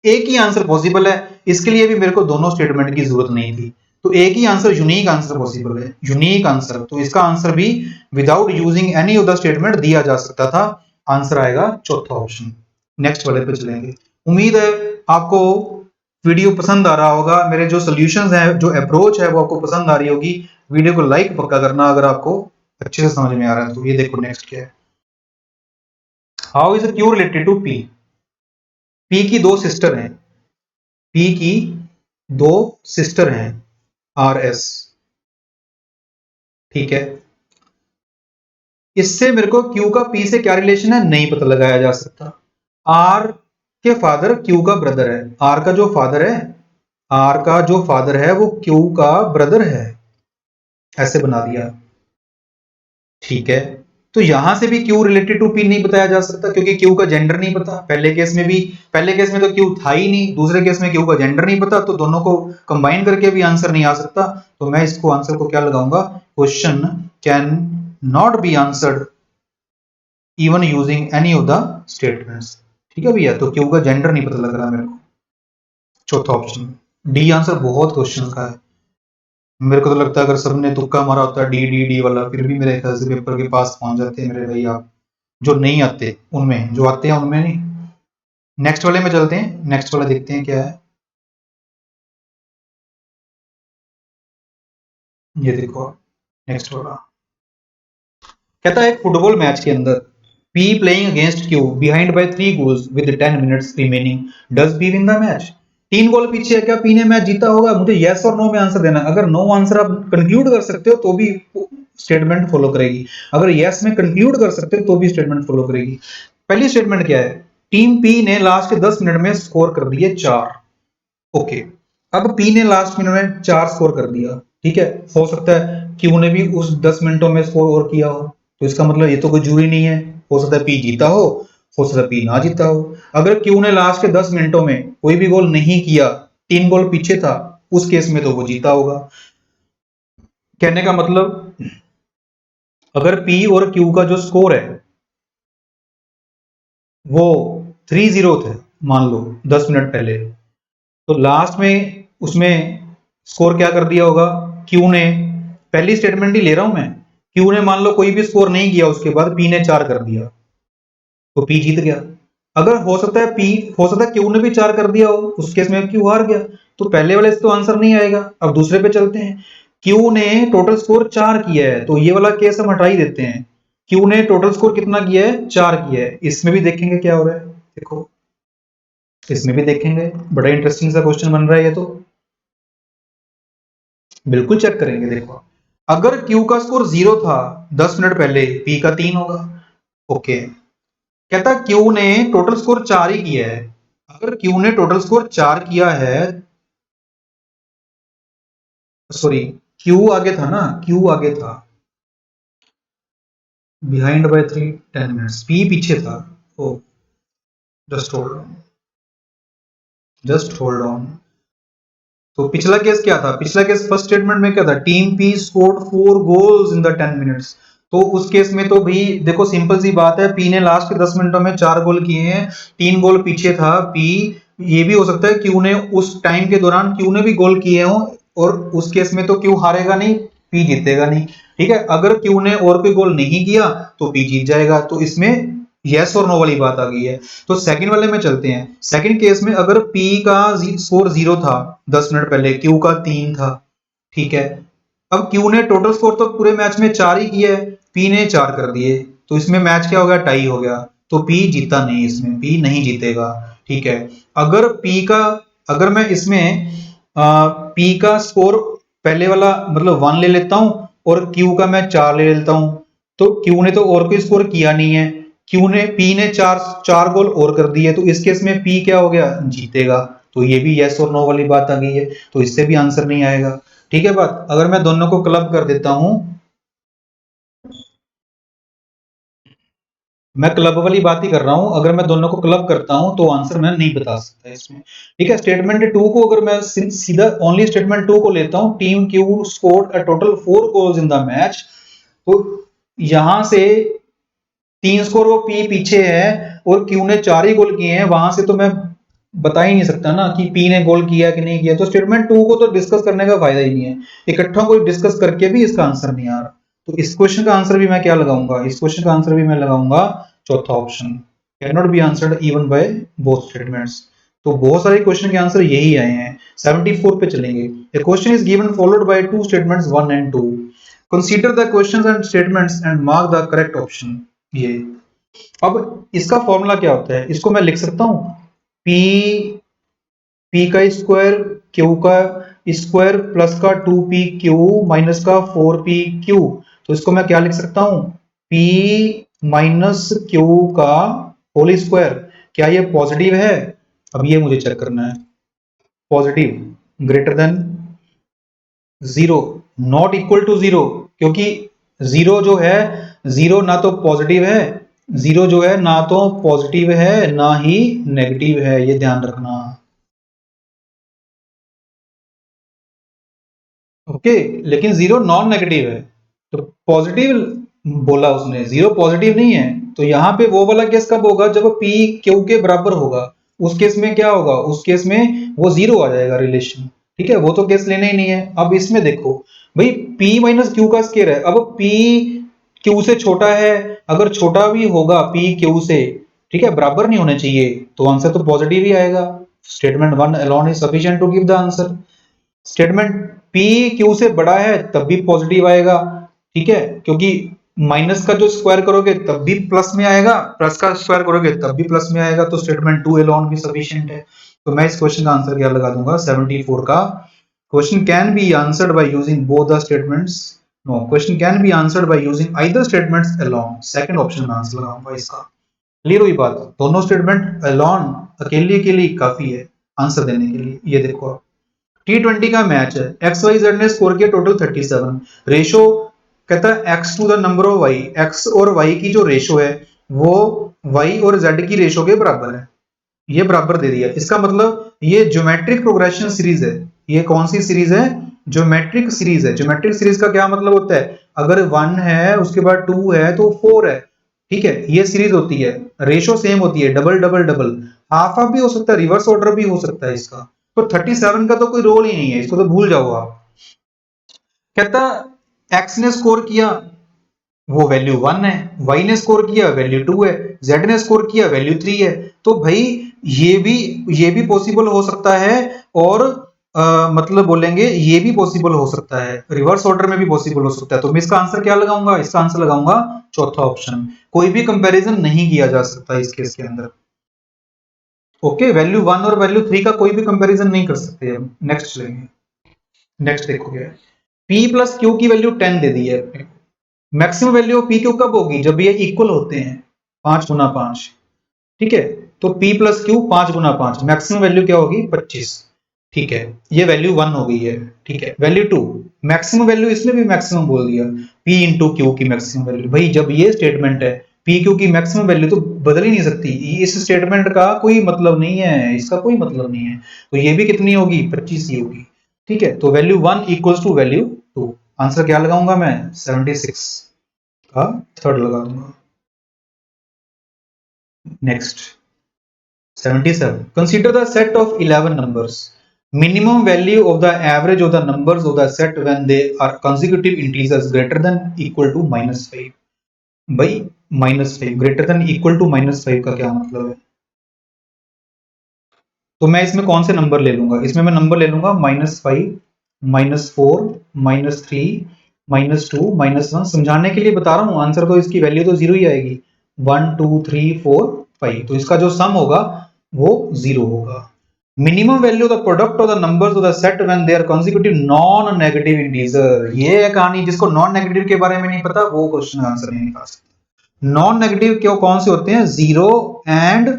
एक ही आंसर पॉसिबल है, इसके लिए भी मेरे को दोनों स्टेटमेंट की जरूरत नहीं थी। तो एक ही आंसर, यूनिक आंसर पॉसिबल है, यूनिक आंसर। तो इसका आंसर भी without using any of the statement दिया जा सकता था। आंसर आएगा चौथा ऑप्शन। नेक्स्ट वाले पे चलेंगे। उम्मीद है आपको वीडियो पसंद आ रहा होगा, मेरे जो सोल्यूशंस हैं, जो अप्रोच है वो आपको पसंद आ रही होगी। वीडियो को लाइक पक्का करना अगर आपको अच्छे से समझ में आ रहा है। तो ये देखो नेक्स्ट क्या है, how is Q related to P. P की दो सिस्टर हैं, पी की दो सिस्टर हैं आर एस। ठीक है, इससे मेरे को क्यू का पी से क्या रिलेशन है नहीं पता लगाया जा सकता। आर कि फादर क्यू का ब्रदर है। आर का जो फादर है वो क्यू का ब्रदर है, ऐसे बना दिया। ठीक है, तो यहां से भी क्यू रिलेटेड टू पी नहीं बताया जा सकता क्योंकि क्यू का जेंडर नहीं पता। पहले केस में तो क्यू था ही नहीं, दूसरे केस में क्यू का जेंडर नहीं पता, तो दोनों को कंबाइन करके भी आंसर नहीं आ सकता। तो मैं इसको आंसर को क्या लगाऊंगा, question can not be answered even using any of the statements. ठीक है भैया, तो क्यू का जेंडर नहीं पता लग रहा मेरे को। चौथा ऑप्शन डी आंसर बहुत क्वेश्चन का है। मेरे को तो लगता है अगर सबने तुक्का मारा होता है डी डी डी वाला, फिर भी मेरे ख्याल से पेपर के पास पहुंच जाते हैं मेरे भाई आप। जो नहीं आते उनमें, जो आते हैं उनमें नहीं। नेक्स्ट वाले में चलते हैं, नेक्स्ट वाला देखते हैं क्या है। ये देखो नेक्स्ट वाला कहता है एक फुटबॉल मैच के अंदर P playing against Q behind by 3 goals with 10 minutes remaining, does P win the match. 3 गोल पीछे है, क्या पी ने मैच जीता होगा? मुझे यस और नो में आंसर देना। अगर नो आंसर आप कंक्लूड कर सकते हो तो भी स्टेटमेंट फॉलो करेगी, अगर यस में कंक्लूड कर सकते हो तो भी स्टेटमेंट फॉलो करेगी। पहली स्टेटमेंट क्या है, टीम पी ने लास्ट के 10 मिनट में स्कोर कर दिए 4। ओके, अब पी ने लास्ट मिनट में 4 स्कोर कर दिया, ठीक है। हो सकता है क्यू ने भी उस 10 मिनटों में स्कोर और किया हो, तो इसका मतलब ये तो कोई जरूरी नहीं है। हो सकता है पी जीता हो सकता है पी ना जीता हो। अगर क्यू ने लास्ट के 10 मिनटों में कोई भी गोल नहीं किया, 3 गोल पीछे था, उस केस में तो वो जीता होगा। कहने का मतलब अगर पी और क्यू का जो स्कोर है वो 3-0 थे, मान लो 10 मिनट पहले, तो लास्ट में उसमें स्कोर क्या कर दिया होगा क्यू ने। पहली स्टेटमेंट ही ले रहा हूं मैं, क्यू ने मान लो कोई भी स्कोर नहीं किया, उसके बाद पी ने 4 कर दिया, तो पी जीत गया। अगर हो सकता है क्यू ने भी 4 कर दिया हो, उस केस में क्यू हार गया, तो पहले वाले से तो आंसर नहीं आएगा। अब दूसरे पे चलते हैं, क्यू ने टोटल स्कोर 4 किया है, तो ये वाला केस हम हटा ही देते हैं। क्यू ने टोटल स्कोर कितना किया है, 4 किया है। इसमें भी देखेंगे क्या हो रहा है, देखो इसमें भी देखेंगे, बड़ा इंटरेस्टिंग सा क्वेश्चन बन रहा है ये तो, बिल्कुल चेक करेंगे। देखो अगर क्यू का स्कोर 0 था 10 मिनट पहले, पी का 3 होगा। ओके, कहता क्यू ने टोटल स्कोर 4 ही किया है। अगर क्यू ने टोटल स्कोर 4 किया है, सॉरी क्यू आगे था ना, क्यू आगे था बिहाइंड बाय 10 मिनट्स, पी पीछे था। Oh just hold on, just hold on. तो पिछला केस क्या था, पिछला केस फर्स्ट स्टेटमेंट में क्या था, team P scored 4 goals in the 10 minutes. तो उस केस में तो भी देखो सिंपल सी बात है, पी ने लास्ट के 10 मिनटों में 4 गोल किए हैं, 3 गोल पीछे था पी। ये भी हो सकता है क्यू ने उस टाइम के दौरान क्यू ने भी गोल किए हों, और उस केस में तो क्यू हारेगा नहीं, पी जीतेगा नहीं। ठीक है, अगर क्यू ने और कोई गोल नहीं किया तो पी जीत जाएगा। तो इसमें यस और नो वाली बात आ गई है। तो सेकंड वाले में चलते हैं। सेकंड केस में अगर पी का स्कोर 0 था 10 मिनट पहले, क्यू का 3 था, ठीक है। अब क्यू ने टोटल स्कोर तो पूरे मैच में 4 ही किया है, पी ने 4 कर दिए, तो इसमें मैच क्या हो गया, टाई हो गया। तो पी जीता नहीं, इसमें पी नहीं जीतेगा। ठीक है, अगर पी का, अगर मैं इसमें पी का स्कोर पहले वाला मतलब 1 ले लेता हूं और क्यू का मैं 4 ले लेता हूं, तो क्यू ने तो और कोई स्कोर किया नहीं है, क्यू ने पी ने 4 गोल और कर दिए, तो इस केस में पी क्या हो गया, जीतेगा। तो ये भी यस और नो वाली बात आ गई है, तो इससे भी आंसर नहीं आएगा। ठीक है बात, अगर मैं दोनों को क्लब कर देता हूं, मैं क्लब वाली बात ही कर रहा हूं, अगर मैं दोनों को क्लब करता हूं तो आंसर मैं नहीं बता सकता इसमें। ठीक है, स्टेटमेंट 2 को अगर मैं सीधा ओनली स्टेटमेंट 2 को लेता हूं, team Q scored a total 4 goals in the match, तो यहां से 3 स्कोर वो पी पीछे है और क्यू ने 4 ही गोल किए हैं, वहां से तो मैं बता ही नहीं सकता ना कि पी ने गोल किया कि नहीं किया। तो स्टेटमेंट 2 को तो डिस्कस करने का फायदा ही नहीं है, इकट्ठा कोई डिस्कस करके भी इसका आंसर नहीं आ रहा। तो इस क्वेश्चन का आंसर भी मैं क्या लगाऊंगा, इस क्वेश्चन का आंसर भी मैं लगाऊंगा चौथा option, can not be answered even by both statements. तो बहुत सारे क्वेश्चन के आंसर यही आए हैं। 74 पे चलेंगे। The question is given followed by two statements 1 and 2, consider the questions and statements and mark the correct option. ये अब इसका फॉर्मूला क्या होता है, इसको मैं लिख सकता हूं पी, पी का स्क्वायर क्यू का स्क्वायर प्लस का 2p क्यू माइनस का 4p क्यू। तो इसको मैं क्या लिख सकता हूं, p माइनस क्यू का होल स्क्वायर। क्या ये पॉजिटिव है, अब ये मुझे चेक करना है, positive greater than 0 not equal to 0, क्योंकि 0 जो है 0 ना तो पॉजिटिव है, 0 जो है ना तो पॉजिटिव है ना ही नेगेटिव है, ये ध्यान रखना। ओके, लेकिन 0 नॉन नेगेटिव है, तो पॉजिटिव बोला उसने, 0 पॉजिटिव नहीं है। तो यहाँ पे वो वाला केस कब होगा, जब p q के बराबर होगा, उस केस में क्या होगा, उस केस में वो 0 आ जाएगा रिलेशन। ठीक है, वो तो केस लेना ही नहीं है। अब इसमें देखो भाई p माइनस क्यू का स्केयर है, अब p q से छोटा है, अगर छोटा भी होगा p q से, ठीक है, बराबर नहीं होने चाहिए, तो आंसर तो पॉजिटिव ही आएगा। Statement 1 alone is sufficient to give the answer. Statement p q से बड़ा है तब भी पॉजिटिव आएगा, ठीक है, क्योंकि माइनस का जो स्क्वायर करोगे तब भी प्लस में आएगा, प्लस का स्क्वायर करोगे तब भी प्लस में आएगा, तो स्टेटमेंट 2 अलोन भी सफिशिएंट है। तो मैं इस क्वेश्चन का आंसर क्या लगा दूंगा, 74 का question can be answered by using both the statements. No, question can be answered by using either statements alone. Second option में आंसर लगाऊंगा इसका। क्लियर हुई बात, दोनों स्टेटमेंट अलोन अकेले के लिए काफी है आंसर देने के लिए। ये देखो आप, T20 का मैच है, एक्स वाई जेड ने स्कोर किया टोटल 37, रेशो कहता है x to the number of y, x और y की जो रेशो है वो y और z की रेशो के बराबर है, ये बराबर दे दिया। इसका मतलब ये ज्योमेट्रिक प्रोग्रेशन सीरीज है। ये कौन सी सीरीज है, ज्योमेट्रिक सीरीज है। ज्योमेट्रिक सीरीज का क्या मतलब होता है, अगर 1 है उसके बाद 2 है तो 4 है, ठीक है, ये सीरीज होती है, रेशो सेम होती है, double double double, half half भी हो सकता है, रिवर्स ऑर्डर भी हो सकता है इसका। तो 37 का तो कोई रोल ही नहीं है, इसको तो भूल जाओ आप। कहता x ने स्कोर किया वो वैल्यू 1 है, y ने स्कोर किया वैल्यू 2 है, z ने स्कोर किया वैल्यू 3 है। तो भाई ये भी पॉसिबल हो सकता है, और मतलब बोलेंगे ये भी पॉसिबल हो सकता है, रिवर्स ऑर्डर में भी पॉसिबल हो सकता है। तो मैं इसका आंसर क्या लगाऊंगा, इसका आंसर लगाऊंगा चौथा ऑप्शन, कोई भी कंपैरिजन नहीं किया जा सकता इस केस के अंदर। ओके, वैल्यू 1 और वैल्यू 3 का कोई भी कंपैरिजन नहीं कर सकते हम। नेक्स्ट लेंगे, नेक्स्ट देखो क्या है, p प्लस क्यू की वैल्यू 10 दे दी है अपने को। Maximum value of p Q कब होगी, जब ये इक्वल होते हैं, 5 गुना 5, ठीक है। तो p प्लस क्यू 5 गुना 5, मैक्सिमम वैल्यू क्या होगी 25, ठीक है, ये वैल्यू 1 हो गई है, ठीक है। वैल्यू 2, मैक्सिमम वैल्यू इसमें भी मैक्सिमम बोल दिया, p इंटू क्यू की मैक्सिमम वैल्यू। भाई जब ये स्टेटमेंट है p क्यू की मैक्सिमम वैल्यू तो बदल ही नहीं सकती, इस स्टेटमेंट का कोई मतलब नहीं है, इसका कोई मतलब नहीं है, तो ये भी कितनी होगी 25 ही होगी, ठीक है। तो value 1 equals to value 2, answer क्या लगाऊंगा मैं 76 का थर्ड लगा दूंगा। Next 77, consider the set of 11 numbers, minimum value of the average of the numbers of the set when they are consecutive integers greater than equal to -5। भाई -5 greater than equal to -5 का क्या मतलब है, तो मैं इसमें कौन से नंबर ले लूंगा, इसमें मैं नंबर ले लूंगा -5, -4, -3, -2, -1। समझाने के लिए बता रहा हूं, आंसर तो इसकी वैल्यू तो 0 ही आएगी, 1 2 3 4 5, तो इसका जो सम होगा वो 0 होगा। Minimum value the product of the numbers of the set when they are consecutive non negative integer. ये है कहानी, जिसको नॉन नेगेटिव के बारे में नहीं पता वो क्वेश्चन आंसर नहीं निकाल सकता। नॉन नेगेटिव क्यों कौन से होते हैं, 0 एंड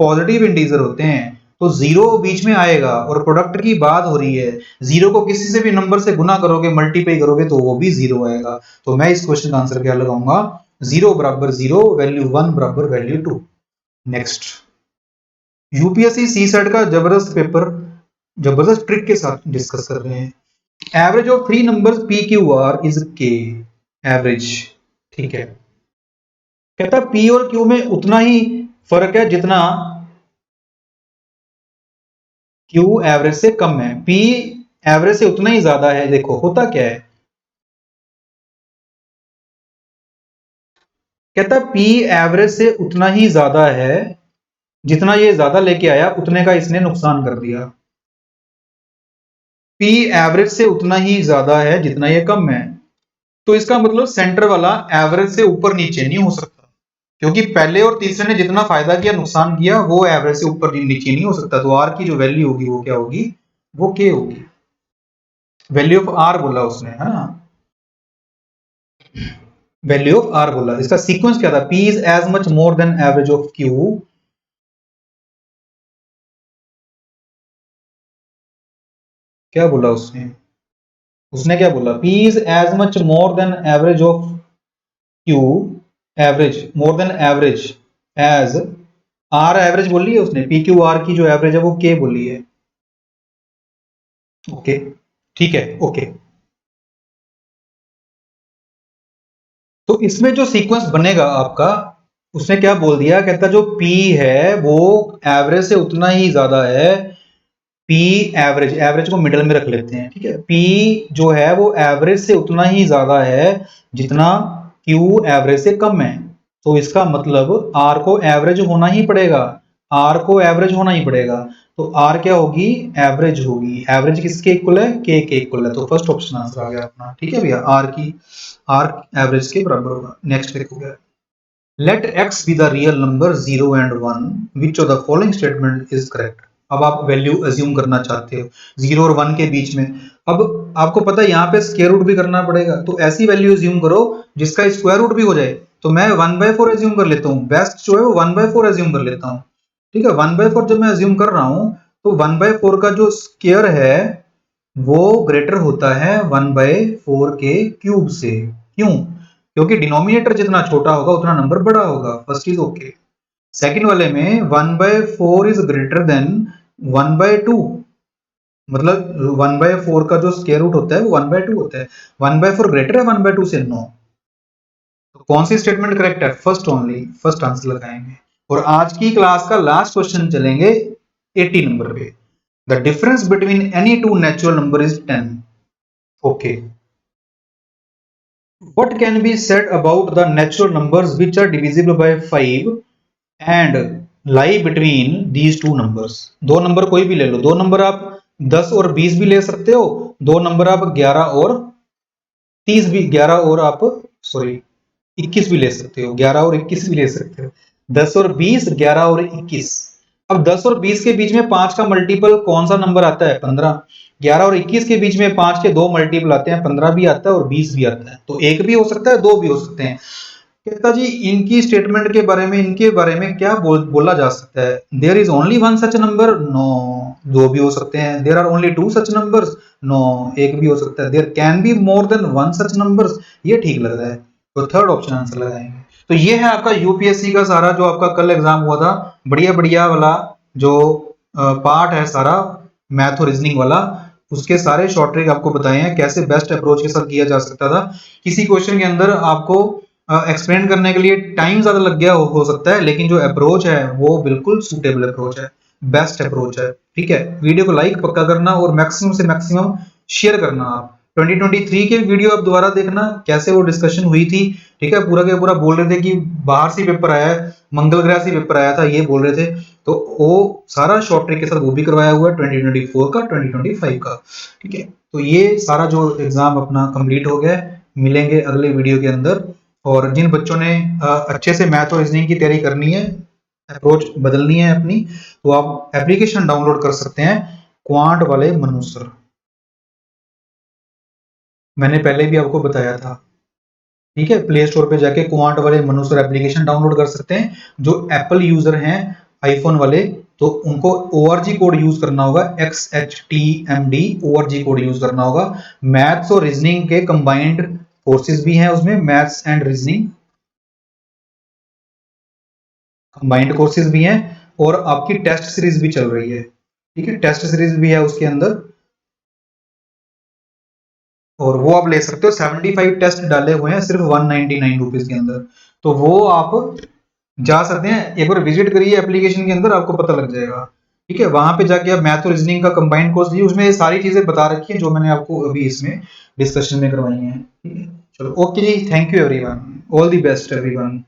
पॉजिटिव इंटीजर होते हैं, तो 0 बीच में आएगा और प्रोडक्ट की बात हो रही है, 0 को किसी से भी नंबर से गुना करोगे मल्टीप्लाई करोगे तो वो भी 0 आएगा। तो मैं इस क्वेश्चन का आंसर क्या लगाऊंगा, 0 बराबर 0, वैल्यू 1 बराबर value 2। Next, UPSC CSAT का जबरदस्त पेपर, जबरदस्त ट्रिक के साथ डिस्कस कर रहे हैं। Average of 3 numbers P Q are is के, एवरेज, ठीक है। कहता पी और क्यू में उतना ही फर्क है जितना क्यू एवरेज से कम है, पी एवरेज से उतना ही ज्यादा है। देखो होता क्या है, कहता पी एवरेज से उतना ही ज्यादा है, जितना ये ज्यादा लेके आया उतने का इसने नुकसान कर दिया। पी एवरेज से उतना ही ज्यादा है जितना ये कम है, तो इसका मतलब सेंटर वाला एवरेज से ऊपर नीचे नहीं हो सकता, क्योंकि पहले और तीसरे ने जितना फायदा किया नुकसान किया वो एवरेज से ऊपर नीचे नहीं हो सकता। तो आर की जो वैल्यू होगी वो क्या होगी, वो के होगी। वैल्यू ऑफ आर बोला उसने, है ना, वैल्यू ऑफ आर बोला। इसका सीक्वेंस क्या था, P is as much more than average of Q क्या बोला उसने? उसने क्या बोला? P is as much more than average of Q, average more than average as R average बोली है उसने, पी क्यू आर की जो एवरेज है वो K बोली है। ओके ठीक है ओके। तो इसमें जो सीक्वेंस बनेगा आपका, उसने क्या बोल दिया, कहता जो P है वो एवरेज से उतना ही ज्यादा है, P एवरेज, एवरेज को मिडिल में रख लेते हैं, ठीक है, P जो है वो एवरेज से उतना ही ज्यादा है जितना Q एवरेज से कम है। तो इसका मतलब R को एवरेज होना ही पड़ेगा, R को एवरेज होना ही पड़ेगा। तो R क्या होगी? एवरेज होगी। एवरेज किसके इक्वल है? K के इक्वल है। तो फर्स्ट ऑप्शन आंसर आ गया अपना, ठीक है भैया, R एवरेज के बराबर होगा। नेक्स्ट देखोगे, let x be the real number 0 and 1, which of the following statement is correct. अब आप वैल्यू अज्यूम करना चाहते हो 0 और 1 के बीच में। अब आपको पता है यहाँ पे स्क्वायर रूट भी करना पड़ेगा, तो ऐसी वैल्यू अज्यूम करो जिसका स्क्वायर रूट भी हो जाए। तो मैं 1/4 अज्यूम कर लेता हूँ, बेस्ट जो है वो 1/4 अज्यूम कर लेता हूँ, ठीक है। 1/4 जब मैं अज्यूम कर रहा हूँ तो 1/4 का जो स्क्वायर है वो ग्रेटर होता है 1/4 के क्यूब से। क्यों? क्योंकि डिनोमिनेटर जितना छोटा होगा उतना नंबर बड़ा होगा। First is okay. सेकंड वाले में 1/4 इज ग्रेटर देन 1/2, मतलब 1/4 का जो स्क्वायर रूट होता है वो 1/2 होता है। 1/4 ग्रेटर है 1/2 से? नो। तो कौन सी स्टेटमेंट करेक्ट है? फर्स्ट ओनली, फर्स्ट आंसर लगाएंगे। और आज की क्लास का लास्ट क्वेश्चन चलेंगे 80 नंबर पे। The difference between any two natural number is 10। Okay, what can be said about the natural numbers which are divisible by 5 and lie between these two numbers? दो number कोई भी ले लो, दो number आप 10 और 20 भी ले सकते हो, दो नंबर आप 11 और 30 भी, 11 और आप सॉरी 21 भी ले सकते हो, 11 और 21 भी ले सकते हो। 10 और 20, 11 और 21। अब 10 और 20 के बीच में 5 का मल्टीपल कौन सा नंबर आता है? 15। 11 और 21 के बीच में 5 के दो मल्टीपल आते हैं, 15 भी आता है और 20 भी आता है। तो एक भी हो सकता है, दो भी हो सकते हैं। कहता जी इनकी स्टेटमेंट के बारे में, इनके बारे में क्या बोला जा सकता है? There is only one such number. No, दो भी हो सकते हैं। There are only two such numbers. No, एक भी हो सकता है। There can be more than one such numbers. ये ठीक लग रहा है, तो थर्ड ऑप्शन आंसर लगाएंगे। तो ये है आपका यूपीएससी का सारा जो आपका कल एग्जाम हुआ था, बढ़िया बढ़िया वाला जो पार्ट है सारा, मैथ और रीजनिंग वाला, उसके सारे शॉर्ट ट्रिक आपको बताए हैं कैसे बेस्ट अप्रोच के साथ किया जा सकता था। किसी क्वेश्चन के अंदर आपको एक्सप्लेन करने के लिए टाइम ज्यादा लग गया हो सकता है, लेकिन जो अप्रोच है वो बिल्कुल सूटेबल अप्रोच है, बेस्ट अप्रोच है, ठीक है। वीडियो को लाइक पक्का करना और मैक्सिमम से मैक्सिमम शेयर करना। आप 2023 के वीडियो आप दोबारा देखना कैसे वो डिस्कशन हुई थी, ठीक है। पूरा के पूरा बोल रहे थे कि बाहर से पेपर आया है, मंगल ग्रह से पेपर आया था, ये बोल रहे थे। तो वो सारा शॉर्ट ट्रिक के साथ वो भी करवाया हुआ है 2024 का, 2025 का, ठीक है। तो ये सारा जो एग्जाम अपना कंप्लीट हो गया है। मिलेंगे अगले वीडियो के अंदर। और जिन बच्चों ने अच्छे से मैथ और रीजनिंग की तैयारी करनी है, अप्रोच बदलनी है अपनी, तो आप एप्लीकेशन डाउनलोड कर सकते हैं क्वांट वाले मनु सर। मैंने पहले भी आपको बताया था, ठीक है। प्ले स्टोर पे जाके क्वांट वाले मनु सर एप्लीकेशन डाउनलोड कर सकते हैं। जो एप्पल यूजर हैं आईफोन वाले, तो उनको ORG कोड यूज करना होगा, XHTMD ORG कोड यूज करना होगा। मैथ्स और रीजनिंग के कंबाइंड कोर्सेज भी हैं उसमें, maths and reasoning combined courses भी हैं, और आपकी टेस्ट सीरीज भी चल रही है, ठीक है। टेस्ट सीरीज भी है उसके अंदर, और वो आप ले सकते हो। 75 टेस्ट डाले हुए हैं सिर्फ 199 रुपीज के अंदर। तो वो आप जा सकते हैं, एक बार विजिट करिए एप्लीकेशन के अंदर, आपको पता लग जाएगा, ठीक है। वहां पे जाके आप मैथ और रीजनिंग का कंबाइंड कोर्स लीजिए, उसमें ये सारी चीजें बता रखी है जो मैंने आपको अभी इसमें डिस्कशन में करवाई हैं, ठीक है। चलो ओके जी, thank you everyone, all the best everyone.